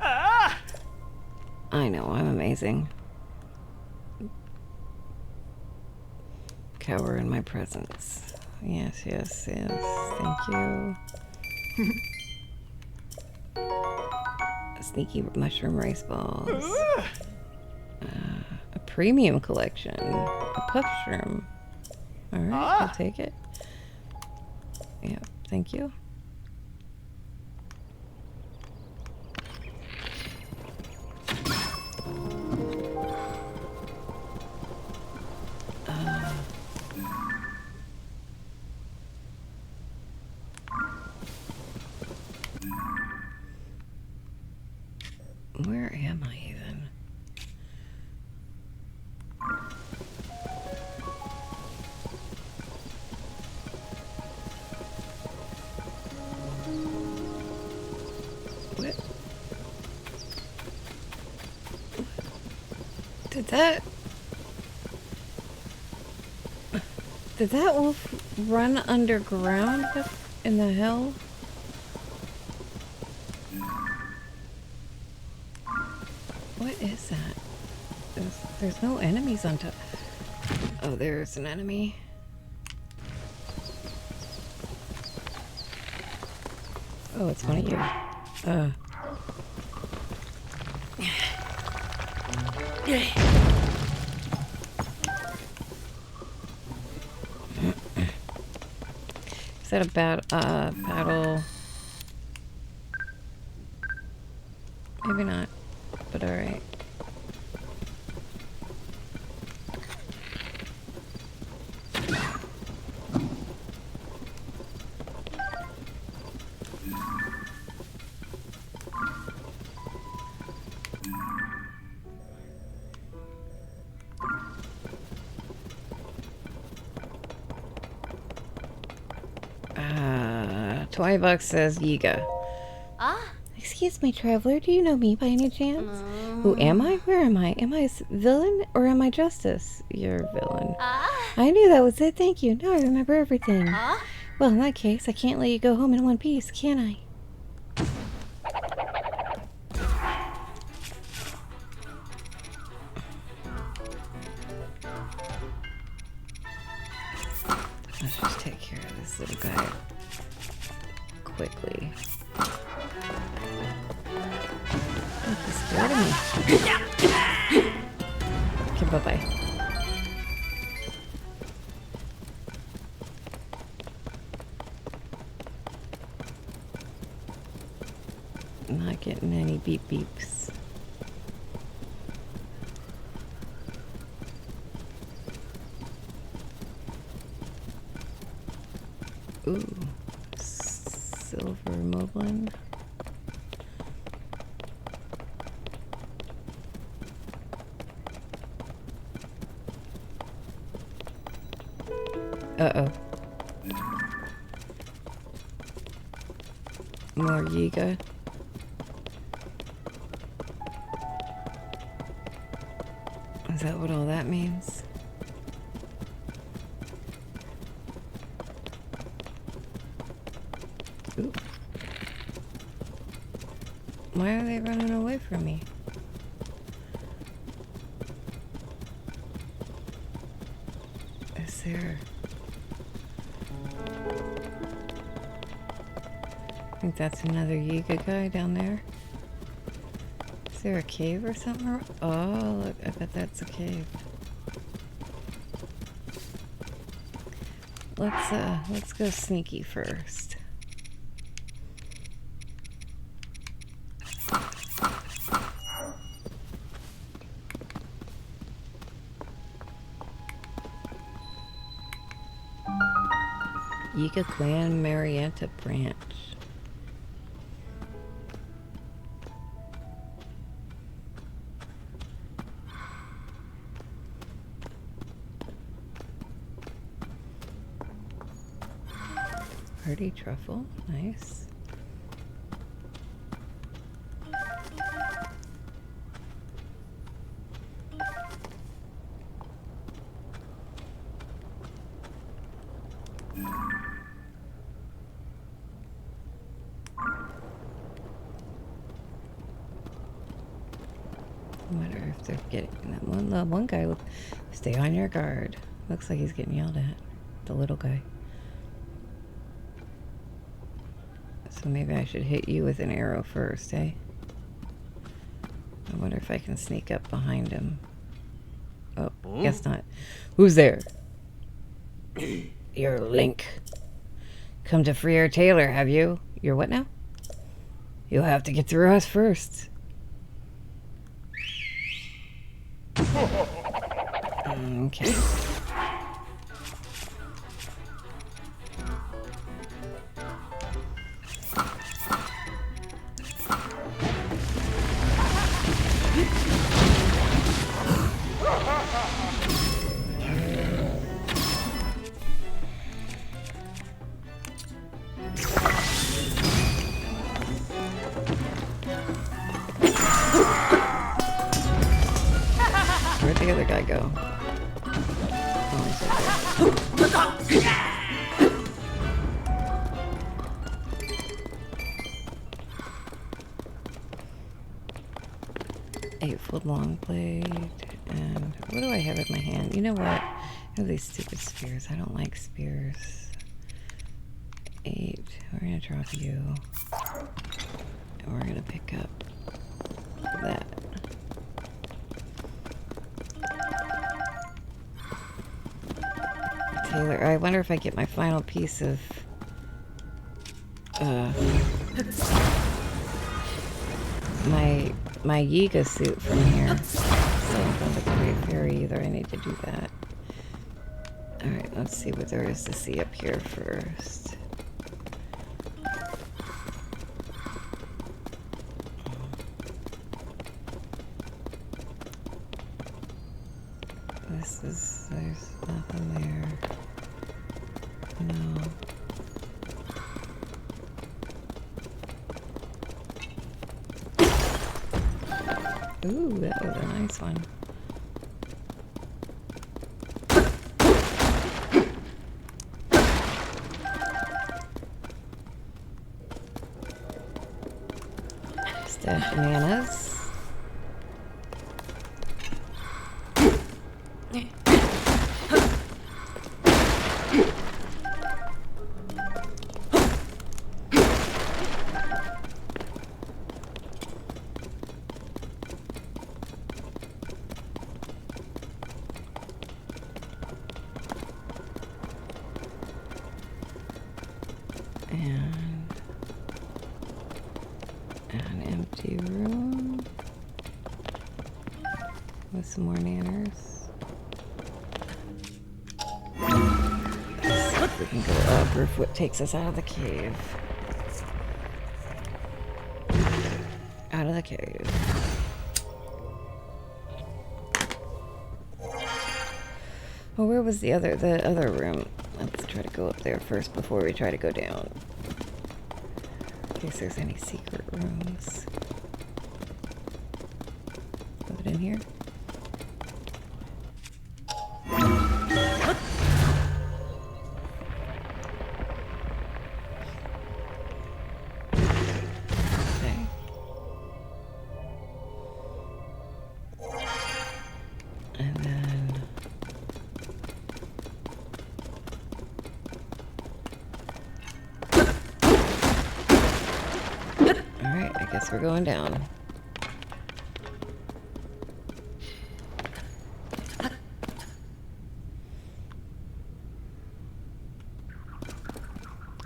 I know, I'm amazing. Cower in my presence. Yes. Thank you. Sneaky mushroom rice balls. A premium collection. A puff shroom. Alright, I'll take it. Yeah, thank you. Where am I even? What? Did that wolf run underground in the hell? What is that? There's no enemies on top. Oh, there's an enemy. Oh, it's one of you. Is that a battle? Maybe not, but alright. $20 says Yiga. Ah. Excuse me, traveler. Do you know me by any chance? Who am I? Where am I? Am I a villain or am I justice? You're a villain. Ah. I knew that was it. Thank you. Now I remember everything. Ah. Well, in that case, I can't let you go home in one piece, can I? Let's just take care of this little guy quickly. He's scared of me. Okay, bye-bye. I'm not getting any beep beeps. Ooh, silver moblin. Uh-oh. More Yiga. Is that what all that means? Ooh. Why are they running away from me? Is there... I think that's another Yiga guy down there. Is there a cave or something? Oh, look, I bet that's a cave. Let's go sneaky first. Yiga Clan Marietta Branch. Party truffle, nice. I wonder if they're getting that one guy. Stay on your guard. Looks like he's getting yelled at. The little guy. So maybe I should hit you with an arrow first, eh? I wonder if I can sneak up behind him. Oh, guess not. Who's there? You're Link. Come to free our tailor, have you? You're what now? You'll have to get through us first. Okay. Where'd the other guy go? Oh, he's right there. 8-foot long blade. And what do I have in my hand? You know what? I have these stupid spears. I don't like spears. 8. We're going to drop you. And we're going to pick up that. Taylor, I wonder if I get my final piece of my Yiga suit from here. So I'm going to create fairy either. I need to do that. Alright, let's see what there is to see up here first. There's nothing there. No. Ooh, that was a nice one. Stash bananas. An empty room with some more nanners. Let's see if we can go up or if what takes us out of the cave. Out of the cave. Well, where was the other room? Let's try to go up there first before we try to go down. In case there's any secret rooms. Is it in here? Okay. And then alright, I guess we're going down.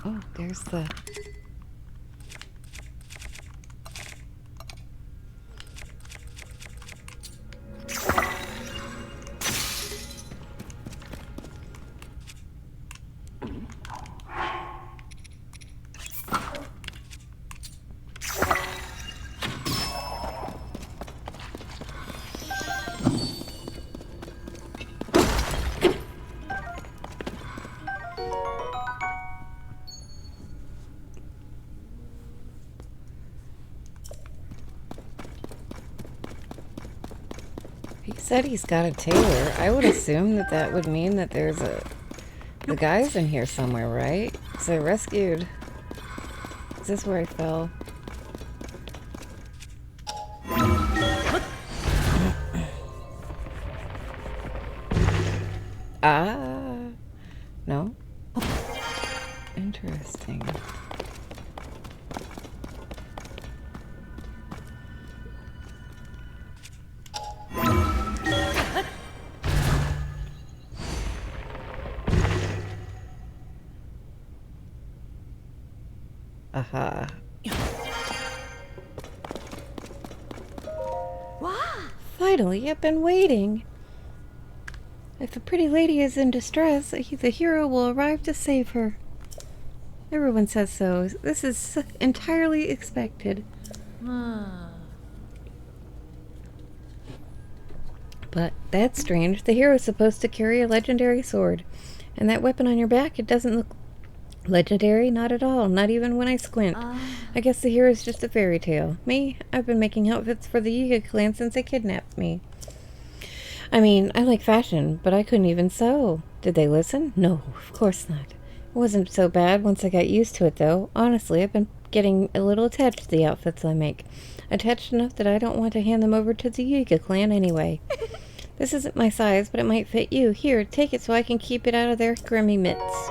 Oh, there's the... He said he's got a tailor. I would assume that that would mean that there's the guy's in here somewhere, right? Because I rescued... Is this where I fell? Ah, no? Interesting. Aha. Wow. Finally, I've been waiting. If a pretty lady is in distress, the hero will arrive to save her. Everyone says so. This is entirely expected. But that's strange. The hero is supposed to carry a legendary sword. And that weapon on your back, it doesn't look legendary, not at all. Not even when I squint. I guess the hero is just a fairy tale. Me? I've been making outfits for the Yiga clan since they kidnapped me. I mean, I like fashion, but I couldn't even sew. Did they listen? No, of course not. It wasn't so bad once I got used to it, though. Honestly, I've been getting a little attached to the outfits I make. Attached enough that I don't want to hand them over to the Yiga clan anyway. This isn't my size, but it might fit you. Here, take it so I can keep it out of their grimy mitts.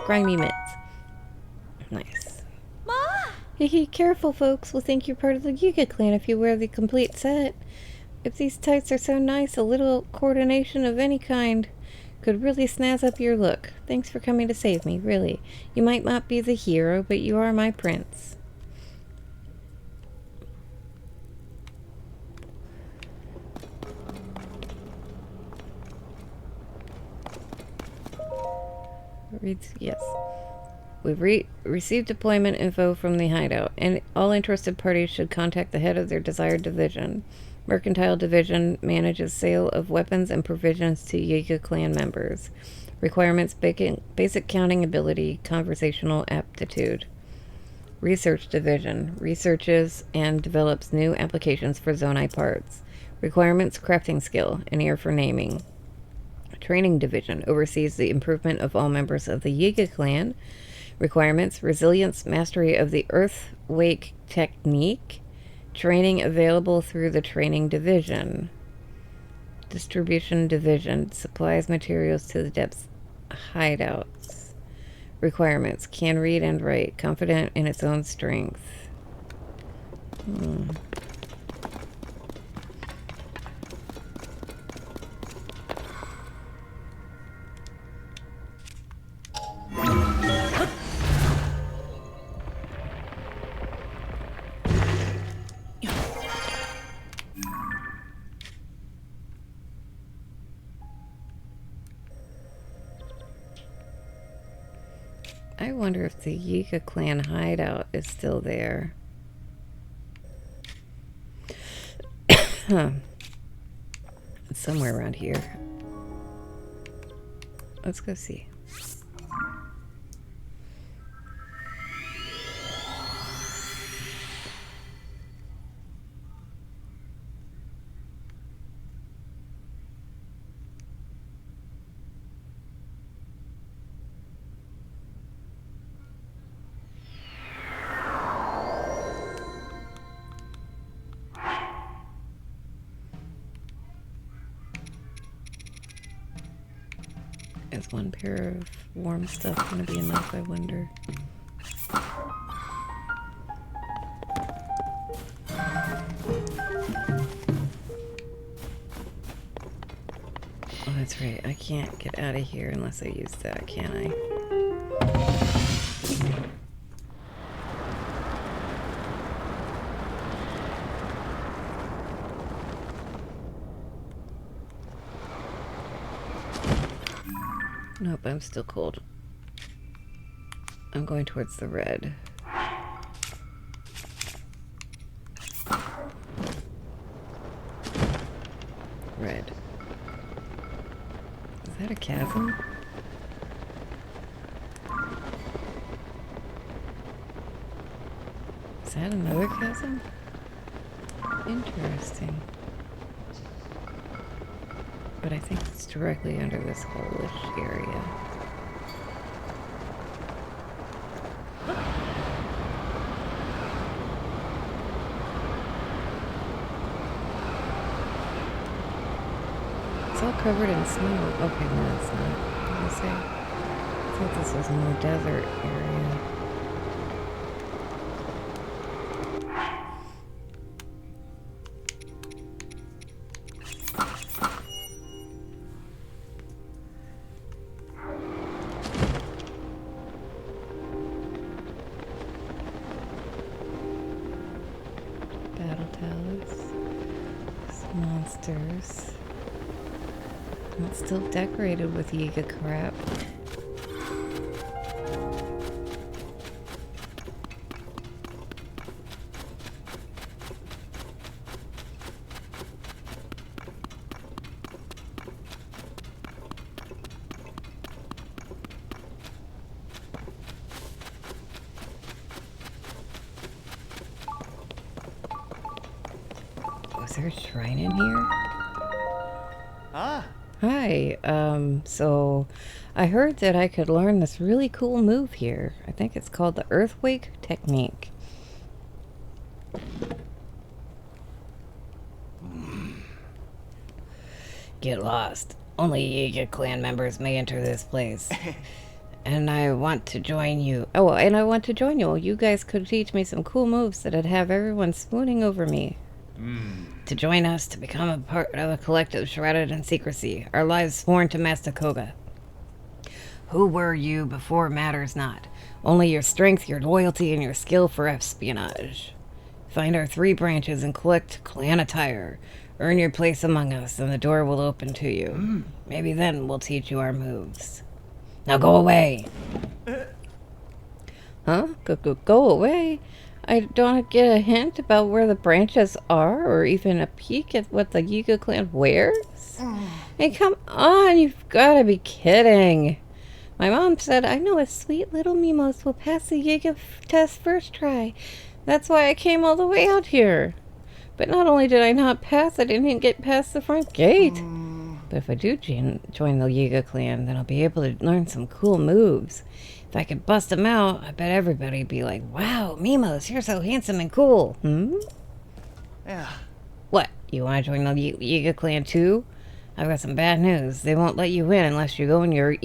Nice. Ma! Hee, careful, folks. We'll think you're part of the Giga clan if you wear the complete set. If these tights are so nice, a little coordination of any kind could really snazz up your look. Thanks for coming to save me, really. You might not be the hero, but you are my prince. Yes. We've received deployment info from the hideout, and all interested parties should contact the head of their desired division. Mercantile Division manages sale of weapons and provisions to Yiga clan members. Requirements: basic counting ability, conversational aptitude. Research Division researches and develops new applications for Zonai parts. Requirements: crafting skill, an ear for naming. Training Division oversees the improvement of all members of the Yiga clan. Requirements: resilience, mastery of the earthquake technique. Training available through the Training Division. Distribution Division supplies materials to the depths hideouts. Requirements: can read and write, confident in its own strength. I wonder if the Yiga clan hideout is still there. Huh. It's somewhere around here. Let's go see. Is one pair of warm stuff going to be enough, I wonder? Oh, that's right. I can't get out of here unless I use that, can I? Nope, I'm still cold. I'm going towards the red. Red. Is that a chasm? Is that another chasm? Interesting. But I think it's directly under this hole-ish area. It's all covered in snow. Okay, no, it's not. I was gonna say, I thought this was more desert area. Battle towers. Monsters. And it's still decorated with Yiga crap. Was there a shrine in here? Ah, Hi, so I heard that I could learn this really cool move here. I think it's called the earthquake technique. Get lost. Only Yiga clan members may enter this place. And I want to join you. Oh, and I want to join you. You guys could teach me some cool moves that'd have everyone swooning over me. To join us, to become a part of a collective shrouded in secrecy, our lives sworn to Mastakoga. Who were you before matters not. Only your strength, your loyalty, and your skill for espionage. Find our 3 branches and collect clan attire. Earn your place among us, and the door will open to you. Maybe then we'll teach you our moves. Now go away! Huh? Go away? I don't get a hint about where the branches are, or even a peek at what the Yiga clan wears? Hey, come on, you've got to be kidding. My mom said I know a sweet little Mimos will pass the Yiga test first try. That's why I came all the way out here. But not only did I not pass, I didn't get past the front gate. But if I do join the Yiga clan, then I'll be able to learn some cool moves. If I could bust them out, I bet everybody'd be like, wow, Mimos, you're so handsome and cool. Yeah. What? You want to join the Yiga clan too? I've got some bad news. They won't let you in unless you go in your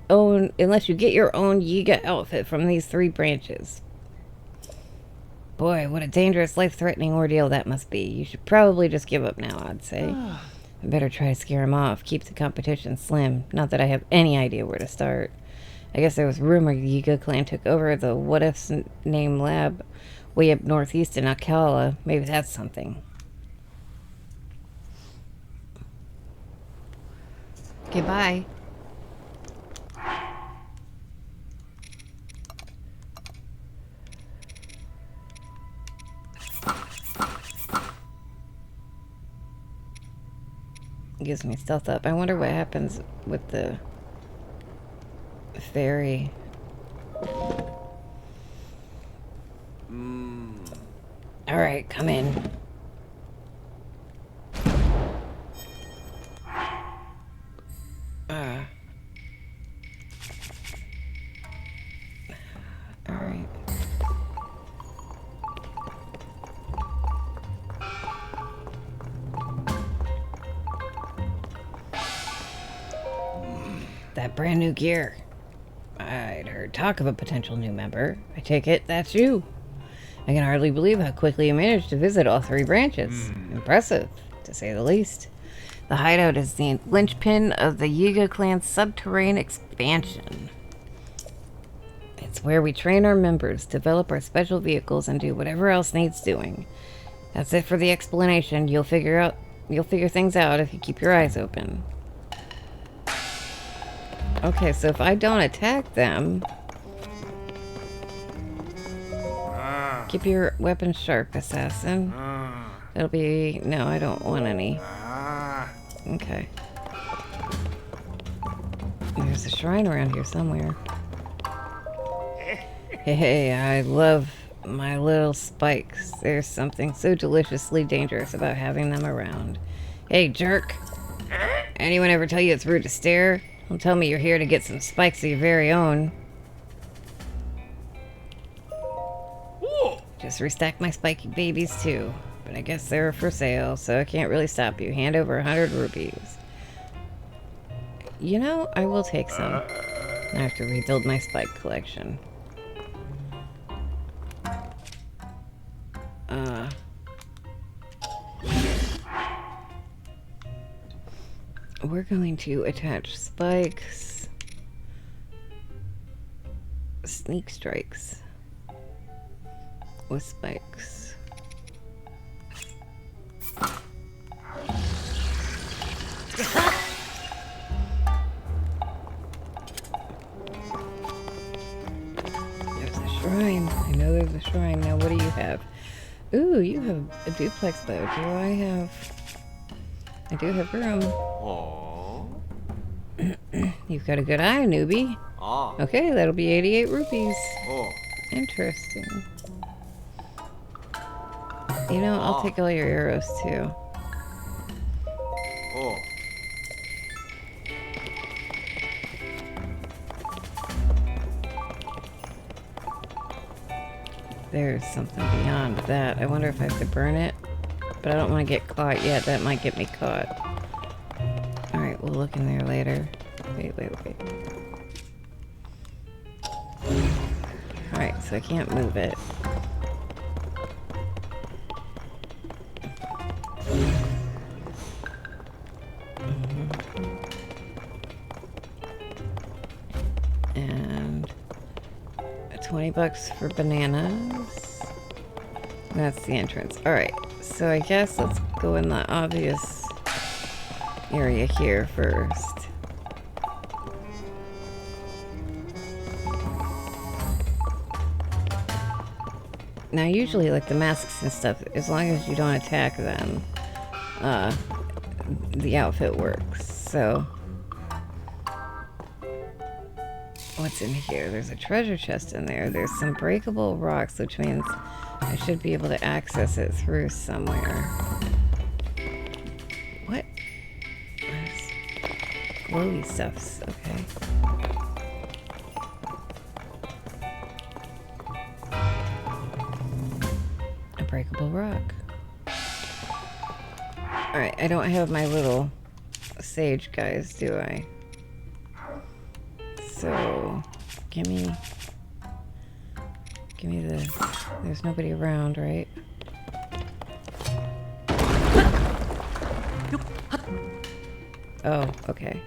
unless you get your own Yiga outfit from these 3 branches. Boy, what a dangerous, life-threatening ordeal that must be. You should probably just give up now, I'd say. I better try to scare him off, keep the competition slim. Not that I have any idea where to start. I guess there was rumor the Yiga clan took over the What If's name lab way up northeast in Akala. Maybe that's something. Okay, bye. Gives me stealth up. I wonder what happens with the fairy. Alright, come in. Alright. That brand new gear. I'd heard talk of a potential new member. I take it that's you. I can hardly believe how quickly you managed to visit all 3 branches. Impressive, to say the least. The hideout is the linchpin of the Yiga clan's subterranean expansion. It's where we train our members, develop our special vehicles, and do whatever else needs doing. That's it for the explanation. You'll figure things out if you keep your eyes open. Okay, so if I don't attack them... Keep your weapon sharp, assassin. It'll be... No, I don't want any. Okay. There's a shrine around here somewhere. Hey, I love my little spikes. There's something so deliciously dangerous about having them around. Hey, jerk. Anyone ever tell you it's rude to stare? Don't tell me you're here to get some spikes of your very own. Just restacked my spiky babies too. But I guess they're for sale, so I can't really stop you. Hand over 100 rupees. You know, I will take some. I have to rebuild my spike collection. We're going to attach spikes. Sneak strikes. With spikes. There's a shrine. I know there's a shrine. Now what do you have? Ooh, you have a duplex bow. I do have room. You've got a good eye, newbie. Okay, that'll be 88 rupees. Interesting. You know, I'll take all your arrows too. There's something beyond that. I wonder if I have to burn it. But I don't want to get caught yet. That might get me caught. We'll look in there later. Wait. Alright, so I can't move it. And $20 for bananas. That's the entrance. Alright, so I guess let's go in the obvious area here first. Now usually like the masks and stuff, as long as you don't attack them, the outfit works. So what's in here? There's a treasure chest in there. There's some breakable rocks, which means I should be able to access it through somewhere. What? There's glowy stuffs. Okay. A breakable rock. Alright, I don't have my little sage guys, do I? So, give me the... There's nobody around, right? Oh, okay.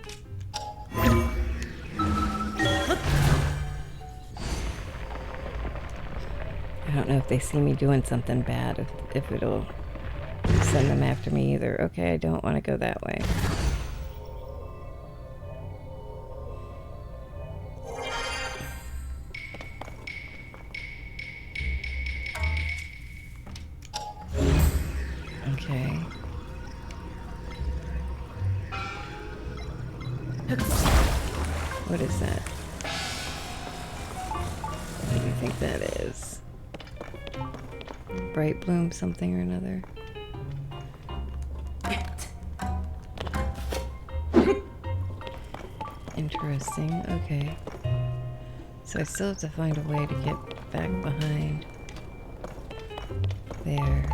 I don't know if they see me doing something bad, if it'll send them after me either. Okay, I don't want to go that way. Okay. What is that? What do you think that is? Bright bloom something or another? Interesting, okay. So I still have to find a way to get back behind there.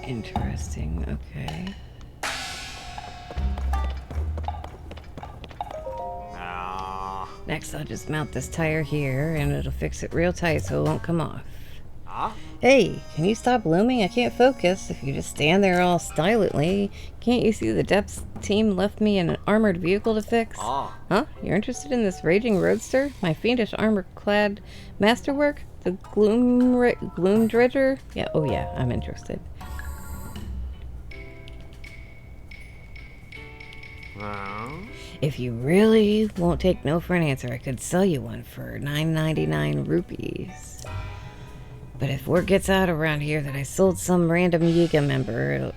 Interesting, okay. Next I'll just mount this tire here and it'll fix it real tight so it won't come off. Hey, can you stop blooming? I can't focus if you just stand there all silently. Can't you see the depths team left me an armored vehicle to fix? Huh? You're interested in this raging roadster? My fiendish armor-clad masterwork? The gloom dredger? Yeah, oh yeah, I'm interested. If you really won't take no for an answer, I could sell you one for 999 rupees. But if word gets out around here that I sold some random Yiga member,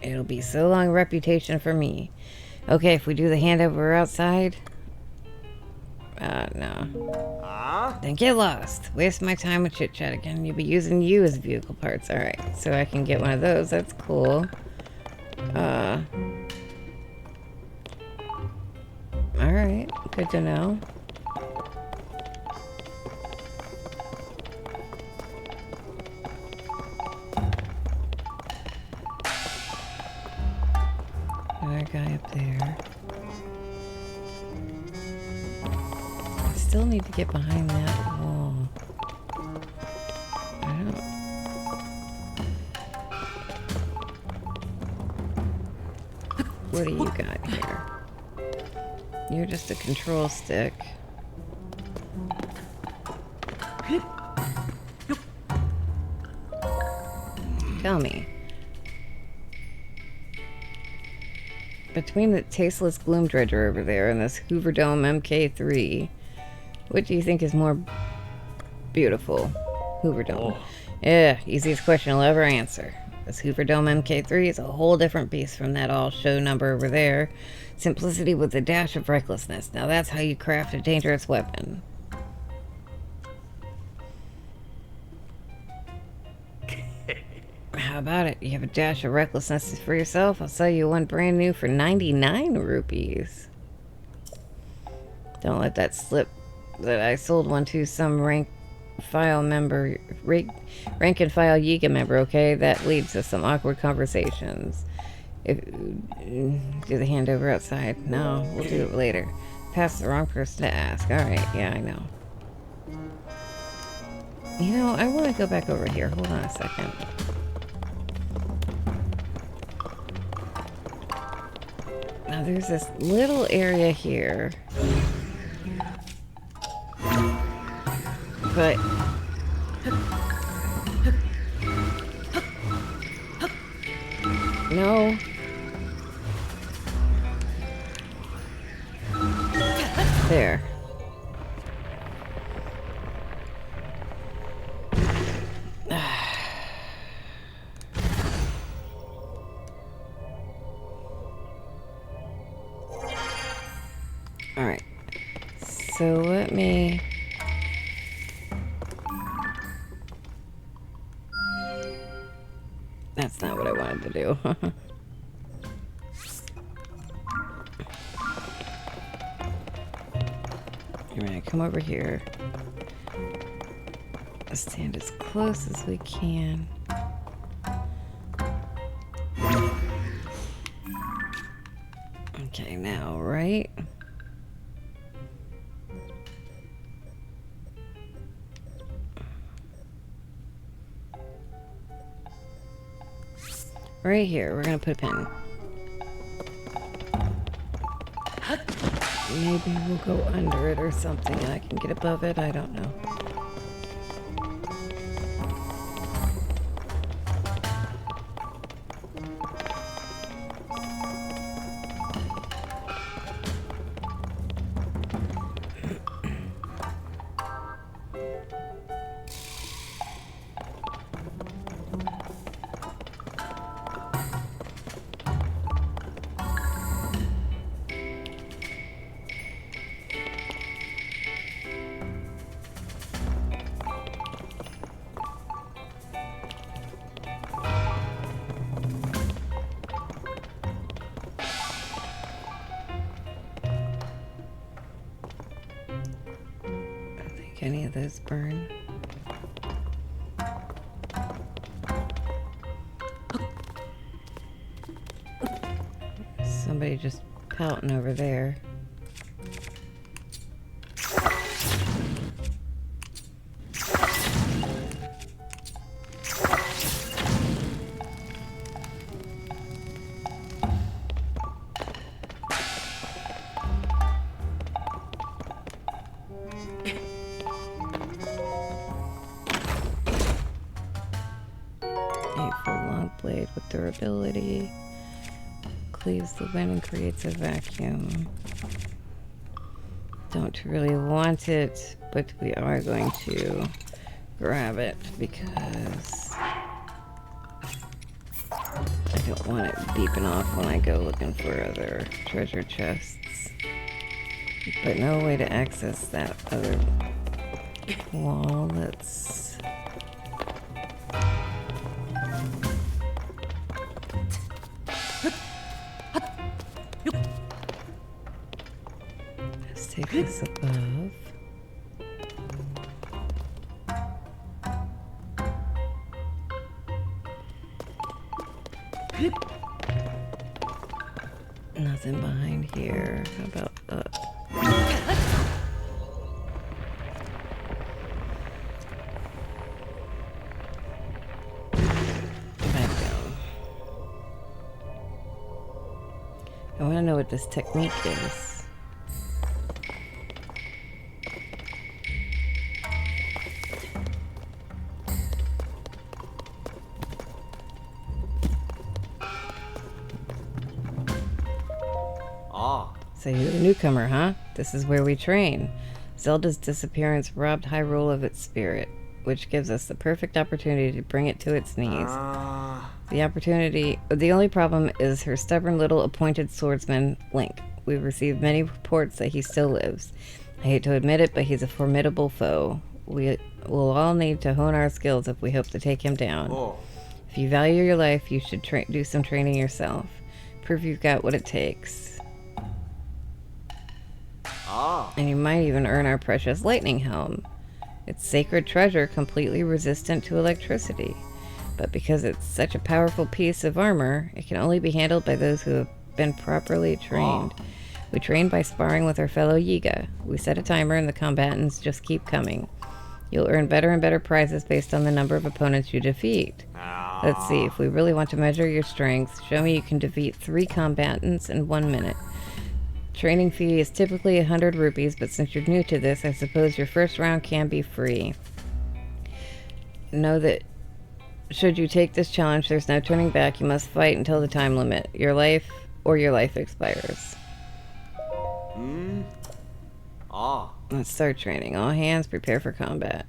it'll be so long reputation for me. Okay, if we do the handover outside? No. Then get lost. Waste my time with chit-chat again. You'll be using you as vehicle parts. Alright, so I can get one of those. That's cool. Alright, good to know. Another guy up there. I still need to get behind that wall. I don't... What do you got here? You're just a control stick. Tell me. Between the tasteless gloom dredger over there and this Hoover Dome MK3, what do you think is more beautiful? Hoover Dome. Yeah, easiest question I'll ever answer. This Hoover Dome MK3 is a whole different beast from that all show number over there. Simplicity with a dash of recklessness. Now that's how you craft a dangerous weapon. How about it? You have a dash of recklessness for yourself? I'll sell you one brand new for 99 rupees. Don't let that slip that I sold one to some rank file member, rank and file Yiga member, okay? That leads to some awkward conversations. If do the handover outside. No, we'll do it later. Pass the wrong person to ask. Alright, yeah, I know. You know, I want to go back over here. Hold on a second. Now there's this little area here. But no. There. All right. So let me That's not what I wanted to do. You're gonna come over here. Stand as close as we can. Okay, now, right? Right here, we're gonna put a pin. Maybe we'll go under it or something and I can get above it, I don't know. Any of those burn? Somebody just pouting over there. Blade with durability, cleaves the wind and creates a vacuum. Don't really want it, but we are going to grab it because I don't want it beeping off when I go looking for other treasure chests. But no way to access that other wall. Let's take this above. Nothing behind here. How about up? Back down. I want to know what this technique is. So you're the newcomer, huh? This is where we train. Zelda's disappearance robbed Hyrule of its spirit, which gives us the perfect opportunity to bring it to its knees. The only problem is her stubborn little appointed swordsman, Link. We've received many reports that he still lives. I hate to admit it, but he's a formidable foe. We will all need to hone our skills if we hope to take him down. If you value your life, you should do some training yourself. Prove you've got what it takes. And you might even earn our precious lightning helm. It's sacred treasure, completely resistant to electricity. But because it's such a powerful piece of armor, it can only be handled by those who have been properly trained. We train by sparring with our fellow Yiga. We set a timer and the combatants just keep coming. You'll earn better and better prizes based on the number of opponents you defeat. Let's see, if we really want to measure your strength, show me you can defeat 3 combatants in 1 minute. Training fee is typically 100 rupees, but since you're new to this, I suppose your first round can be free. Know that should you take this challenge, there's no turning back. You must fight until the time limit. Your life expires. Let's start training. All hands prepare for combat.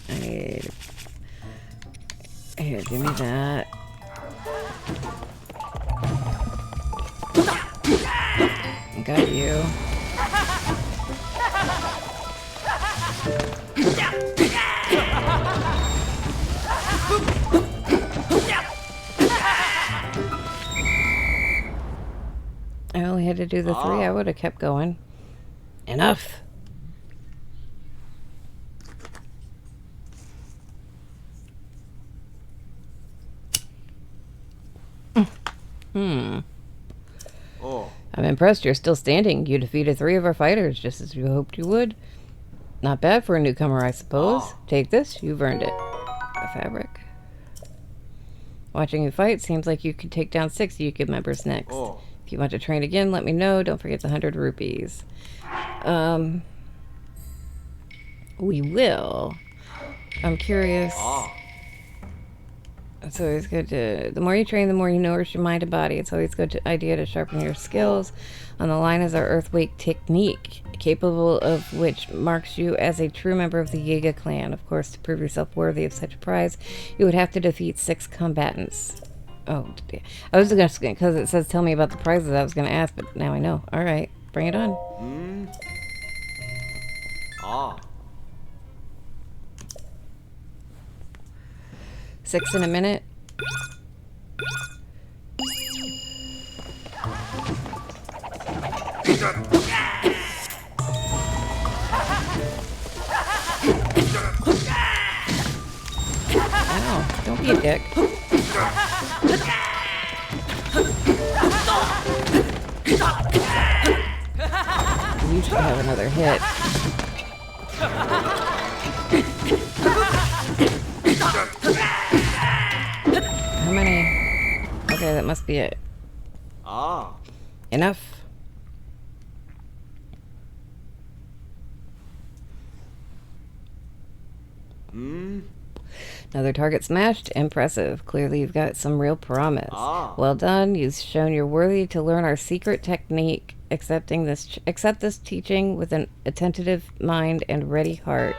I need... Here, give me that. Got you. I only had to do the 3. I would have kept going. Enough. I'm impressed you're still standing. You defeated 3 of our fighters, just as you hoped you would. Not bad for a newcomer, I suppose. Take this. You've earned it. A fabric. Watching you fight seems like you could take down 6 Yuka members next. If you want to train again, let me know. Don't forget the 100 rupees. We will. I'm curious. It's always good to... The more you train, the more you nourish your mind and body. It's always a good idea to sharpen your skills. On the line is our Earthquake technique, capable of which marks you as a true member of the Yiga clan. Of course, to prove yourself worthy of such a prize, you would have to defeat 6 combatants. Oh, I was going to... Because it says tell me about the prizes, I was going to ask, but now I know. Alright, bring it on. 6 in a minute. Ow, don't be a dick. You should have another hit. How many? Okay, that must be it. Enough. Another target smashed. Impressive. Clearly you've got some real promise. Well done. You've shown you're worthy to learn our secret technique. Accept this teaching with an attentive mind and ready heart.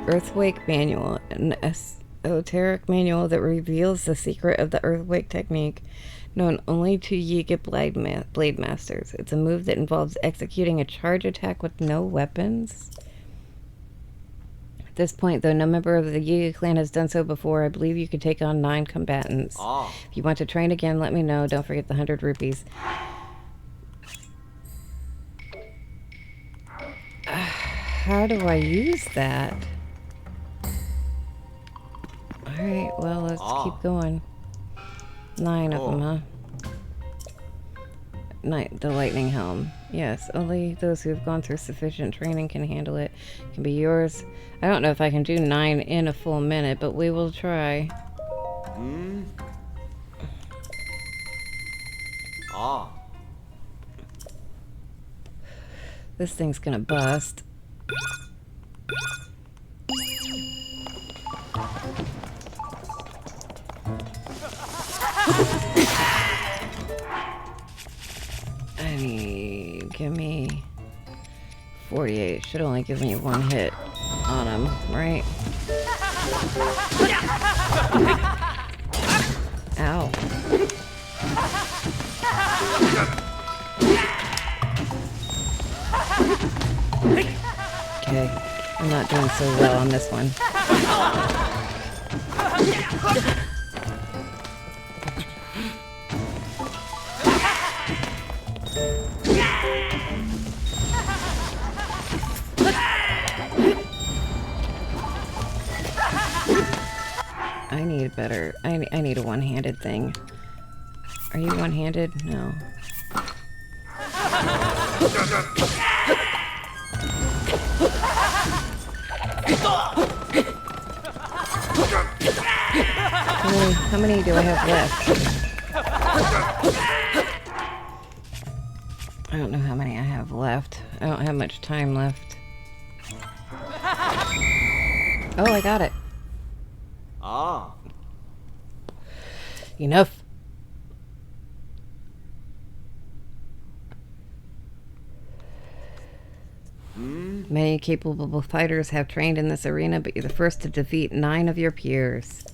Earthquake Manual. An esoteric manual that reveals the secret of the Earthquake technique, known only to Yiga Blade Masters. It's a move that involves executing a charge attack with no weapons. At this point, though no member of the Yiga clan has done so before, I believe you could take on 9 combatants. If you want to train again, let me know. Don't forget the 100 rupees. How do I use that? Alright, well, let's keep going. 9 of them, huh? The lightning helm. Yes, only those who have gone through sufficient training can handle it. It can be yours. I don't know if I can do 9 in a full minute, but we will try. This thing's gonna bust. Give me 48. Should only give me 1 hit on him, right? Ow. Okay, I'm not doing so well on this one. I need better. I need a one-handed thing. Are you one-handed? No. How many do I have left? I don't know how many I have left. I don't have much time left. Oh, I got it. Ah. Enough. Many capable fighters have trained in this arena, but you're the first to defeat 9 of your peers.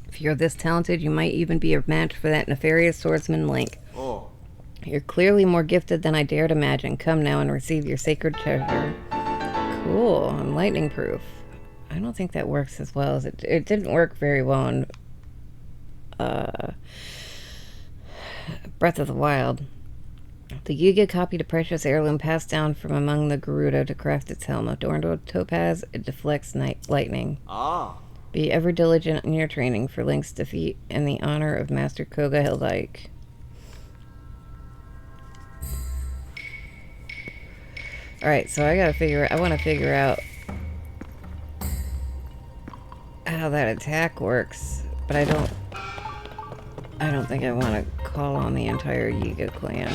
If you're this talented, you might even be a match for that nefarious swordsman Link. Oh. You're clearly more gifted than I dared imagine. Come now and receive your sacred treasure. Cool. I'm lightning proof. I don't think that works as well as it didn't work very well in Breath of the Wild. The Yuga copied a precious heirloom passed down from among the Gerudo to craft its helm. Adorned with topaz, it deflects lightning. Ah. Be ever diligent in your training for Link's defeat and the honor of Master Koga Hildike. Alright, so I want to figure out how that attack works, but I don't think I want to call on the entire Yiga clan.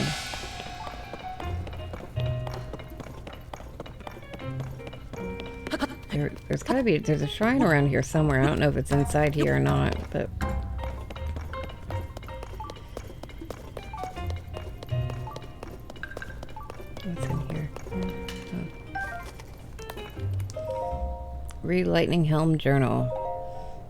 There's a shrine around here somewhere. I don't know if it's inside here or not, but what's in here? Read Lightning Helm Journal.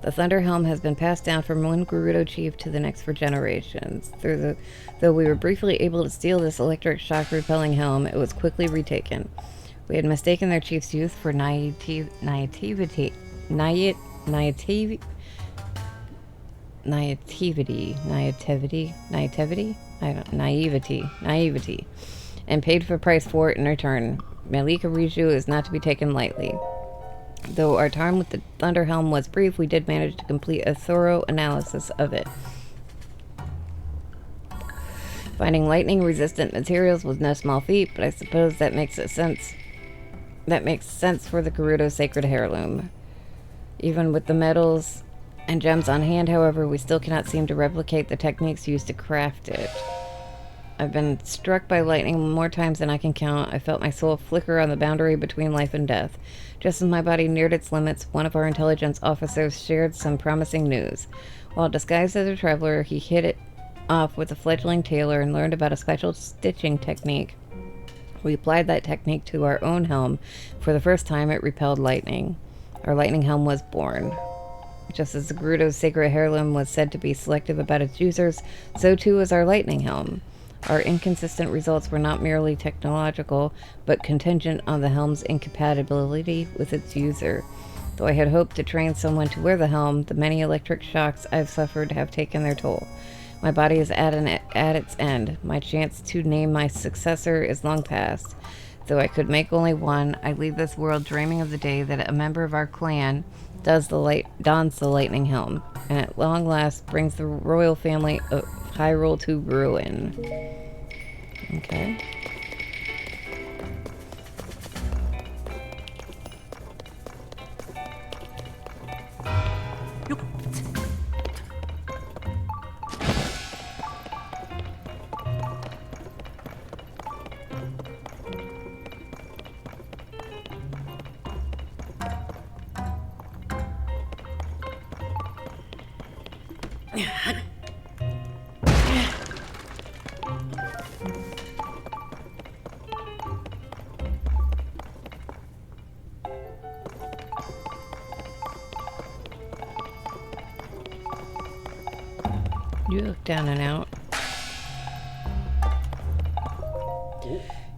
The Thunder Helm has been passed down from one Gerudo chief to the next for generations. Though we were briefly able to steal this electric shock repelling helm, it was quickly retaken. We had mistaken their chief's youth for naivety. Naivety. And paid for price for it in return. Malika Riju is not to be taken lightly. Though our time with the Thunder Helm was brief, we did manage to complete a thorough analysis of it. Finding lightning-resistant materials was no small feat, but I suppose that makes sense for the Gerudo Sacred Heirloom. Even with the metals and gems on hand, however, we still cannot seem to replicate the techniques used to craft it. I've been struck by lightning more times than I can count. I felt my soul flicker on the boundary between life and death. Just as my body neared its limits, one of our intelligence officers shared some promising news. While disguised as a traveler, he hit it off with a fledgling tailor and learned about a special stitching technique. We applied that technique to our own helm. For the first time, it repelled lightning. Our lightning helm was born. Just as the Gerudo's sacred heirloom was said to be selective about its users, so too was our lightning helm. Our inconsistent results were not merely technological, but contingent on the helm's incompatibility with its user. Though I had hoped to train someone to wear the helm, the many electric shocks I've suffered have taken their toll. My body is at its end. My chance to name my successor is long past. Though I could make only one, I leave this world dreaming of the day that a member of our clan dons the lightning helm, and at long last brings the royal family of Hyrule to ruin. Okay. You look down and out.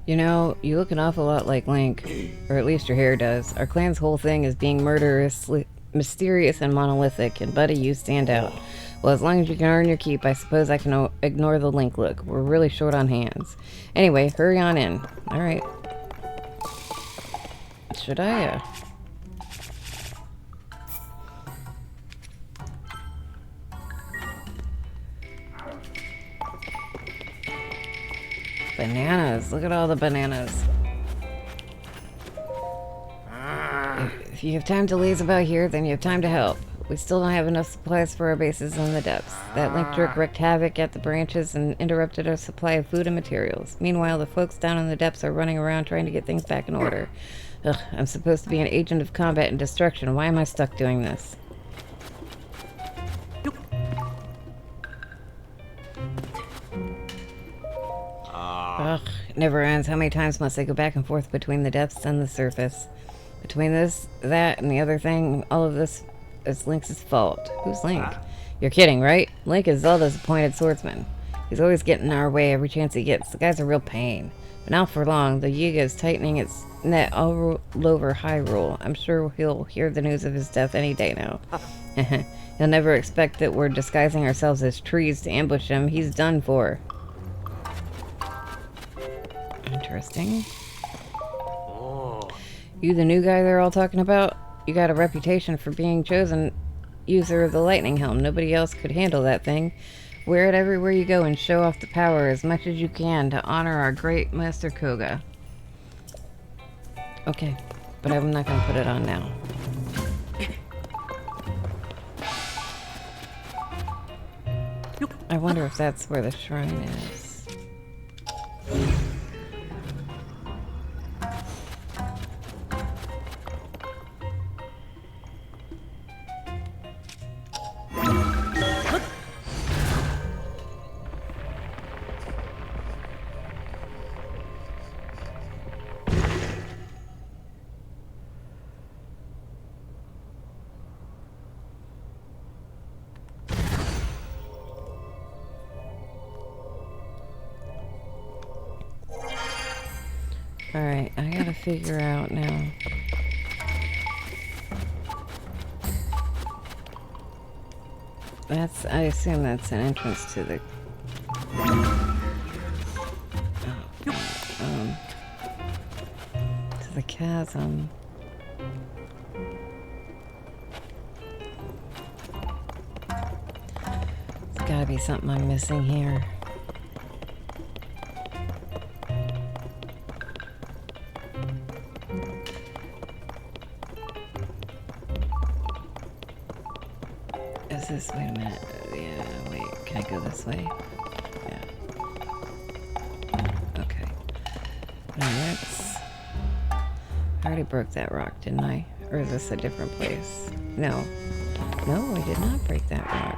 You know, you look an awful lot like Link, or at least your hair does. Our clan's whole thing is being murderous, mysterious, and monolithic, and buddy, you stand out. Well, as long as you can earn your keep, I suppose I can ignore the link look. We're really short on hands. Anyway, hurry on in. Alright. Should I, Bananas. Look at all the bananas. If you have time to laze about here, then you have time to help. We still don't have enough supplies for our bases in the depths. That link jerk wreaked havoc at the branches and interrupted our supply of food and materials. Meanwhile, the folks down in the depths are running around trying to get things back in order. Ugh, I'm supposed to be an agent of combat and destruction. Why am I stuck doing this? Ugh, it never ends. How many times must I go back and forth between the depths and the surface? Between this, that, and the other thing, all of this is Link's fault. Who's Link? You're kidding, right? Link is Zelda's appointed swordsman. He's always getting in our way every chance he gets. The guy's a real pain. But not for long. The Yiga is tightening its net all over Hyrule. I'm sure he'll hear the news of his death any day now. He'll never expect that we're disguising ourselves as trees to ambush him. He's done for. Interesting. You the new guy they're all talking about? You got a reputation for being chosen user of the lightning helm. Nobody else could handle that thing. Wear it everywhere you go and show off the power as much as you can to honor our great Master Koga. Okay, but I'm not gonna put it on now. I wonder if that's where the shrine is. Alright, I gotta figure out now. I assume that's an entrance to the... to the chasm. There's gotta be something I'm missing here. Wait a minute. Yeah, wait. Can I go this way? Yeah. Okay. Now let's... I already broke that rock, didn't I? Or is this a different place? No. No, I did not break that rock.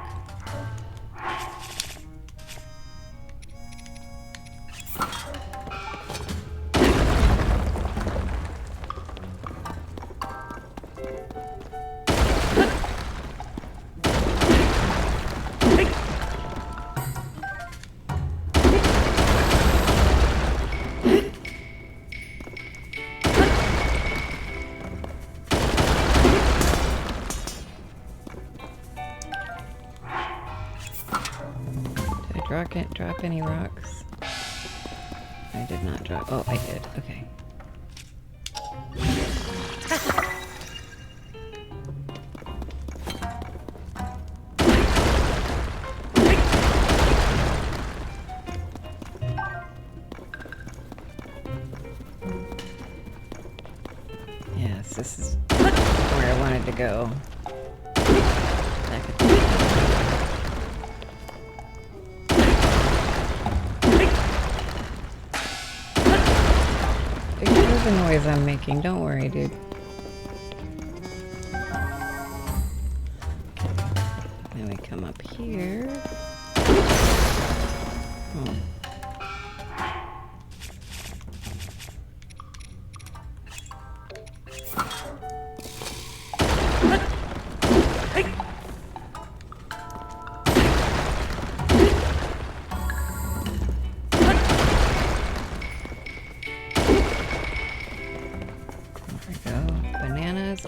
Drop any rocks? I did not drop. Oh, I did. Okay. Yes, this is where I wanted to go. Back at the the noise I'm making. Don't worry, dude. Then we come up here. Oh.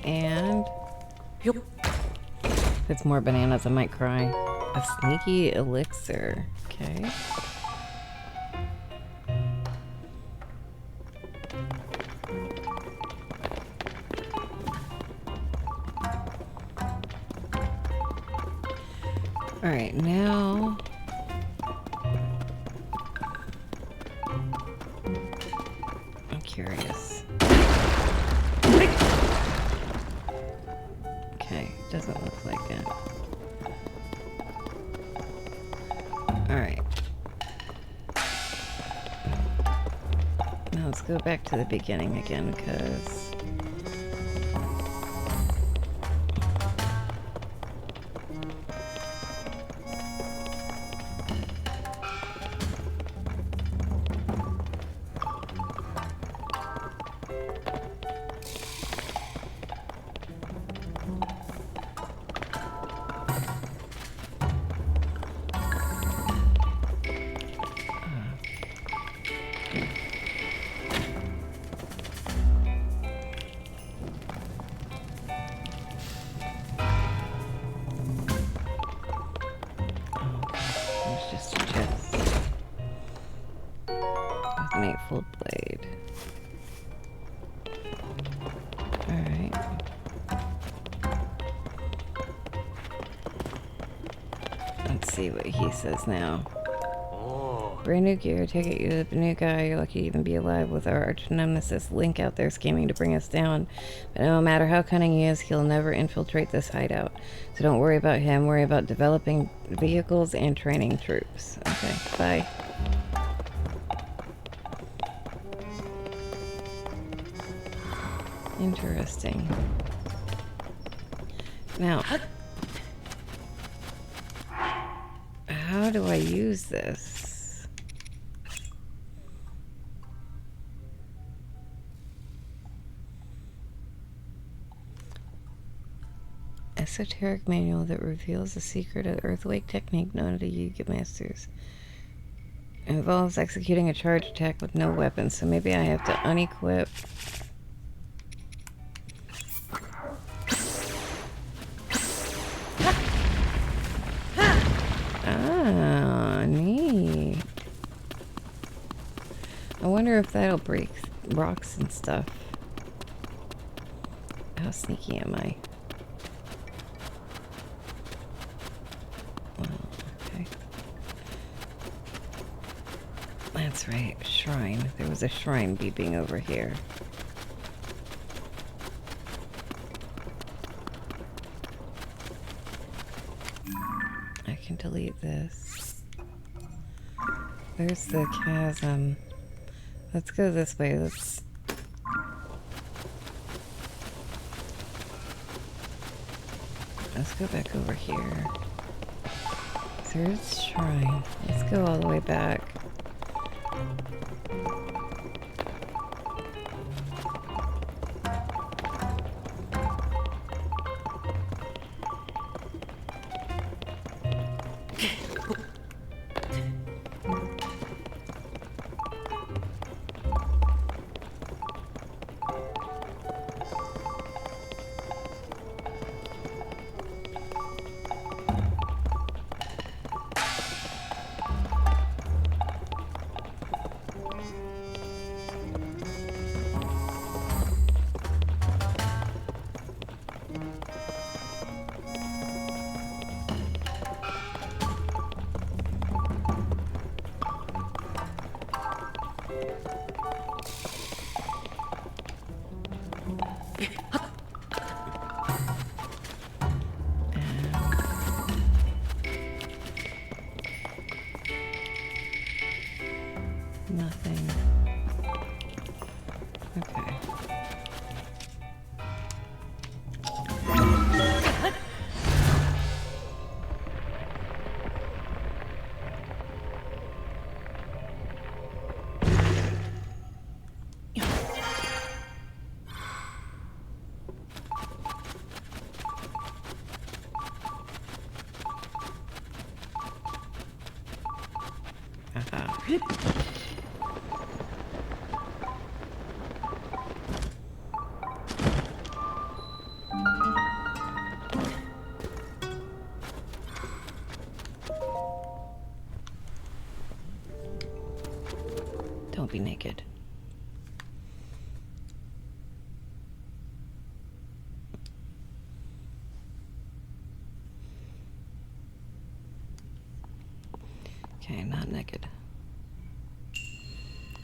And if it's more bananas, I might cry. A sneaky elixir. Okay. Alright, now... I'm curious. Okay, doesn't look like it. Alright. Now let's go back to the beginning again, because... There's just a chest. With an 8-fold blade. Alright. Let's see what he says now. Oh. Brand new gear, take it you're the new guy, you're lucky to even be alive with our arch nemesis Link out there scheming to bring us down. But no matter how cunning he is, he'll never infiltrate this hideout. So don't worry about him, worry about developing vehicles and training troops. Okay, bye. Interesting. Now, how do I use this? Esoteric manual that reveals the secret of the Earthquake technique known to Yuga Masters. It involves executing a charge attack with no weapons, so maybe I have to unequip. Ah, neat. I wonder if that'll break rocks and stuff. How sneaky am I? Well, okay. That's right, shrine. There was a shrine beeping over here. I can delete this. There's the chasm. Let's go this way. Let's go back over here. There's shrine. Let's go all the way back. Nothing. Okay. Aha. Don't be naked. Okay, not naked.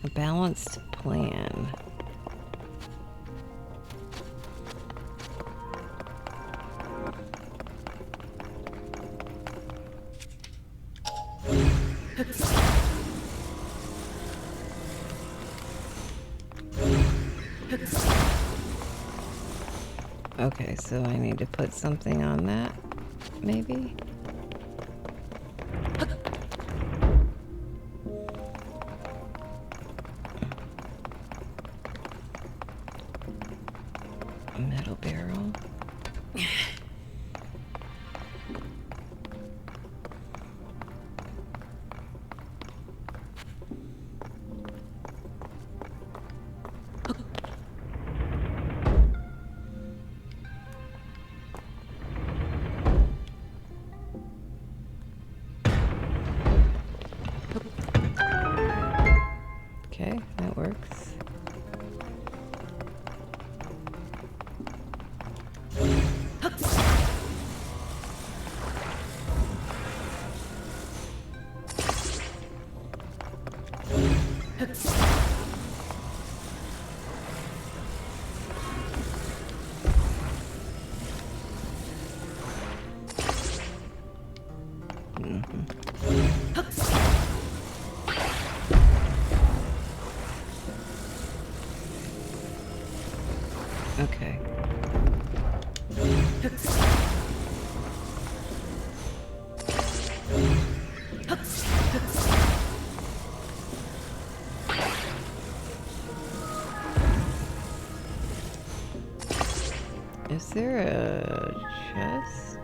A balanced plan. Okay, so I need to put something on that, maybe? A metal barrel. Okay, that works. Okay. Is there a chest?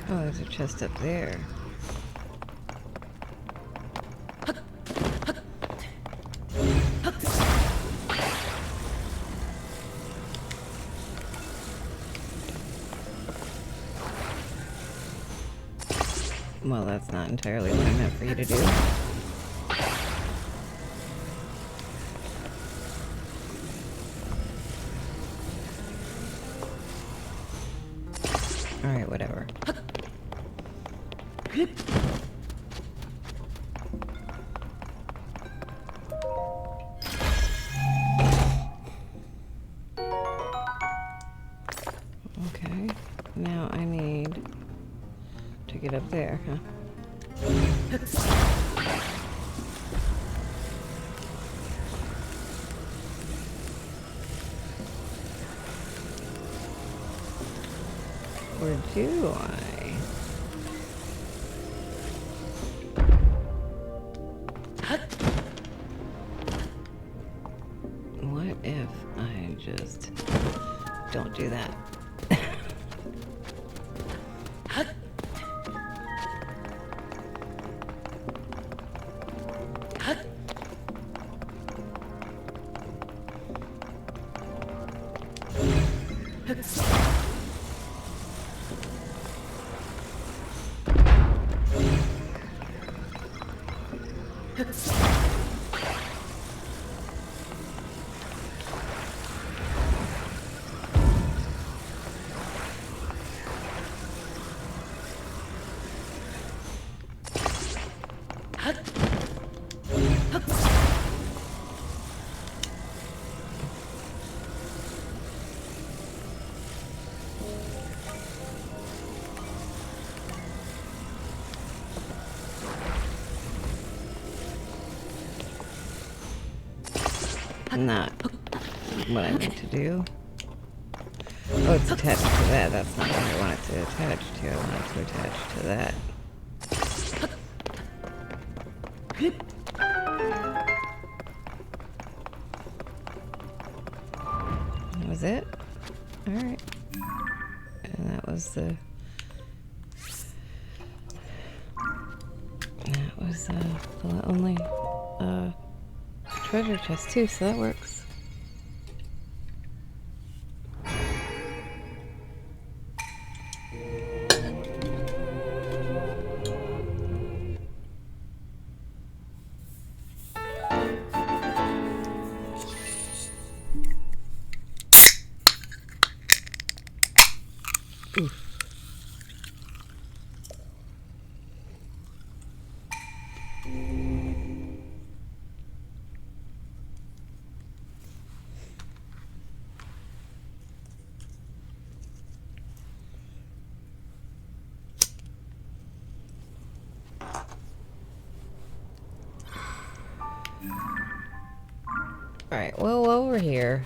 Oh, there's a chest up there. Well, that's not entirely what I meant for you to do. Alright, whatever. Okay, now I need to get up there, huh? Or do I? What if I just don't do that? Not what I meant to do. Oh, it's attached to that. That's not what I want it to attach to. I want it to attach to that. That was it? Alright. And that was the... That was the only treasure chest too, so that works. Oof. Alright, well, while we're here...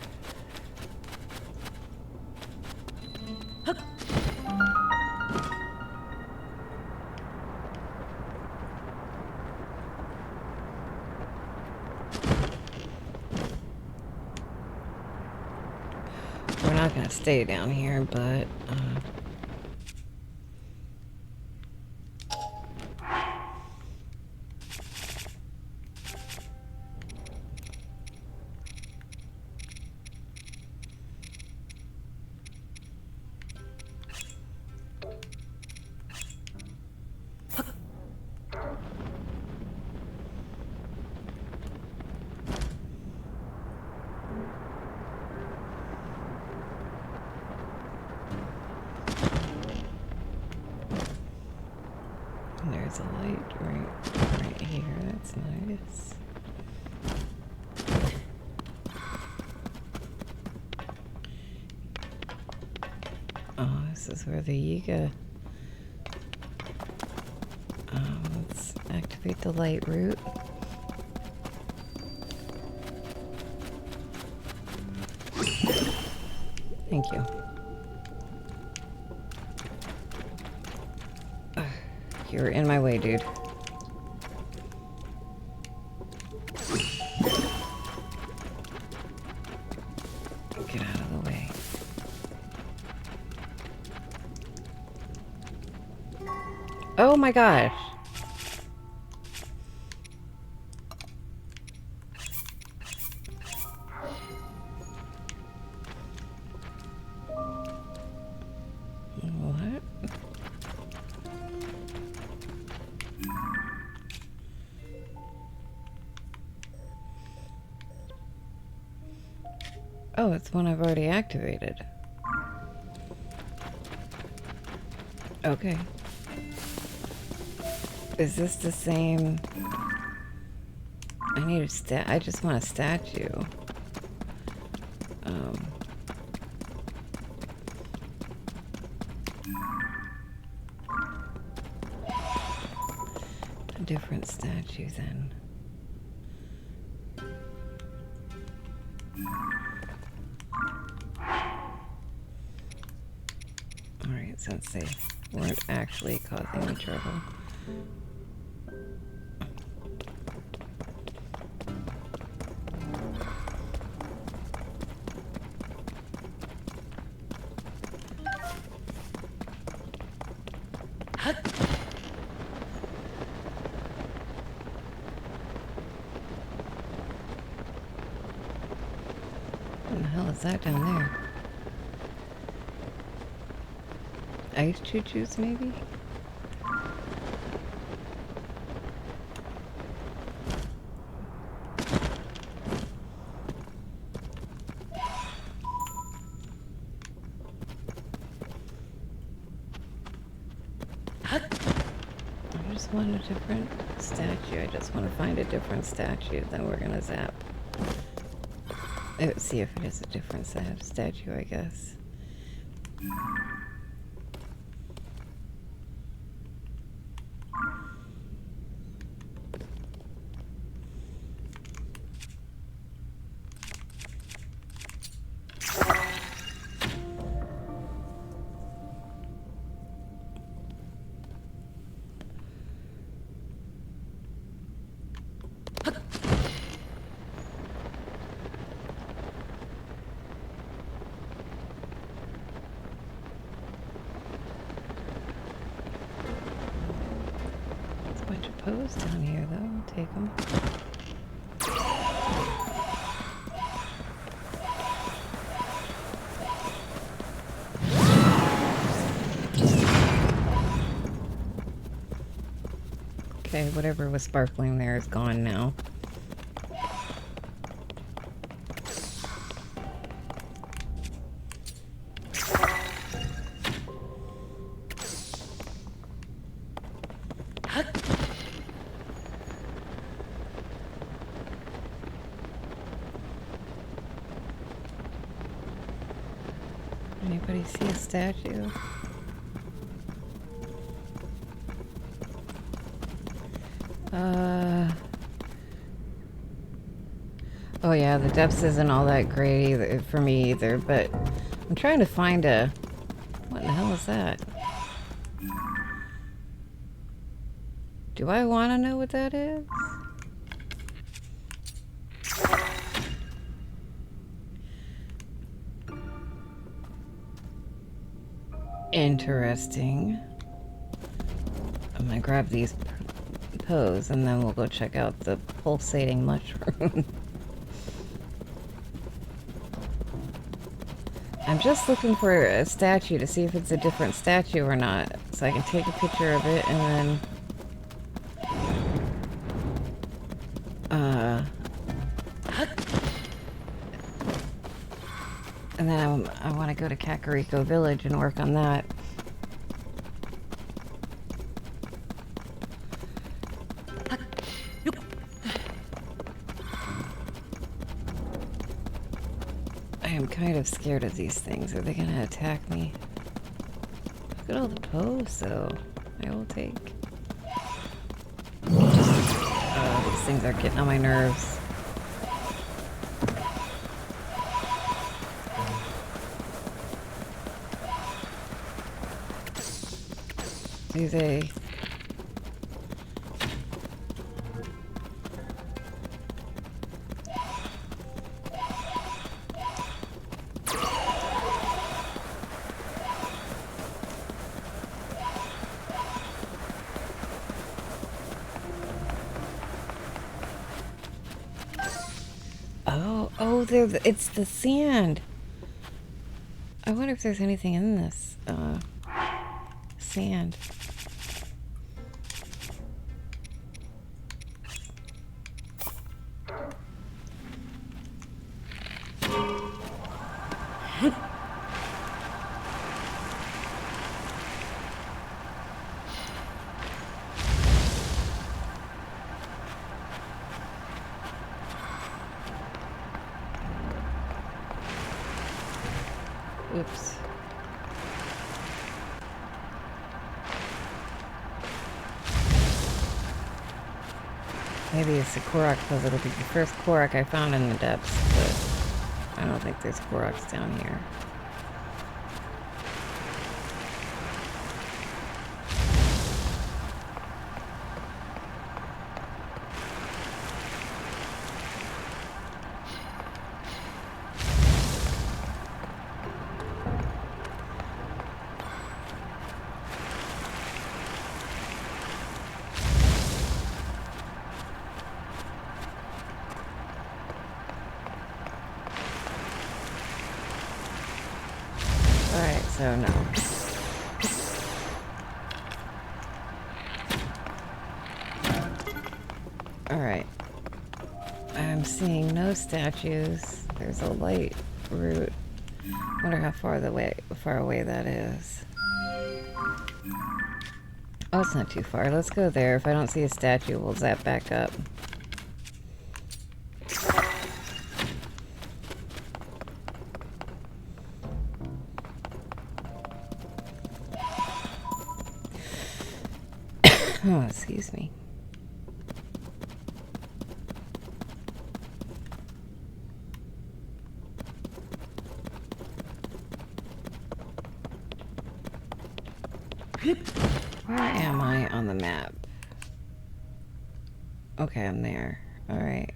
We're not gonna stay down here, but... There's a light right here. That's nice. Oh, this is where the Yiga... let's activate the light route. Thank you. You're in my way, dude. Get out of the way. Oh my gosh. What? Oh, it's one I've already activated. Okay. Is this the same? I need a I just want a statue. A different statue then. Alright, since they weren't actually causing me trouble. What the hell is that down there? Ice choo-choos, maybe? I just want a different statue. I just want to find a different statue. Then we're gonna zap. See if it is a different statue, I guess. pose down here, though. I'll take them. Okay, whatever was sparkling there is gone now. Anybody see a statue? Oh yeah, the depths isn't all that great either, for me either, but I'm trying to find a... What the hell is that? Do I want to know what that is? Interesting. I'm gonna grab these pose and then we'll go check out the pulsating mushroom. I'm just looking for a statue to see if it's a different statue or not, so I can take a picture of it and then I want to go to Kakariko Village and work on that. I am kind of scared of these things. Are they gonna attack me? Look at all the pose, though. I will take. Oh, these things are getting on my nerves. Do they? Oh, it's the sand. I wonder if there's anything in this sand. Oops. Maybe it's a Korok because it'll be the first Korok I found in the depths, but I don't think there's Koroks down here. Alright, so no. Alright. I'm seeing no statues. There's a light route. Wonder how far away that is. Oh, it's not too far. Let's go there. If I don't see a statue, we'll zap back up. Oh, excuse me. Where am I on the map? Okay, I'm there. All right.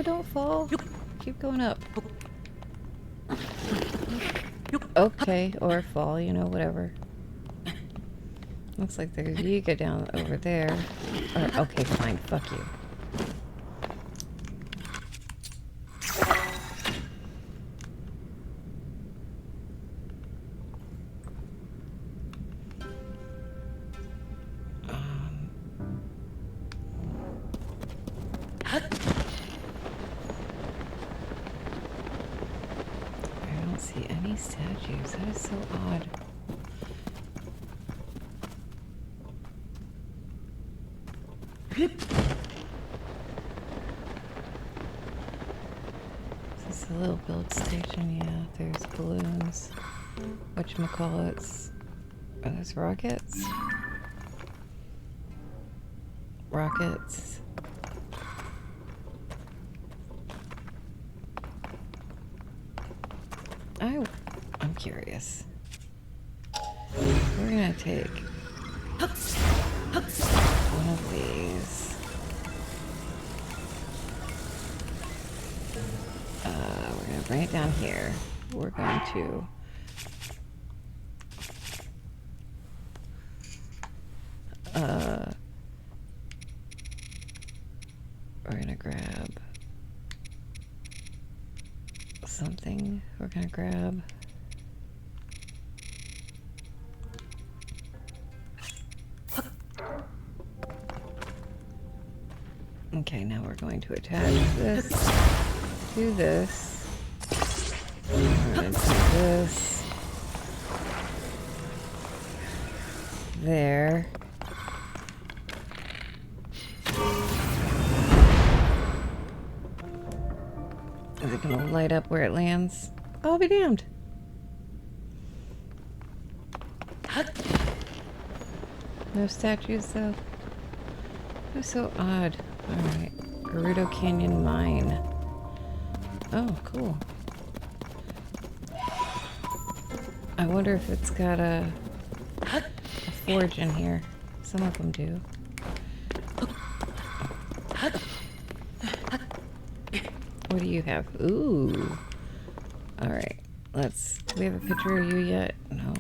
don't fall. Keep going up. Okay, or fall, you know, whatever. Looks like there's you go down over there. Okay, fine. Fuck you. I don't see any statues. That is so odd. Is this a little build station? Yeah, there's balloons. Whatchamacallits? Are those rockets? Rockets. I'm curious. We're gonna take one of these. We're gonna bring it down here. We're going to we're gonna grab something. We're gonna grab okay, now we're going to attach this to this. We're going to do this there. Is it going to light up where it lands? I'll be damned. No statues though. That's so odd. Alright. Gerudo Canyon Mine. Oh, cool. I wonder if it's got a forge in here. Some of them do. What do you have? Ooh. Alright. Do we have a picture of you yet? No.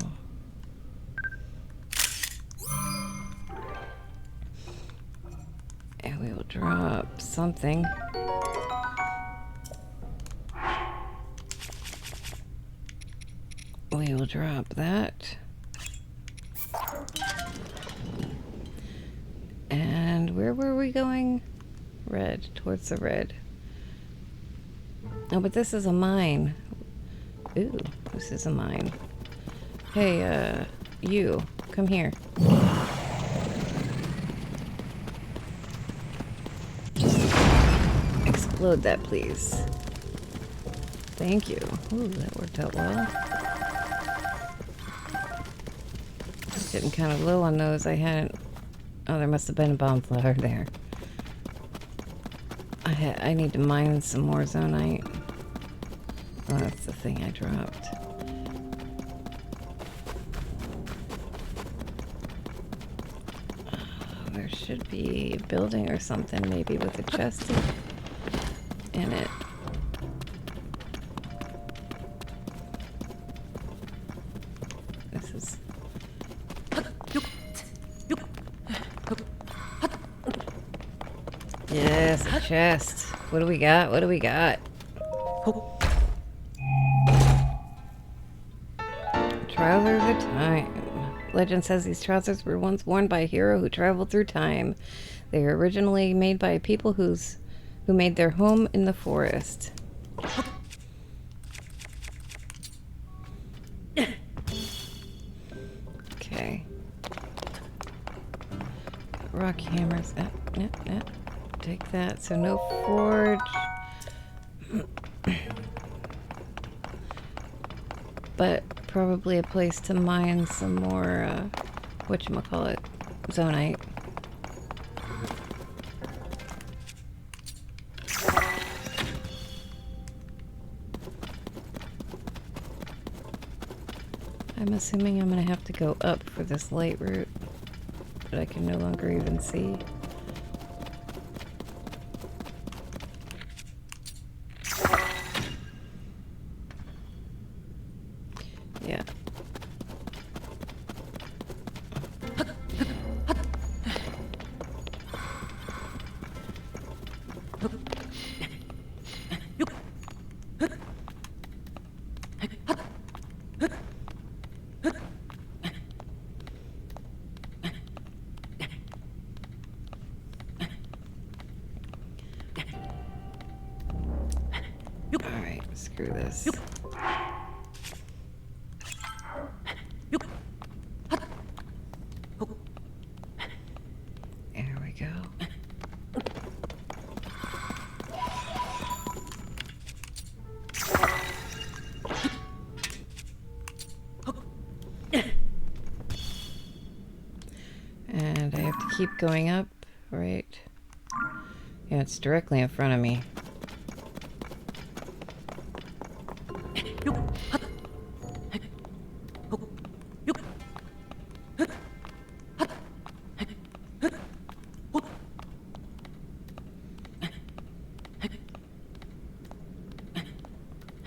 And we will drop something. We will drop that. And where were we going? Red, towards the red. Oh, but this is a mine. Ooh, this is a mine. Hey, you, come here. Explode that, please. Thank you. Ooh, that worked out well. Getting kind of low on those. I hadn't... Oh, there must have been a bomb flower there. I need to mine some more zonite. Oh, that's the thing I dropped. There should be a building or something, maybe with a chest in it. This is... Yes, a chest. What do we got? What do we got? Trousers of Time. Legend says these trousers were once worn by a hero who traveled through time. They were originally made by people who made their home in the forest. Okay. Rock hammers. Take that. So no forge. But probably a place to mine some more, whatchamacallit, zonite. I'm assuming I'm gonna have to go up for this light route that I can no longer even see. Yeah. Alright, screw this. There we go. And I have to keep going up, right? Yeah, it's directly in front of me.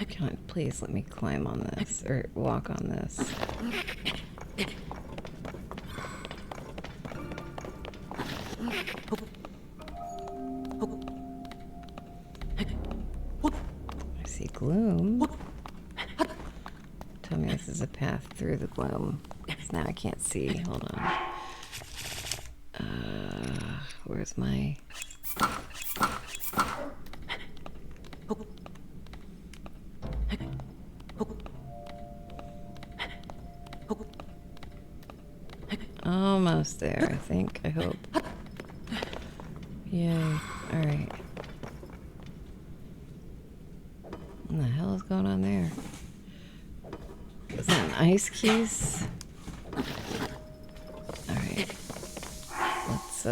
Come on, please let me climb on this, or walk on this. I see gloom. Tell me this is a path through the gloom. 'Cause now I can't see. Hold on. Where's my... Almost there, I think. I hope. Yay. Alright. What the hell is going on there? Is that an ice keys? Alright. Let's,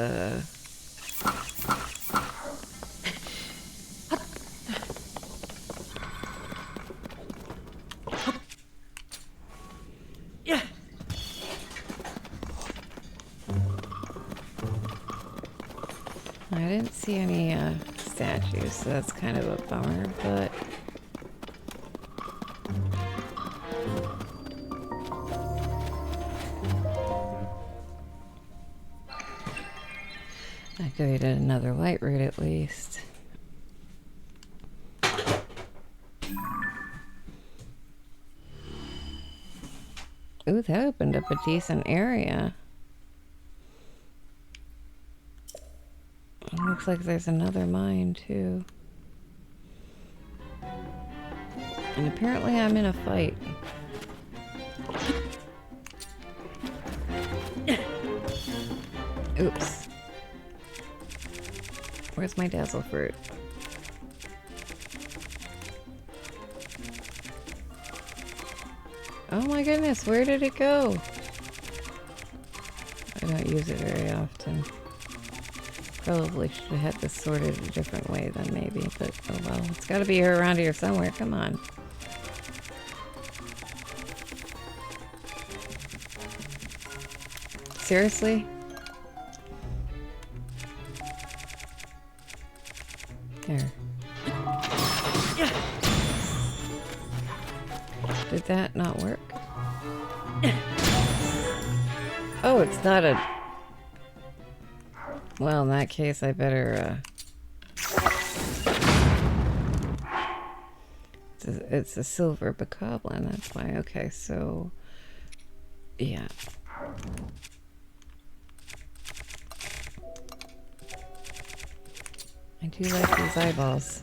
I didn't see any, statues, so that's kind of a bummer, but... I created another light route at least. Ooh, that opened up a decent area. It looks like there's another mine too. And apparently I'm in a fight. Oops. Where's my dazzle fruit? Oh my goodness, where did it go? I don't use it very often. Probably should have had this sorted a different way then maybe, but oh well. It's gotta be around here somewhere, come on. Seriously? There. Did that not work? Oh, it's not a... Well, in that case, I better, It's a silver bokoblin, that's why. Okay, so... Yeah. I do like these eyeballs.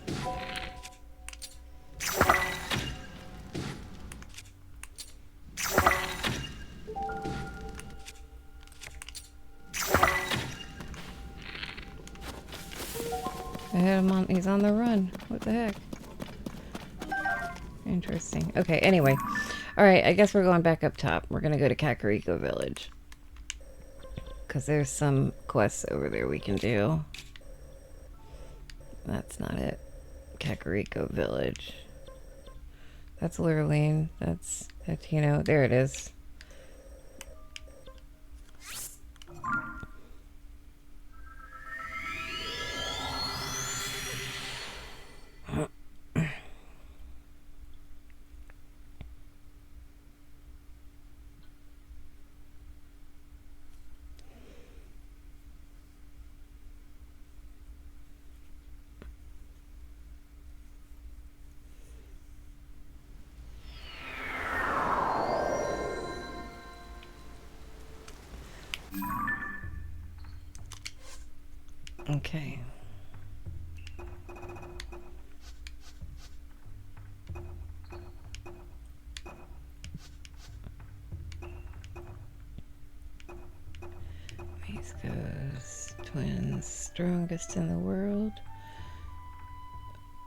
I had him on, he's on the run. What the heck? Interesting. Okay, anyway. Alright, I guess we're going back up top. We're gonna go to Kakariko Village. Because there's some quests over there we can do. That's not it. Kakariko Village. That's Lurleen. That's, you know, there it is. Okay. East Coast twins, strongest in the world.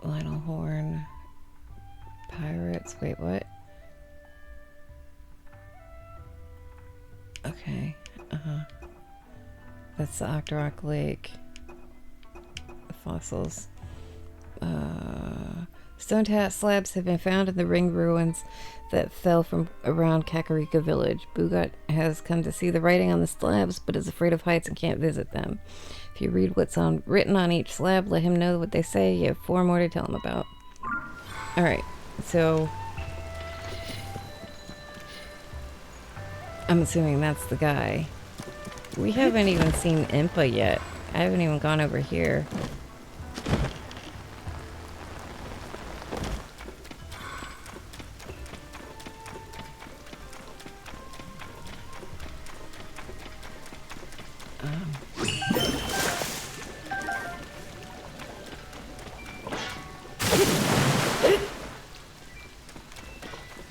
Lionel Horn, pirates. Wait, what? Okay. That's the Octorok Lake. The fossils. Stone slabs have been found in the ring ruins that fell from around Kakarika village. Bugat has come to see the writing on the slabs, but is afraid of heights and can't visit them. If you read what's written on each slab, let him know what they say. You have 4 more to tell him about. Alright, so I'm assuming that's the guy. We haven't even seen Impa yet. I haven't even gone over here.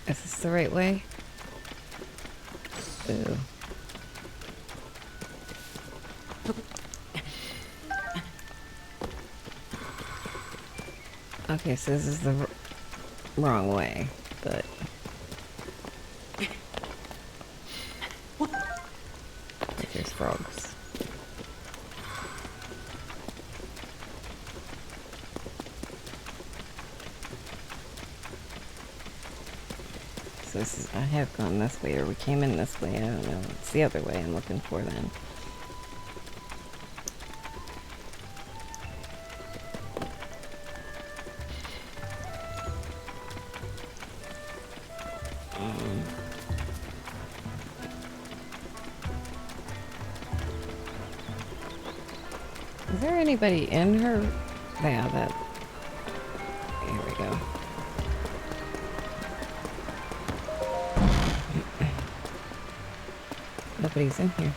Is this the right way? Ooh. Okay, so this is the wrong way, but... There's frogs. So this is, I have gone this way, or we came in this way, I don't know. It's the other way I'm looking for then. Is there anybody in her? Yeah, that. Here we go. Nobody's in here.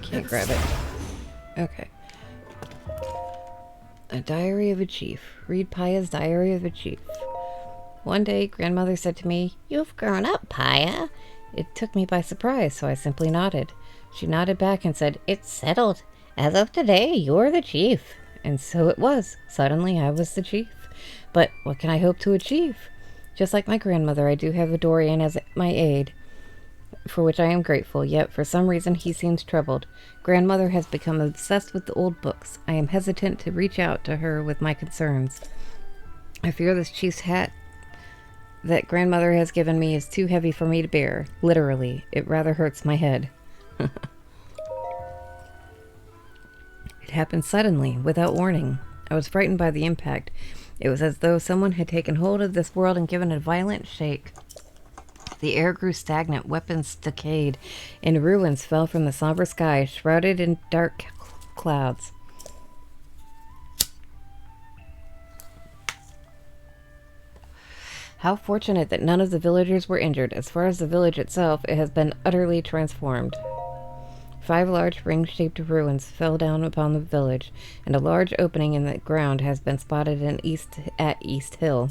Can't grab it. Okay. A Diary of a Chief. Read Paya's Diary of a Chief. One day, Grandmother said to me, "You've grown up, Paya." It took me by surprise, so I simply nodded. She nodded back and said, "It's settled. As of today, you're the chief." And so it was. Suddenly, I was the chief. But what can I hope to achieve? Just like my grandmother, I do have a Dorian as my aide, for which I am grateful, yet for some reason he seems troubled. Grandmother has become obsessed with the old books. I am hesitant to reach out to her with my concerns. I fear this chief's hat that Grandmother has given me is too heavy for me to bear. Literally, it rather hurts my head. It happened suddenly, without warning. I was frightened by the impact. It was as though someone had taken hold of this world and given it a violent shake. The air grew stagnant, weapons decayed, and ruins fell from the somber sky, shrouded in dark clouds. How fortunate that none of the villagers were injured. As far as the village itself, it has been utterly transformed. 5 large ring-shaped ruins fell down upon the village, and a large opening in the ground has been spotted at East Hill.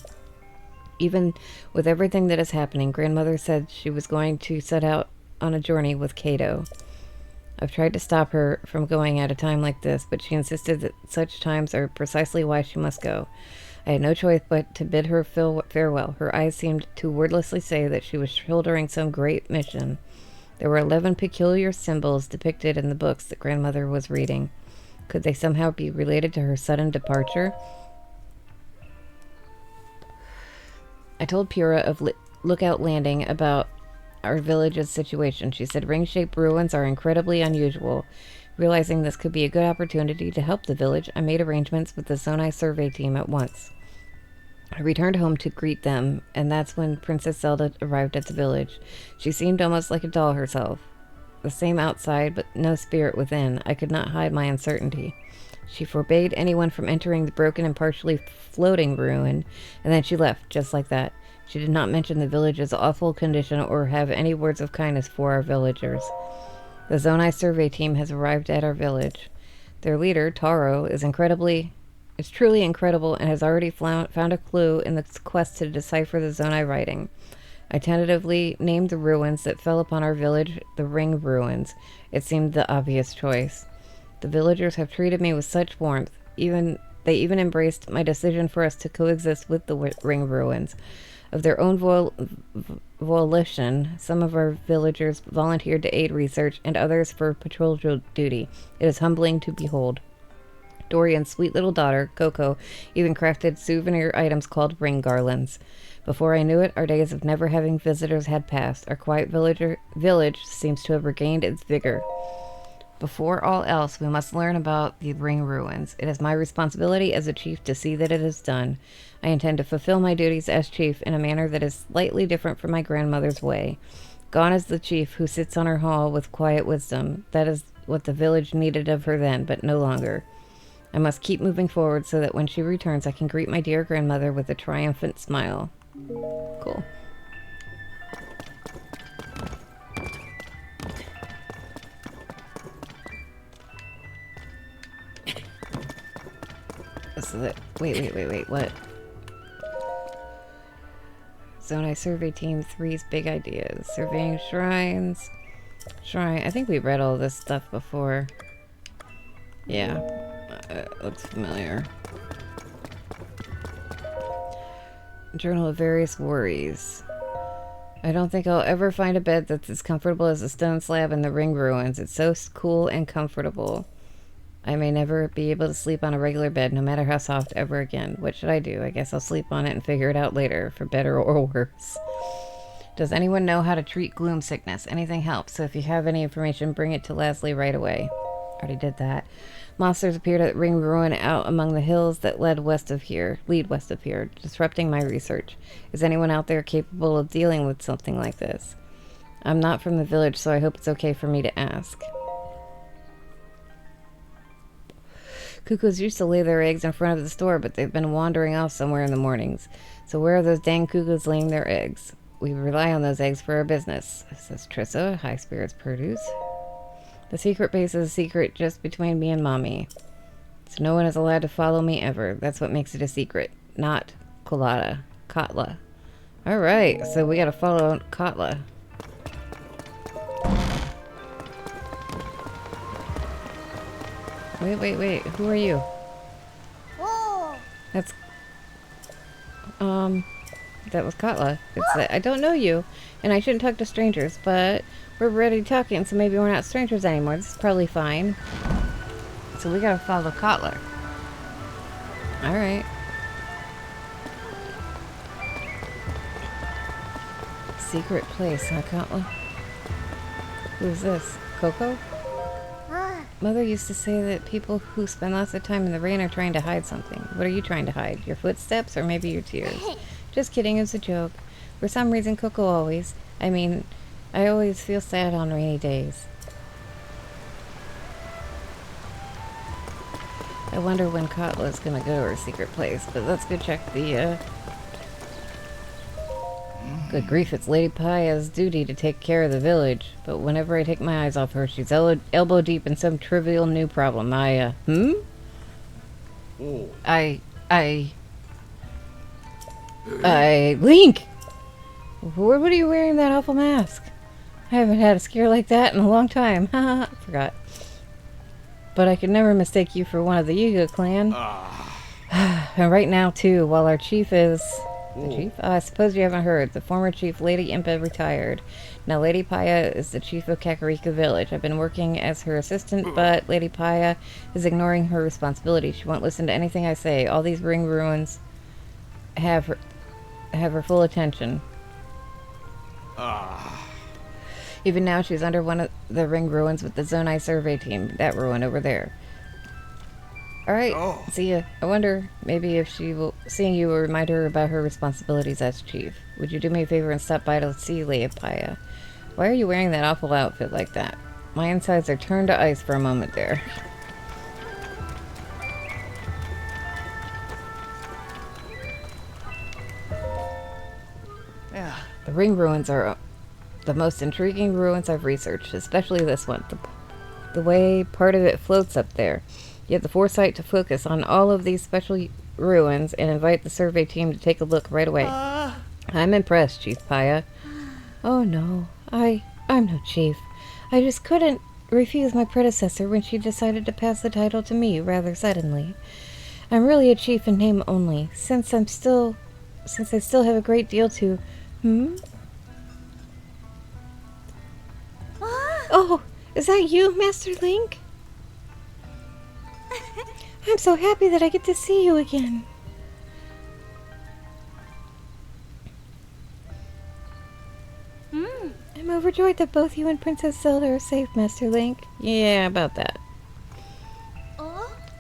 Even with everything that is happening, Grandmother said she was going to set out on a journey with Kato. I've tried to stop her from going at a time like this, but she insisted that such times are precisely why she must go. I had no choice but to bid her farewell. Her eyes seemed to wordlessly say that she was shouldering some great mission. There were 11 peculiar symbols depicted in the books that Grandmother was reading. Could they somehow be related to her sudden departure? I told Pura of Lookout Landing about our village's situation. She said ring-shaped ruins are incredibly unusual. Realizing this could be a good opportunity to help the village, I made arrangements with the Zonai survey team at once. I returned home to greet them, and that's when Princess Zelda arrived at the village. She seemed almost like a doll herself. The same outside, but no spirit within. I could not hide my uncertainty. She forbade anyone from entering the broken and partially floating ruin, and then she left, just like that. She did not mention the village's awful condition or have any words of kindness for our villagers. The Zonai survey team has arrived at our village. Their leader, Taro, is truly incredible and has already found a clue in the quest to decipher the Zonai writing. I tentatively named the ruins that fell upon our village the Ring Ruins. It seemed the obvious choice. The villagers have treated me with such warmth. They even embraced my decision for us to coexist with the Ring Ruins. Of their own volition, some of our villagers volunteered to aid research and others for patrol duty. It is humbling to behold. Dorian's sweet little daughter, Coco, even crafted souvenir items called ring garlands. Before I knew it, our days of never having visitors had passed. Our quiet village seems to have regained its vigor. Before all else, we must learn about the Ring Ruins. It is my responsibility as a chief to see that it is done. I intend to fulfill my duties as chief in a manner that is slightly different from my grandmother's way. Gone is the chief who sits on her hall with quiet wisdom. That is what the village needed of her then, but no longer. I must keep moving forward so that when she returns, I can greet my dear grandmother with a triumphant smile. Cool. So that, wait, what? Zonai Survey Team 3's big ideas. Surveying shrines. I think we read all this stuff before. Yeah. It looks familiar. Journal of Various Worries. I don't think I'll ever find a bed that's as comfortable as the stone slab in the Ring Ruins. It's so cool and comfortable. I may never be able to sleep on a regular bed, no matter how soft, ever again. What should I do? I guess I'll sleep on it and figure it out later, for better or worse. Does anyone know how to treat gloom sickness? Anything helps, so if you have any information, bring it to Leslie right away. Already did that. Monsters appeared at Ring Ruin out among the hills that lead west of here, disrupting my research. Is anyone out there capable of dealing with something like this? I'm not from the village, so I hope it's okay for me to ask. Cuckoos used to lay their eggs in front of the store, but they've been wandering off somewhere in the mornings. So where are those dang cuckoos laying their eggs? We rely on those eggs for our business, says Trissa, High Spirits Produce. The secret base is a secret just between me and Mommy. So no one is allowed to follow me ever. That's what makes it a secret. Not Kotla. Alright, so we gotta follow Kotla. Wait. Who are you? Whoa! That's... That was Kotla. I don't know you, and I shouldn't talk to strangers, but we're already talking, so maybe we're not strangers anymore. This is probably fine. So we gotta follow Kotla. Alright. Secret place, huh, Kotla? Who's this? Coco? Mother used to say that people who spend lots of time in the rain are trying to hide something. What are you trying to hide? Your footsteps or maybe your tears? Just kidding, it's a joke. For some reason, Coco always... I always feel sad on rainy days. I wonder when Kotla's gonna go to her secret place, but let's go check the, Good grief, it's Lady Paya's duty to take care of the village, but whenever I take my eyes off her, she's elbow deep in some trivial new problem. Link! What are you wearing that awful mask? I haven't had a scare like that in a long time. Haha, forgot. But I could never mistake you for one of the Yuga clan. And right now, too, while our chief is... The chief? I suppose you haven't heard. The former chief, Lady Impa, retired. Now Lady Paya is the chief of Kakarika Village. I've been working as her assistant, but Lady Paya is ignoring her responsibility. She won't listen to anything I say. All these ring ruins have her full attention. Even now, she's under one of the ring ruins with the Zonai survey team. That ruin over there. Alright, see ya. I wonder, maybe if seeing you will remind her about her responsibilities as chief. Would you do me a favor and stop by to see Lady Paya? Why are you wearing that awful outfit like that? My insides are turned to ice for a moment there. ring ruins are the most intriguing ruins I've researched, especially this one. The way part of it floats up there. You have the foresight to focus on all of these special ruins and invite the survey team to take a look right away. I'm impressed, Chief Paya. Oh no, I'm no chief. I just couldn't refuse my predecessor when she decided to pass the title to me rather suddenly. I'm really a chief in name only, since I still have a great deal to... Oh, is that you, Master Link? I'm so happy that I get to see you again. I'm overjoyed that both you and Princess Zelda are safe, Master Link. Yeah, about that.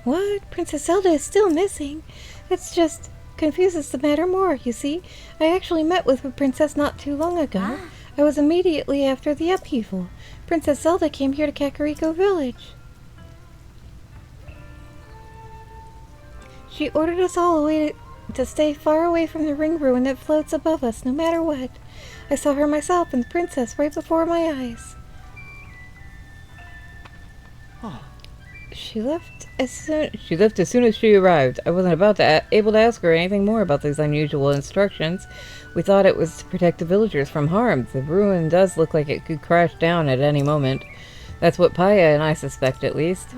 What? Princess Zelda is still missing. It's just confuses the matter more, you see. I actually met with the princess not too long ago. I was immediately after the upheaval. Princess Zelda came here to Kakariko Village. She ordered us all to stay far away from the ring ruin that floats above us, no matter what. I saw her myself and the princess right before my eyes. She left as soon as she arrived. I wasn't able to ask her anything more about these unusual instructions. We thought it was to protect the villagers from harm. The ruin does look like it could crash down at any moment. That's what Paya and I suspect, at least.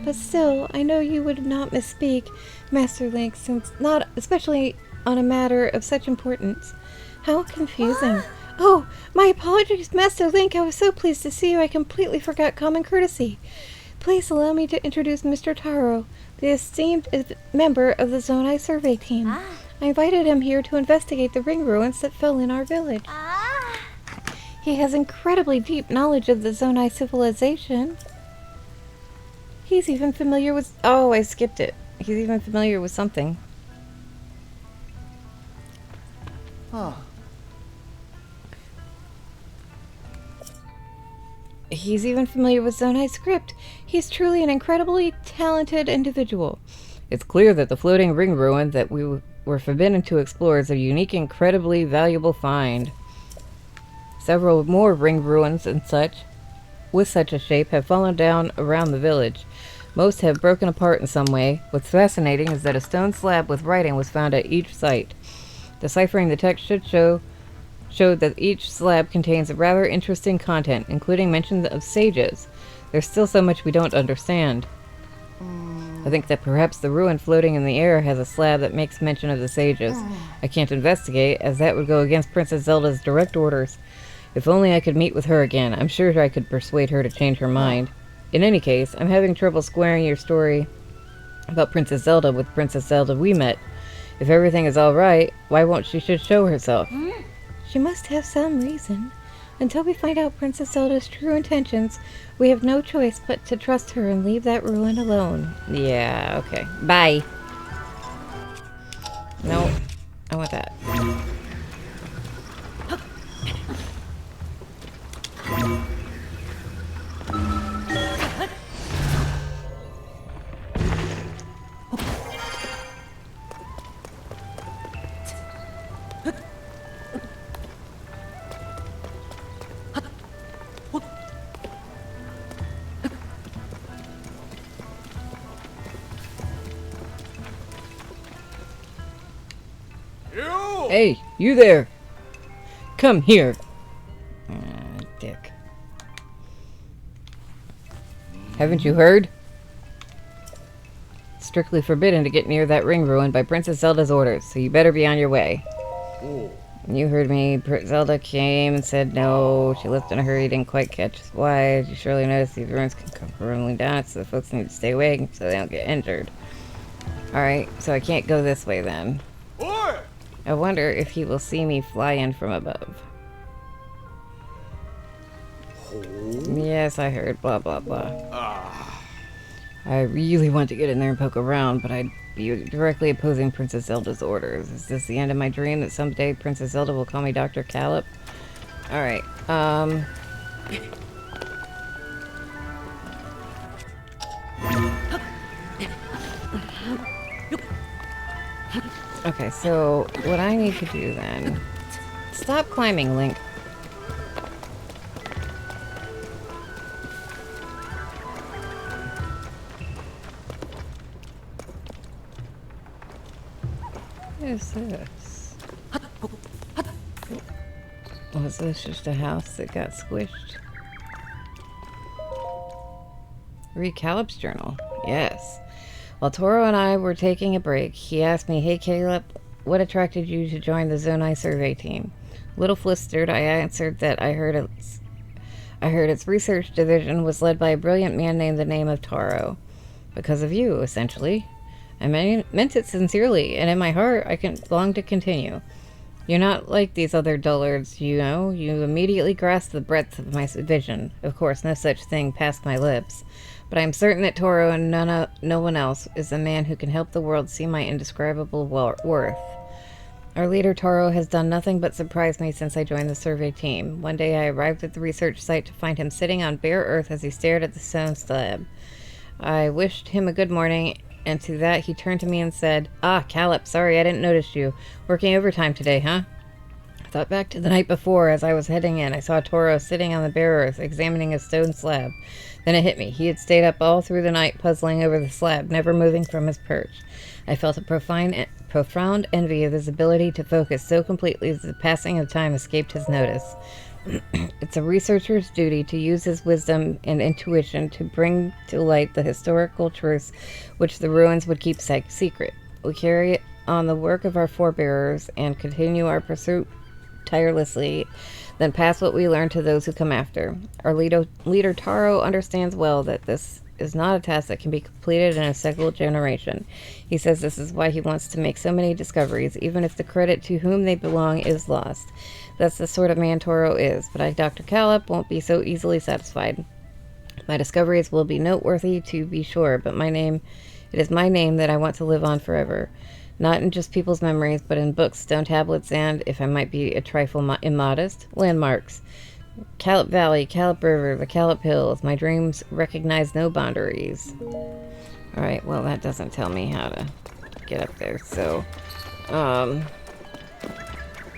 But still, I know you would not misspeak, Master Link, since not especially on a matter of such importance. How confusing. Oh, my apologies, Master Link. I was so pleased to see you, I completely forgot common courtesy. Please allow me to introduce Mr. Taro, the esteemed member of the Zonai survey team. I invited him here to investigate the ring ruins that fell in our village. He has incredibly deep knowledge of the Zonai civilization. He's even familiar with... Oh, I skipped it. He's even familiar with something. He's even familiar with Zonai script. He's truly an incredibly talented individual. It's clear that the floating ring ruin that we were forbidden to explore is a unique, incredibly valuable find. Several more ring ruins and such, with such a shape, have fallen down around the village. Most have broken apart in some way. What's fascinating is that a stone slab with writing was found at each site. Deciphering the text showed that each slab contains a rather interesting content, including mentions of sages. There's still so much we don't understand. I think that perhaps the ruin floating in the air has a slab that makes mention of the sages. I can't investigate, as that would go against Princess Zelda's direct orders. If only I could meet with her again. I'm sure I could persuade her to change her mind. In any case, I'm having trouble squaring your story about Princess Zelda with Princess Zelda we met. If everything is alright, why won't she just show herself? She must have some reason. Until we find out Princess Zelda's true intentions, we have no choice but to trust her and leave that ruin alone. Yeah, okay. Bye. No, I want that. Hey, you there! Come here! Dick. Haven't you heard? Strictly forbidden to get near that ring ruin by Princess Zelda's orders, so you better be on your way. You heard me. Zelda came and said no. She left in a hurry, didn't quite catch us. Why? You surely noticed these ruins can come rolling down, so the folks need to stay awake so they don't get injured. Alright, so I can't go this way then. I wonder if he will see me fly in from above. Yes, I heard. Blah, blah, blah. I really want to get in there and poke around, but I'd be directly opposing Princess Zelda's orders. Is this the end of my dream that someday Princess Zelda will call me Dr. Callip? Alright, Okay, so what I need to do then, Stop climbing, Link. What is this? Was this just a house that got squished? Read Caleb's journal. Yes. While Toro and I were taking a break, he asked me, "Hey Caleb, what attracted you to join the Zonai survey team?" Little flustered, I answered that I heard its research division was led by a brilliant man named the name of Taro. Because of you, essentially. I meant it sincerely, and in my heart, I long to continue. You're not like these other dullards, you know. You immediately grasp the breadth of my vision. Of course, no such thing passed my lips. But I am certain that Toro and no one else is the man who can help the world see my indescribable worth. Our leader, Taro, has done nothing but surprise me since I joined the survey team. One day I arrived at the research site to find him sitting on bare earth as he stared at the stone slab. I wished him a good morning, and to that he turned to me and said, "Ah, Caleb, sorry I didn't notice you. Working overtime today, huh?" I thought back to the night before. As I was heading in, I saw Toro sitting on the bare earth, examining a stone slab. Then it hit me. He had stayed up all through the night puzzling over the slab, never moving from his perch. I felt a profound envy of his ability to focus so completely that the passing of time escaped his notice. It's a researcher's duty to use his wisdom and intuition to bring to light the historical truths which the ruins would keep secret. We carry on the work of our forebears and continue our pursuit tirelessly, then pass what we learn to those who come after. Our leader Taro understands well that this is not a task that can be completed in a single generation. He says this is why he wants to make so many discoveries, even if the credit to whom they belong is lost. That's the sort of man Toro is, but I, Dr. Caleb, won't be so easily satisfied. My discoveries will be noteworthy, to be sure, but it is my name that I want to live on forever. Not in just people's memories, but in books, stone tablets, and, if I might be a trifle immodest, landmarks. Caleb Valley, Caleb River, the Caleb Hills. My dreams recognize no boundaries. Alright, well, that doesn't tell me how to get up there, so...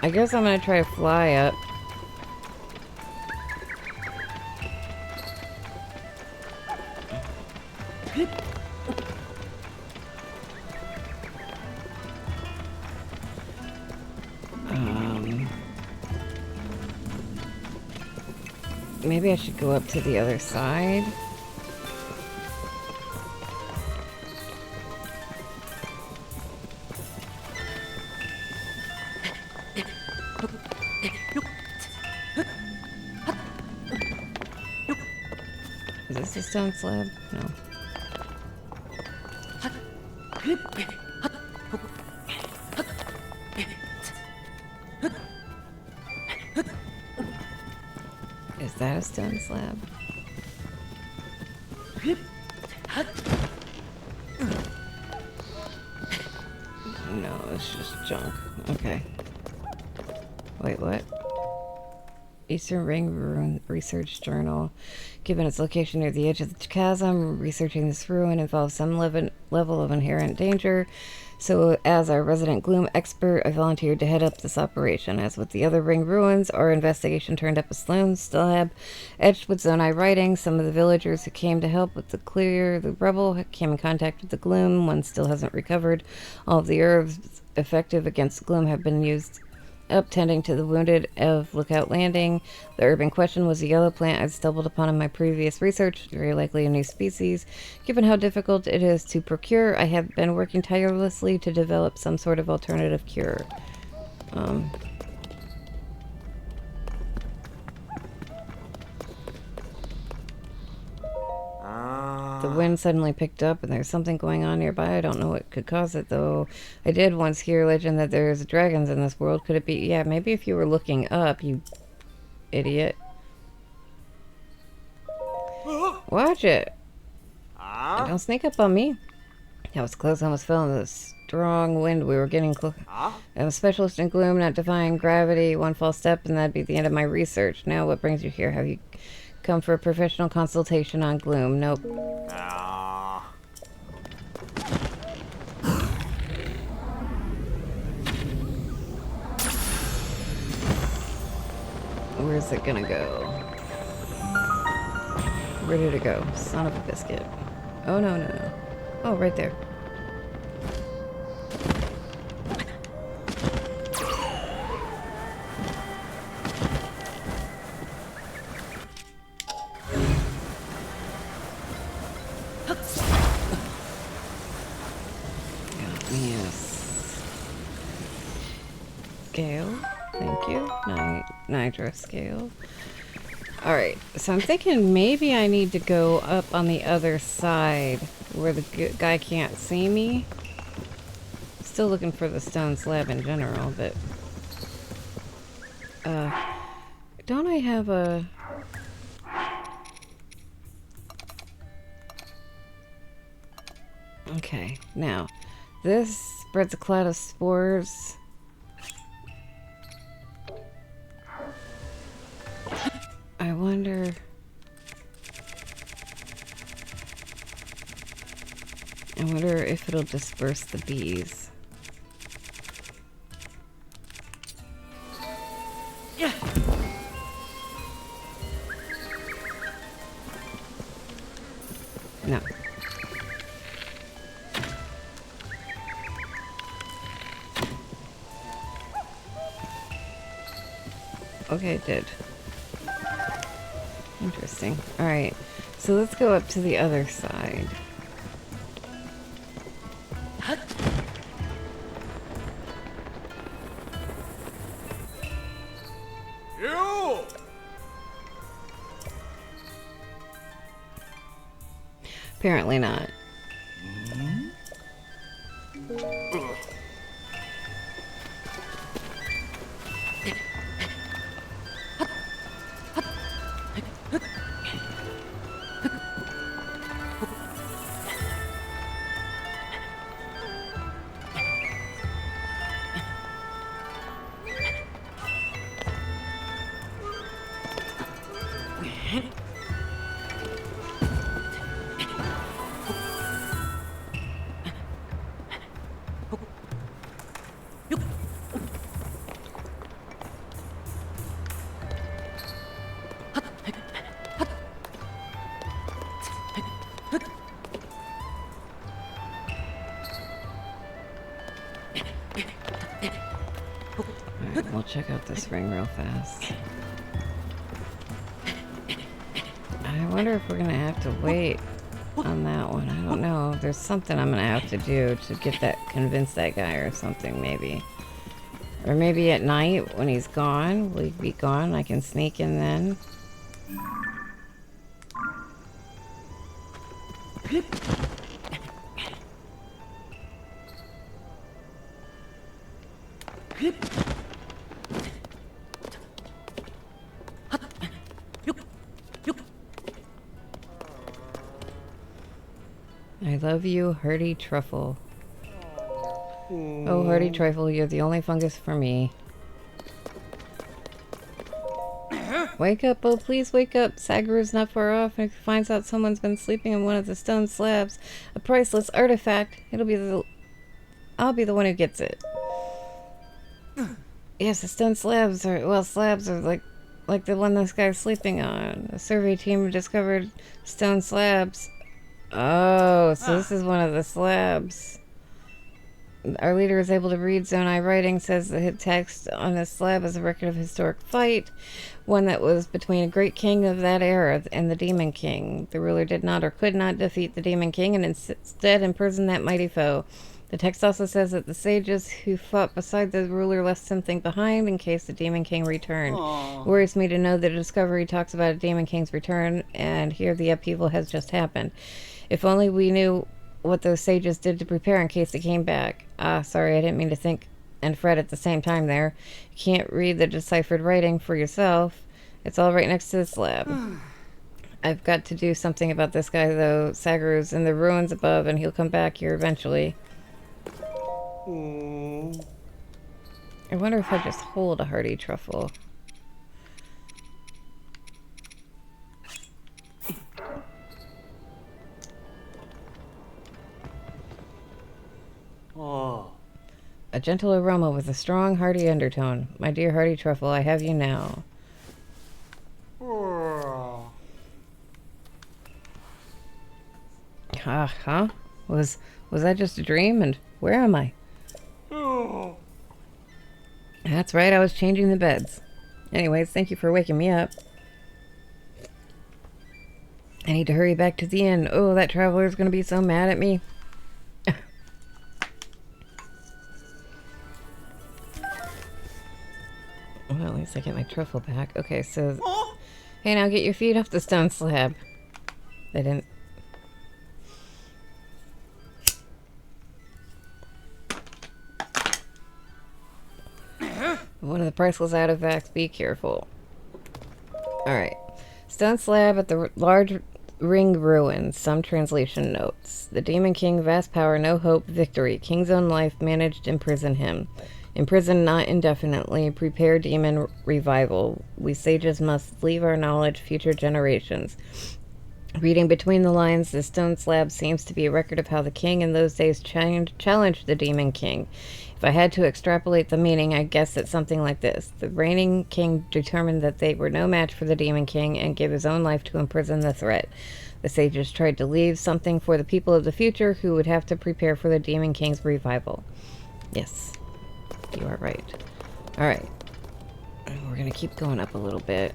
I guess I'm gonna try to fly up. Maybe I should go up to the other side. Is this a stone slab? No. Is that a stone slab? No, it's just junk. Okay. Wait, what? Eastern Ring Ruin Research Journal. Given its location near the edge of the chasm, researching this ruin involves some level of inherent danger. So, as our resident gloom expert, I volunteered to head up this operation. As with the other ring ruins, our investigation turned up a stone slab etched with Zonai writing. Some of the villagers who came to help with the rubble came in contact with the gloom. One still hasn't recovered. All of the herbs effective against gloom have been used up, tending to the wounded of Lookout Landing. The herb in question was a yellow plant I'd stumbled upon in my previous research, very likely a new species. Given how difficult it is to procure, I have been working tirelessly to develop some sort of alternative cure. The wind suddenly picked up and there's something going on nearby. I don't know what could cause it, though. I did once hear legend that there's dragons in this world. Could it be? Yeah, maybe if you were looking up, you idiot. Watch it. Don't sneak up on me. I was close, I almost fell into the strong wind. We were getting close. I'm a specialist in gloom, not defying gravity. One false step and that'd be the end of my research. Now, what brings you here? Have you come for a professional consultation on gloom? Nope. Where's it gonna go? Where did it go? Son of a biscuit. Oh, no, no, no. Oh, right there. Got me a scale. Thank you. Nitro scale. Alright, so I'm thinking maybe I need to go up on the other side where the guy can't see me. Still looking for the stone slab in general, but... don't I have a... Okay, now, this spreads a cloud of spores. I wonder... if it'll disperse the bees. Yeah. No. Okay, it did. Interesting. Alright, so let's go up to the other side. You! Apparently not. Alright, we'll check out this ring real fast. I wonder if we're gonna have to wait on that one. I don't know. There's something I'm gonna have to do to get that, convince that guy or something, maybe. Or maybe at night when he's gone, will he be gone? I can sneak in then. I love you, Hardy Truffle. Oh, Hardy Truffle, you're the only fungus for me. Wake up, oh please wake up. Sagaru's not far off and finds out someone's been sleeping in one of the stone slabs. A priceless artifact. I'll be the one who gets it. Yes, the stone slabs are, well, slabs are like the one this guy's sleeping on. The survey team discovered stone slabs. Oh, so this is one of the slabs. Our leader is able to read Zonai writing, says the text on this slab is a record of a historic fight, one that was between a great king of that era and the Demon King. The ruler did not or could not defeat the Demon King and instead imprisoned that mighty foe. The text also says that the sages who fought beside the ruler left something behind in case the Demon King returned. It worries me to know that a discovery talks about a Demon King's return, and here the upheaval has just happened. If only we knew what those sages did to prepare in case they came back. Ah, sorry, I didn't mean to think and fret at the same time there. You can't read the deciphered writing for yourself. It's all right next to the slab. I've got to do something about this guy, though. Sagaru's in the ruins above, and he'll come back here eventually. I wonder if I just hold a Hardy Truffle. Oh. A gentle aroma with a strong, hearty undertone. My dear Hardy Truffle, I have you now. Huh? Was that just a dream? And where am I? Oh. That's right, I was changing the beds. Anyways, thank you for waking me up. I need to hurry back to the inn. Oh, that traveler's gonna be so mad at me. Well, at least I get my truffle back. Okay, so... Hey, now get your feet off the stone slab. They didn't... One of the priceless artifacts. Be careful. Alright. Stone slab at the large ring ruins. Some translation notes. The Demon King, vast power, no hope, victory. King's own life managed imprison him. Imprison not indefinitely. Prepare demon revival. We sages must leave our knowledge future generations. Reading between the lines, the stone slab seems to be a record of how the king in those days challenged the Demon King. If I had to extrapolate the meaning, I'd guess it's something like this. The reigning king determined that they were no match for the Demon King and gave his own life to imprison the threat. The sages tried to leave something for the people of the future who would have to prepare for the Demon King's revival. Yes, you are right. Alright. We're gonna keep going up a little bit.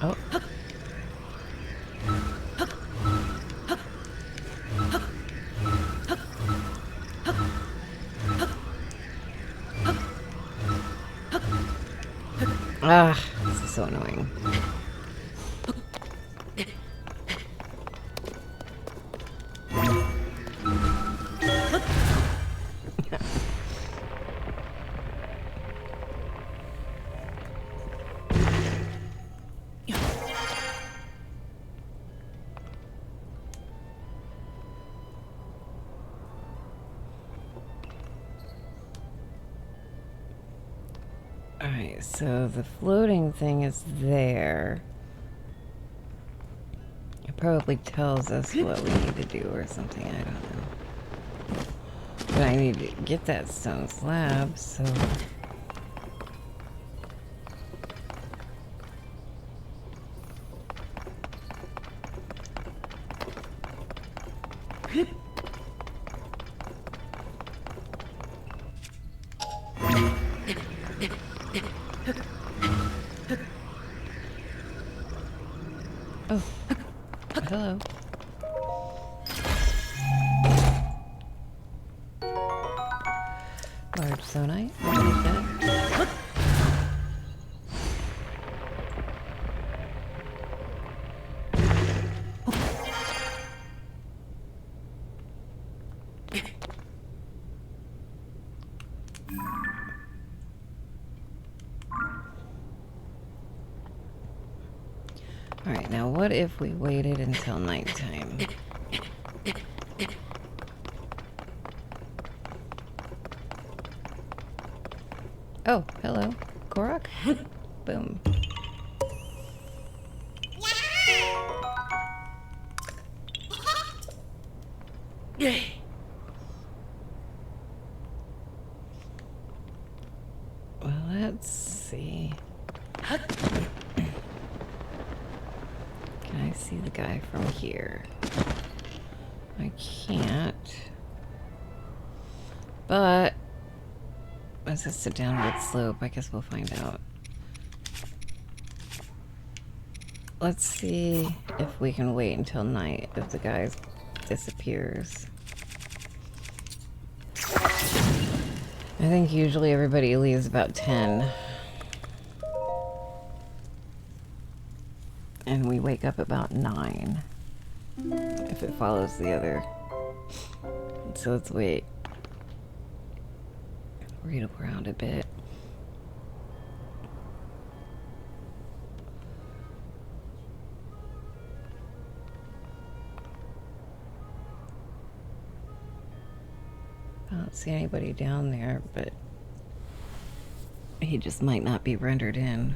Oh. Ah, this is so annoying. Alright, so the floating thing is there. It probably tells us what we need to do or something, I don't know. But I need to get that stone slab, so... Oh, hello. Large sonite. What is that? Alright, now what if we waited until nighttime? Oh, hello. Korok? Boom. Well, let's see. Can I see the guy from here? I can't. But as it's a downward slope, I guess we'll find out. Let's see if we can wait until night if the guy disappears. I think usually everybody leaves about 10. And we wake up about 9. If it follows the other. So let's wait. Read around a bit. I don't see anybody down there, but he just might not be rendered in.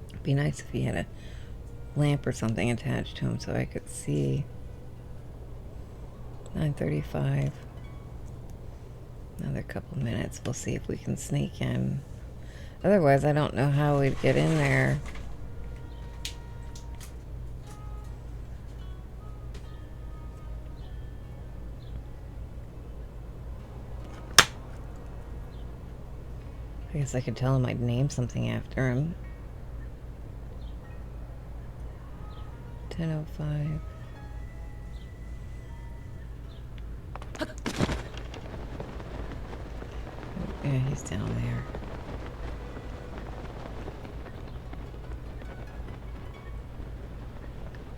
It'd be nice if he had a lamp or something attached to him so I could see. 9:35. Another couple minutes. We'll see if we can sneak in. Otherwise, I don't know how we'd get in there. I guess I could tell him I'd name something after him. 10:05. Yeah, he's down there.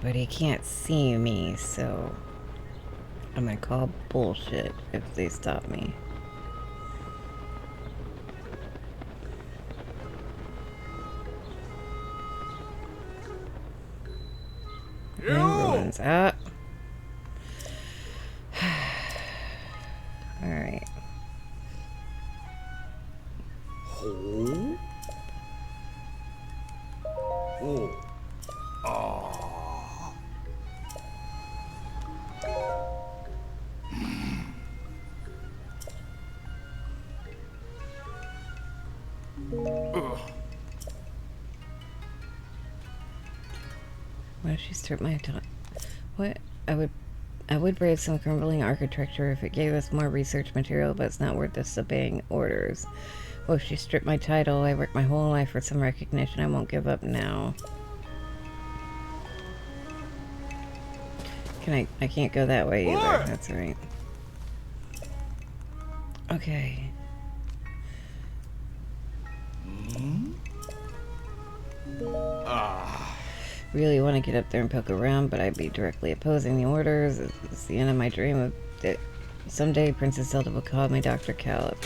But he can't see me, so I'm gonna call bullshit if they stop me. Ruins up. All right. Why did she start my time? What? I would brave some crumbling architecture if it gave us more research material, but it's not worth disobeying orders. Well, if she stripped my title, I worked my whole life for some recognition. I won't give up now. I can't go that way either. That's right. Okay. Really want to get up there and poke around, but I'd be directly opposing the orders. It's the end of my dream of that someday Princess Zelda will call me Dr. Calip.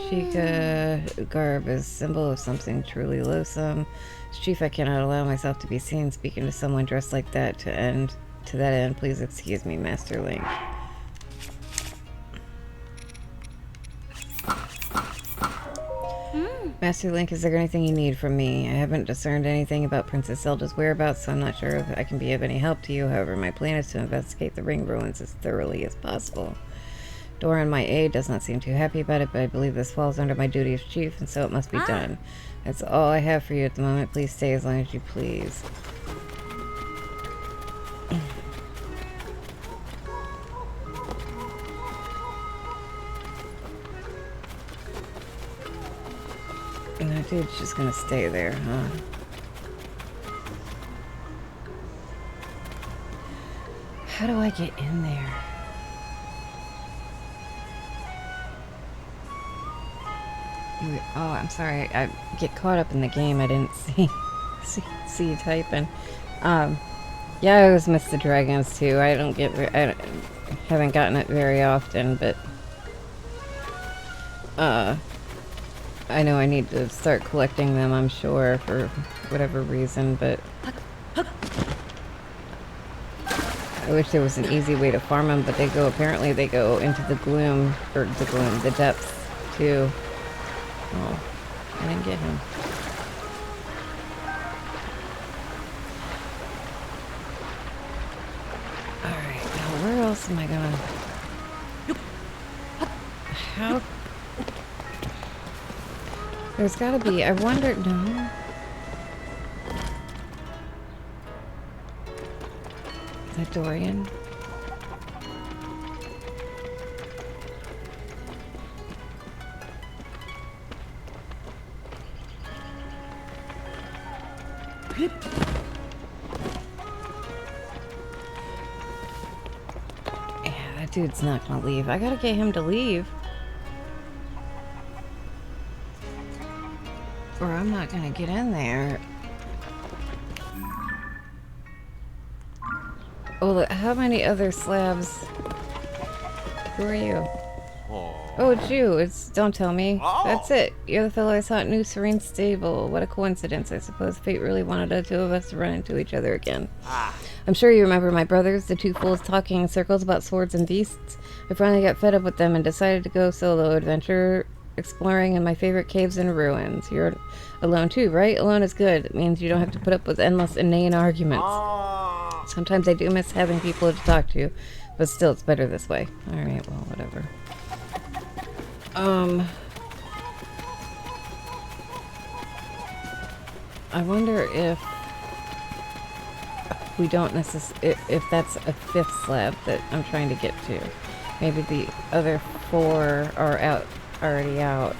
Sheikah garb is symbol of something truly loathsome. Chief, I cannot allow myself to be seen speaking to someone dressed like that. To that end, please excuse me, Master Link. Master Link, is there anything you need from me? I haven't discerned anything about Princess Zelda's whereabouts, so I'm not sure if I can be of any help to you. However, my plan is to investigate the ring ruins as thoroughly as possible. Doran, my aide, does not seem too happy about it, but I believe this falls under my duty as chief, and so it must be done. That's all I have for you at the moment. Please stay as long as you please. And that dude's just gonna stay there, huh? How do I get in there? Oh, I'm sorry. I get caught up in the game. I didn't see you typing. Yeah, I always miss the dragons too. I haven't gotten it very often, but I know I need to start collecting them, I'm sure, for whatever reason, but I wish there was an easy way to farm them, but apparently they go into the the depths too. Oh, I didn't get him. Alright, now where else am I gonna... How... There's gotta be... I wonder... No? Is that Dorian? Yeah, that dude's not gonna leave. I gotta get him to leave. Or I'm not gonna get in there. Oh, look, how many other slabs? Who are you? Oh, it's you. Don't tell me. That's it. You're the fellow I saw at New Serene Stable. What a coincidence. I suppose fate really wanted the two of us to run into each other again. I'm sure you remember my brothers, the two fools talking in circles about swords and beasts. I finally got fed up with them and decided to go solo adventure exploring in my favorite caves and ruins. You're alone too, right? Alone is good. It means you don't have to put up with endless inane arguments. Sometimes I do miss having people to talk to, but still it's better this way. Alright, well, whatever. I wonder if we don't necessarily, if that's a fifth slab that I'm trying to get to. Maybe the other four are already out.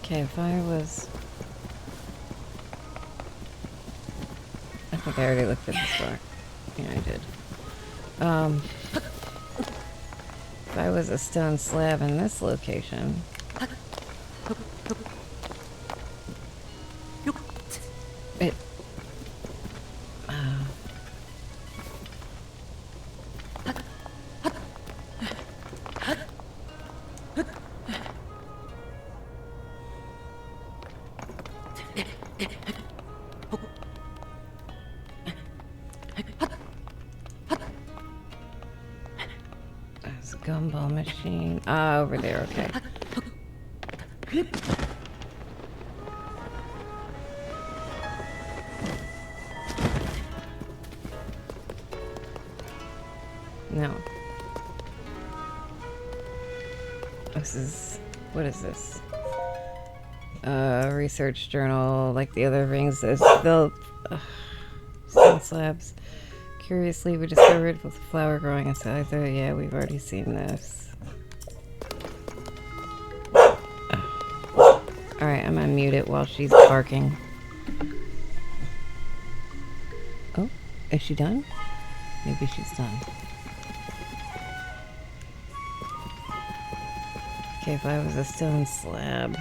Okay, if I was... I think I already looked at this rock. Yeah, I did. If I was a stone slab in this location... It... There's a gumball machine. Ah, over there, okay. No. This is... What is this? Research journal, like the other rings. Stone slabs. Curiously, we discovered with flower growing inside there. Yeah, we've already seen this. Alright, I'm gonna mute it while she's barking. Oh, is she done? Maybe she's done. Okay, if I was a stone slab.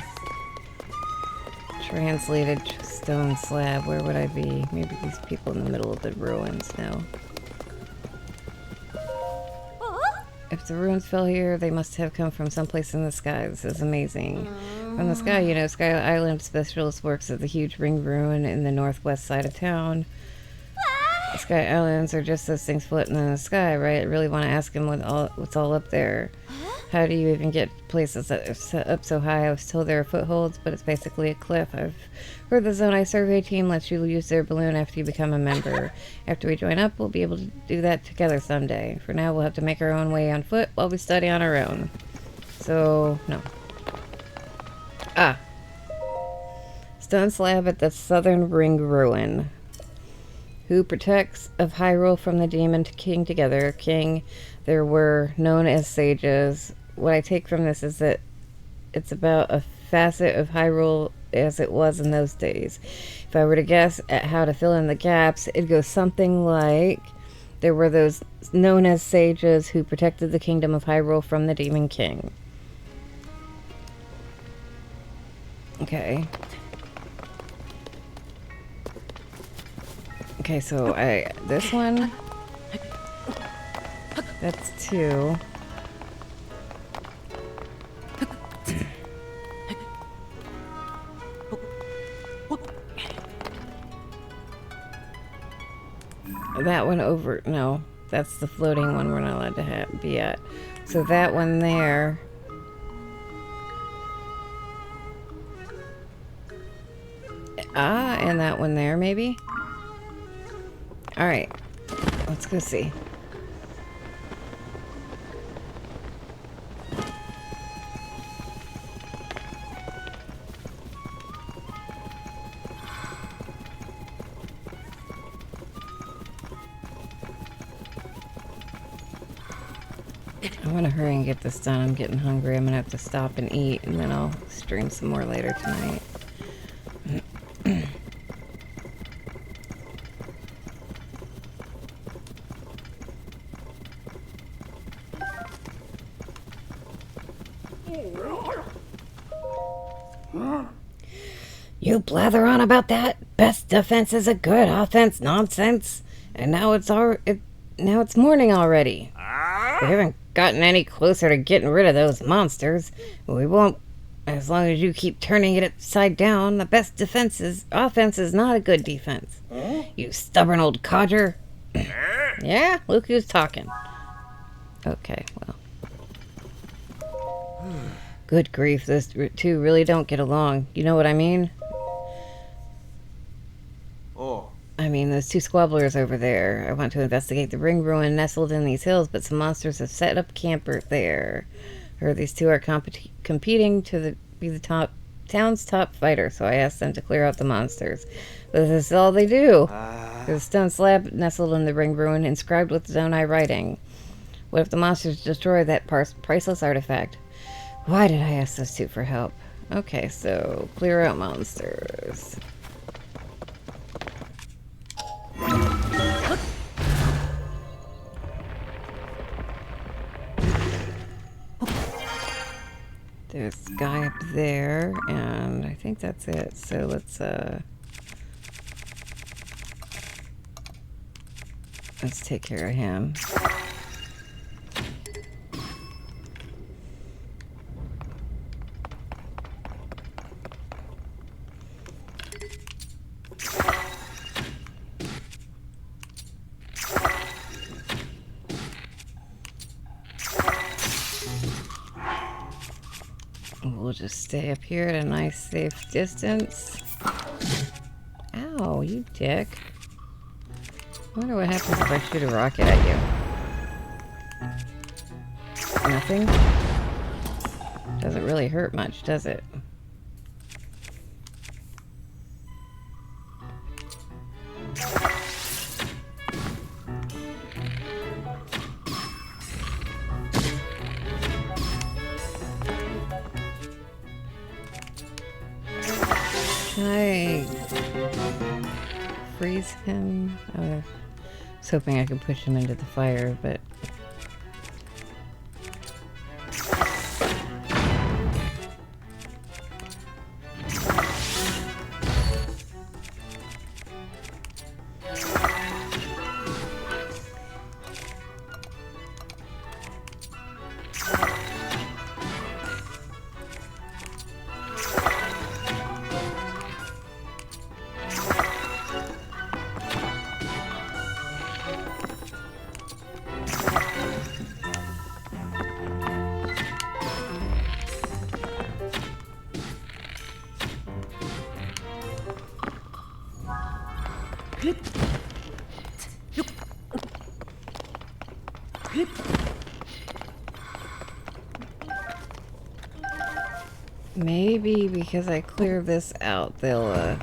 Translated stone slab, where would I be? Maybe these people in the middle of the ruins now. If the ruins fell here, they must have come from someplace in the sky. This is amazing. From the sky, you know, Sky Island Specialist works at the huge ring ruin in the northwest side of town. Sky Islands are just those things floating in the sky, right? I really want to ask him what's all up there. How do you even get places that are set up so high? I was told there are footholds, but it's basically a cliff. I've heard the Zone I survey team lets you use their balloon after you become a member. After we join up, we'll be able to do that together someday. For now, we'll have to make our own way on foot while we study on our own. So, no. Ah. Stone slab at the Southern Ring Ruin. Who protects of Hyrule from the Demon King together? King, there were known as sages. What I take from this is that it's about a facet of Hyrule as it was in those days. If I were to guess at how to fill in the gaps, it'd go something like there were those known as sages who protected the kingdom of Hyrule from the Demon King. Okay. Okay, so this one, that's 2. That one over, no, that's the floating one we're not allowed to be at. So that one there. Ah, and that one there, maybe? Alright, let's go see. I want to hurry and get this done. I'm getting hungry. I'm going to have to stop and eat, and then I'll stream some more later tonight. You blather on about that best defense is a good offense nonsense, and now it's morning already. We haven't gotten any closer to getting rid of those monsters. We won't, as long as you keep turning it upside down. The best offense is not a good defense. You stubborn old codger. Yeah, look who's talking. Okay, well. Good grief, those two really don't get along. You know what I mean? Oh. I mean, those two squabblers over there. I want to investigate the ring ruin nestled in these hills, but some monsters have set up camp there. Heard these two are competing to be the town's top fighter, so I asked them to clear out the monsters. But this is all they do. There's a stone slab nestled in the ring ruin, inscribed with Zonai writing. What if the monsters destroy that priceless artifact? Why did I ask those two for help? Okay, so clear out monsters. There's a guy up there, and I think that's it. So let's take care of him. We'll just stay up here at a nice safe distance. Ow, you dick. I wonder what happens if I shoot a rocket at you. Nothing? Doesn't really hurt much, does it? Can I freeze him? I was hoping I could push him into the fire, but... Maybe because I clear this out, they'll,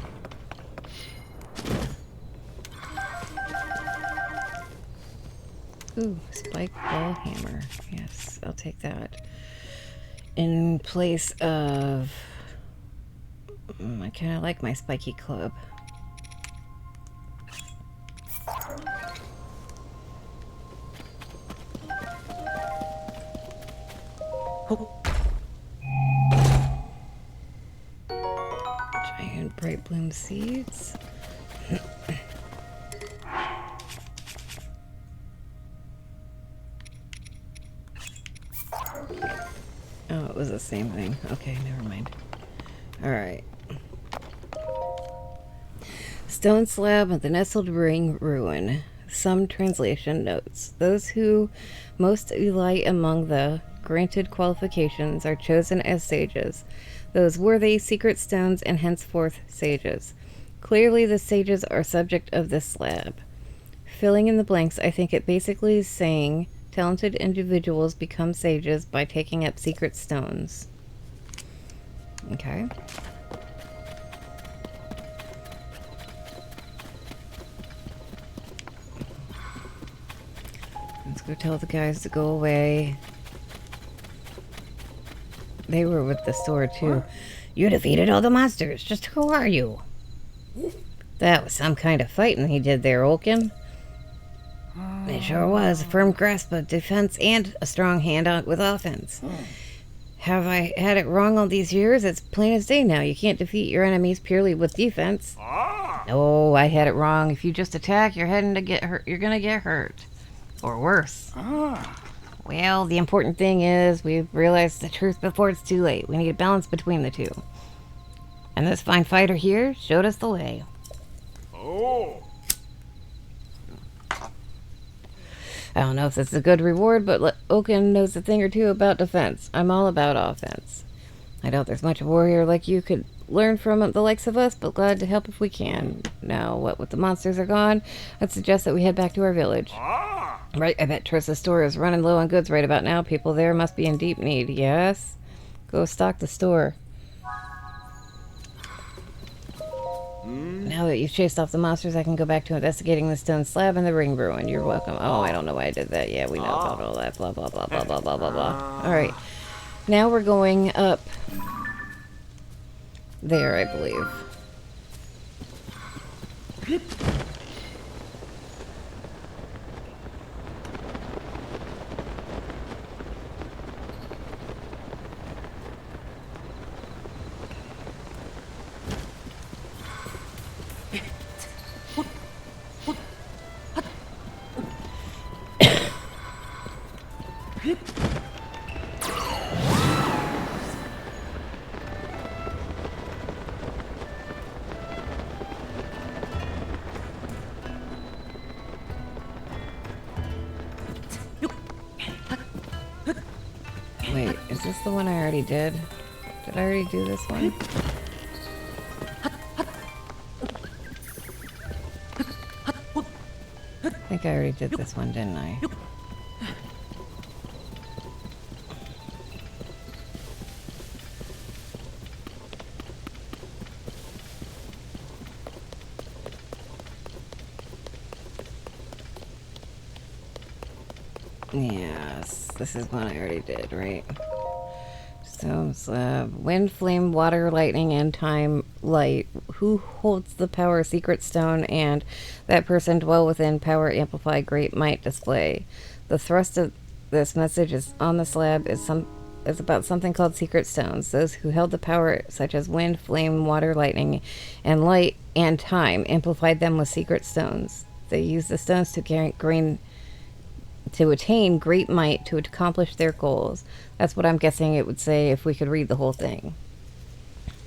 Ooh, spike ball hammer. Yes, I'll take that. In place of... I kind of like my spiky club. Giant bright bloom seeds. Oh, it was the same thing. Okay, never mind. Alright. Stone slab of the nestled ring ruin. Some translation notes. Those who most elite among the granted qualifications are chosen as sages. Those worthy secret stones and henceforth sages. Clearly the sages are subject of this slab. Filling in the blanks, I think it basically is saying talented individuals become sages by taking up secret stones. Okay. Let's go tell the guys to go away. They were with the store, too. You defeated all the monsters. Just who are you? That was some kind of fighting he did there, Olkin. It sure was. A firm grasp of defense and a strong hand on with offense. Have I had it wrong all these years? It's plain as day now. You can't defeat your enemies purely with defense. No, I had it wrong. If you just attack, you're heading to get hurt. You're gonna get hurt. Or worse. Well, the important thing is we've realized the truth before it's too late. We need a balance between the two. And this fine fighter here showed us the way. Oh. I don't know if this is a good reward, but Oaken knows a thing or two about defense. I'm all about offense. I doubt there's much a warrior like you could learn from the likes of us, but glad to help if we can. Now, what with the monsters are gone, I'd suggest that we head back to our village. Right, I bet Trissa's store is running low on goods right about now. People there must be in deep need, yes? Go stock the store. Now that you've chased off the monsters, I can go back to investigating the stone slab and the ring ruin. You're welcome. Oh, I don't know why I did that. Yeah, we know about all that. Blah, blah, blah, blah, blah, blah, blah, blah. Alright. Now we're going up there, I believe. Wait, is this the one I already did? Did I already do this one? I think I already did this one, didn't I? Yes, this is one I already did, right? Stone slab. Wind, flame, water, lightning, and time, light. Who holds the power secret stone and that person dwell within power amplify great might display. The thrust of this message is on the slab is about something called secret stones. Those who held the power such as wind, flame, water, lightning, and light and time amplified them with secret stones. They used the stones to attain great might to accomplish their goals. That's what I'm guessing it would say if we could read the whole thing.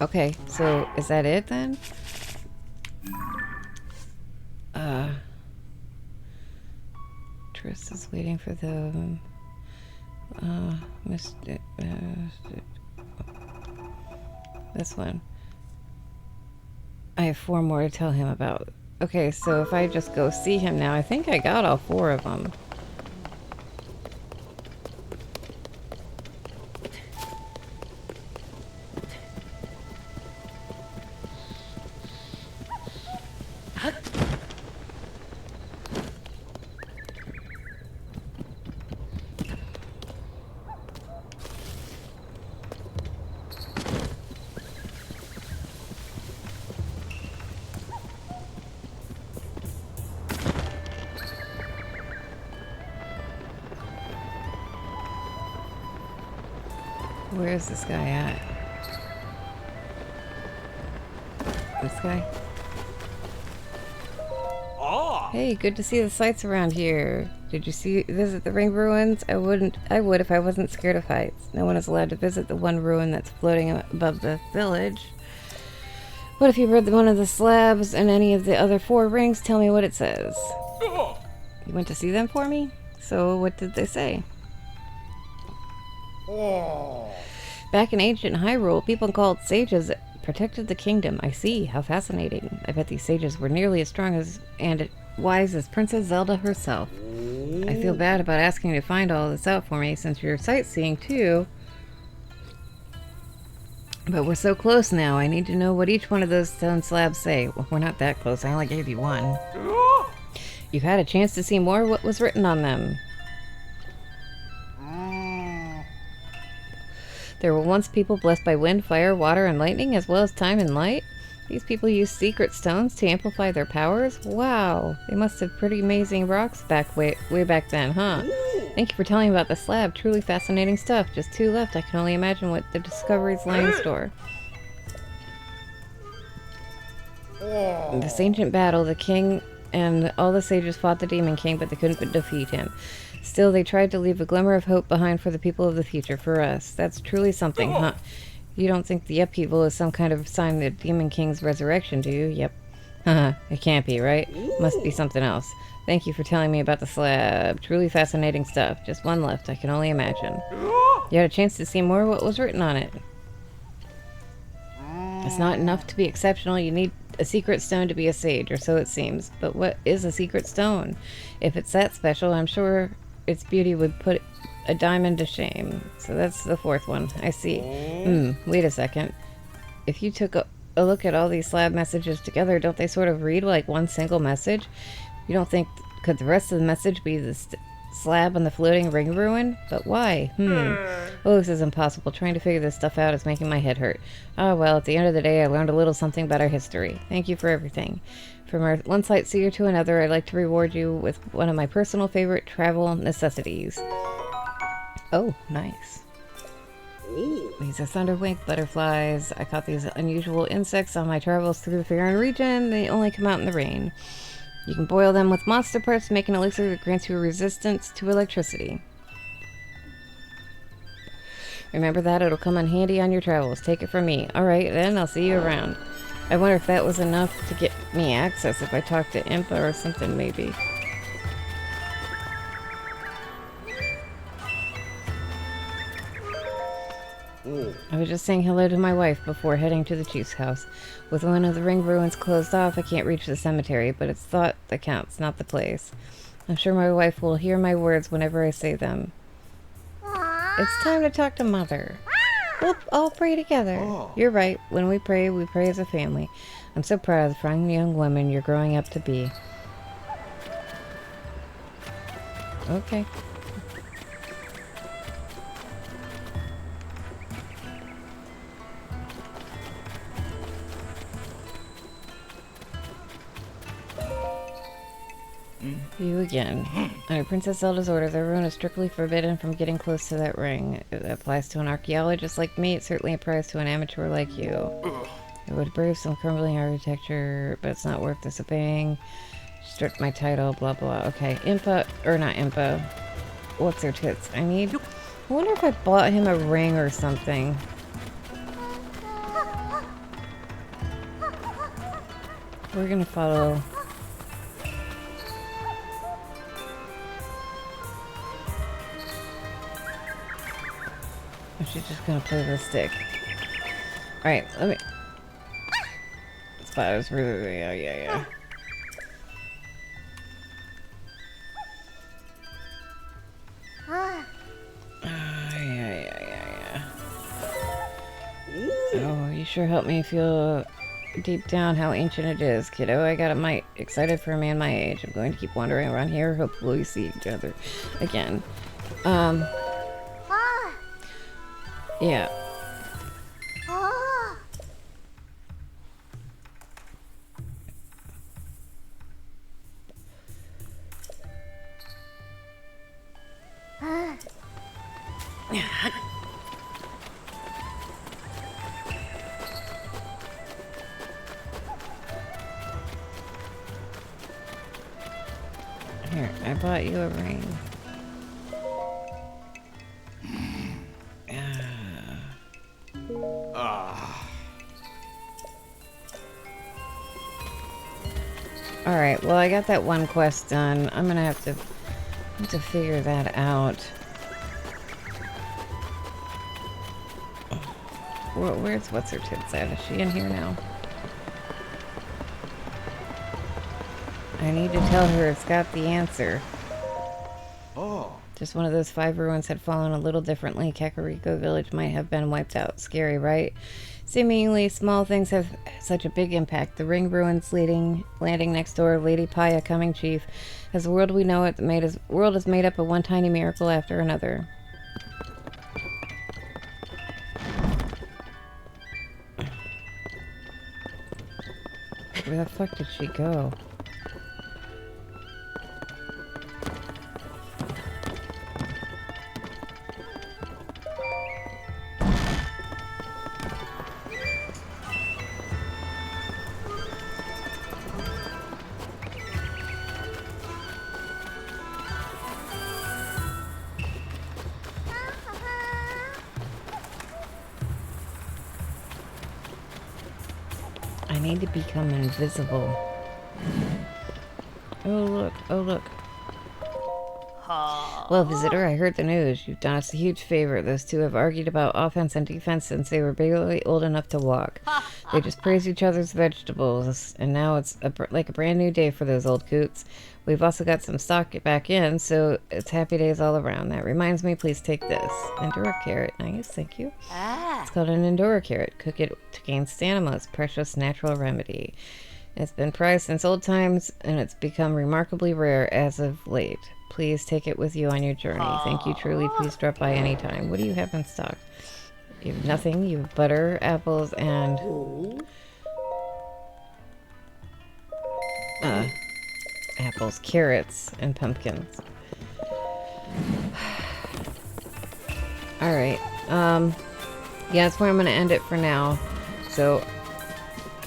Okay, so is that it then? Triss is waiting for the this one. I have 4 more to tell him about. Okay, so if I just go see him now, I think I got all 4 of them. Where is this guy at? This guy? Hey, good to see the sights around here. Did you visit the ring ruins? I would if I wasn't scared of heights. No one is allowed to visit the one ruin that's floating above the village. What if you read one of the slabs and any of the other 4 rings? Tell me what it says. You went to see them for me? So what did they say? Back in ancient Hyrule, people called sages protected the kingdom. I see. How fascinating. I bet these sages were nearly as strong as and wise as Princess Zelda herself. I feel bad about asking you to find all this out for me since you're sightseeing too. But we're so close now. I need to know what each one of those stone slabs say. Well, we're not that close. I only gave you 1. You've had a chance to see more. What was written on them? There were once people blessed by wind, fire, water, and lightning, as well as time and light. These people used secret stones to amplify their powers? Wow, they must have pretty amazing rocks way back then, huh? Thank you for telling me about the slab. Truly fascinating stuff. Just 2 left. I can only imagine what the discoveries lie in store. In this ancient battle, the king and all the sages fought the Demon King, but they couldn't defeat him. Still, they tried to leave a glimmer of hope behind for the people of the future, for us. That's truly something, huh? You don't think the upheaval is some kind of sign of the Demon King's resurrection, do you? Yep. Haha, it can't be, right? Must be something else. Thank you for telling me about the slab. Truly fascinating stuff. Just 1 left, I can only imagine. You had a chance to see more of what was written on it. It's not enough to be exceptional. You need a secret stone to be a sage, or so it seems. But what is a secret stone? If it's that special, I'm sure its beauty would put a diamond to shame. So that's the 4th one. I see. Wait a second. If you took a look at all these slab messages together, don't they sort of read like one single message? You don't think... Could the rest of the message be the slab on the floating ring ruin? But why? Oh, this is impossible. Trying to figure this stuff out is making my head hurt. Ah, well, at the end of the day, I learned a little something about our history. Thank you for everything. From one sightseer to another, I'd like to reward you with one of my personal favorite travel necessities. Oh, nice. These are thunderwing butterflies. I caught these unusual insects on my travels through the Faron region. They only come out in the rain. You can boil them with monster parts to make an elixir that grants you resistance to electricity. Remember that, it'll come in handy on your travels. Take it from me. Alright, then I'll see you around. I wonder if that was enough to get me access if I talked to Impa or something, maybe. I was just saying hello to my wife before heading to the chief's house. With one of the ring ruins closed off, I can't reach the cemetery, but it's thought that counts, not the place. I'm sure my wife will hear my words whenever I say them. It's time to talk to Mother. We'll all pray together. You're right. When we pray as a family. I'm so proud of the fine young woman you're growing up to be. Okay. You again. Under Princess Zelda's orders, everyone is strictly forbidden from getting close to that ring. It applies to an archaeologist like me. It certainly applies to an amateur like you. It would brave some crumbling architecture, but it's not worth disobeying. Stripped my title, blah blah. Okay, Impa, or not Impa. What's her tits? I wonder if I bought him a ring or something. We're gonna follow... She's just gonna play with a stick. Alright, let me... Spiders really... Yeah. Yeah. Oh, you sure helped me feel deep down how ancient it is, kiddo. I got a mite excited for a man my age. I'm going to keep wandering around here. Hopefully we see each other again. Yeah. Here, I bought you a ring. Alright, well I got that one quest done. I'm gonna have to figure that out. Where's what's her tits at? Is she in here now? I need to tell her it's got the answer. Just one of those 5 ruins had fallen a little differently. Kakariko village might have been wiped out. Scary, right? Seemingly small things have such a big impact. The ring ruins landing next door, Lady Paya coming chief. As the world we know it, world is made up of one tiny miracle after another. Where the fuck did she go? I need to become invisible. Oh look, oh look. Well, visitor, I heard the news. You've done us a huge favor. Those two have argued about offense and defense since they were barely old enough to walk. They just praise each other's vegetables, and now it's like a brand new day for those old coots. We've also got some stock back in, so it's happy days all around. That reminds me, please take this. Endura carrot. Nice, thank you. It's called an Endura carrot. Cook it to gain stamina. It's precious natural remedy. It's been prized since old times, and it's become remarkably rare as of late. Please take it with you on your journey. Thank you truly. Please drop by anytime. What do you have in stock? You have nothing. You have butter, apples, and... apples, carrots, and pumpkins. Alright. Yeah, that's where I'm going to end it for now. So...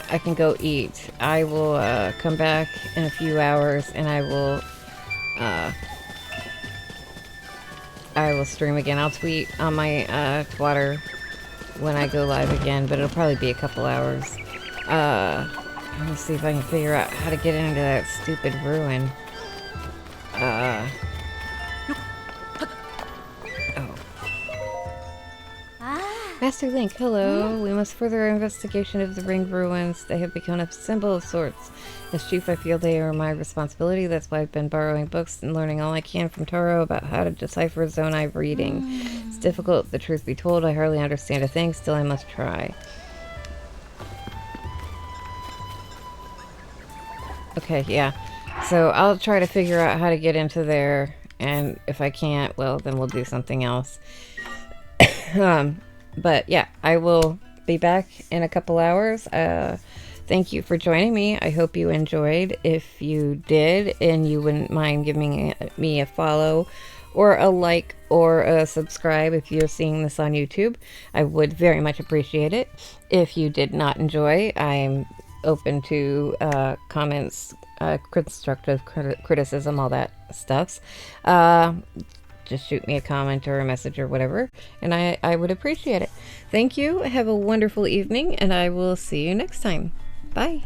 I can go eat. I will come back in a few hours and I will stream again. I'll tweet on my Twitter when I go live again, but it'll probably be a couple hours. Let me see if I can figure out how to get into that stupid ruin. Oh. Master Link, hello. We must further our investigation of the ring ruins. They have become a symbol of sorts. As chief, I feel they are my responsibility. That's why I've been borrowing books and learning all I can from Taro about how to decipher Zonai reading. It's difficult, the truth be told. I hardly understand a thing. Still, I must try. Okay, yeah. So I'll try to figure out how to get into there. And if I can't, well, then we'll do something else. But yeah, I will be back in a couple hours. Thank you for joining me. I hope you enjoyed. If you did, and you wouldn't mind giving me a follow or a like or a subscribe if you're seeing this on YouTube, I would very much appreciate it. If you did not enjoy, I'm open to comments, constructive criticism, all that stuffs. Just shoot me a comment or a message or whatever, and I would appreciate it. Thank you. Have a wonderful evening, and I will see you next time. Bye.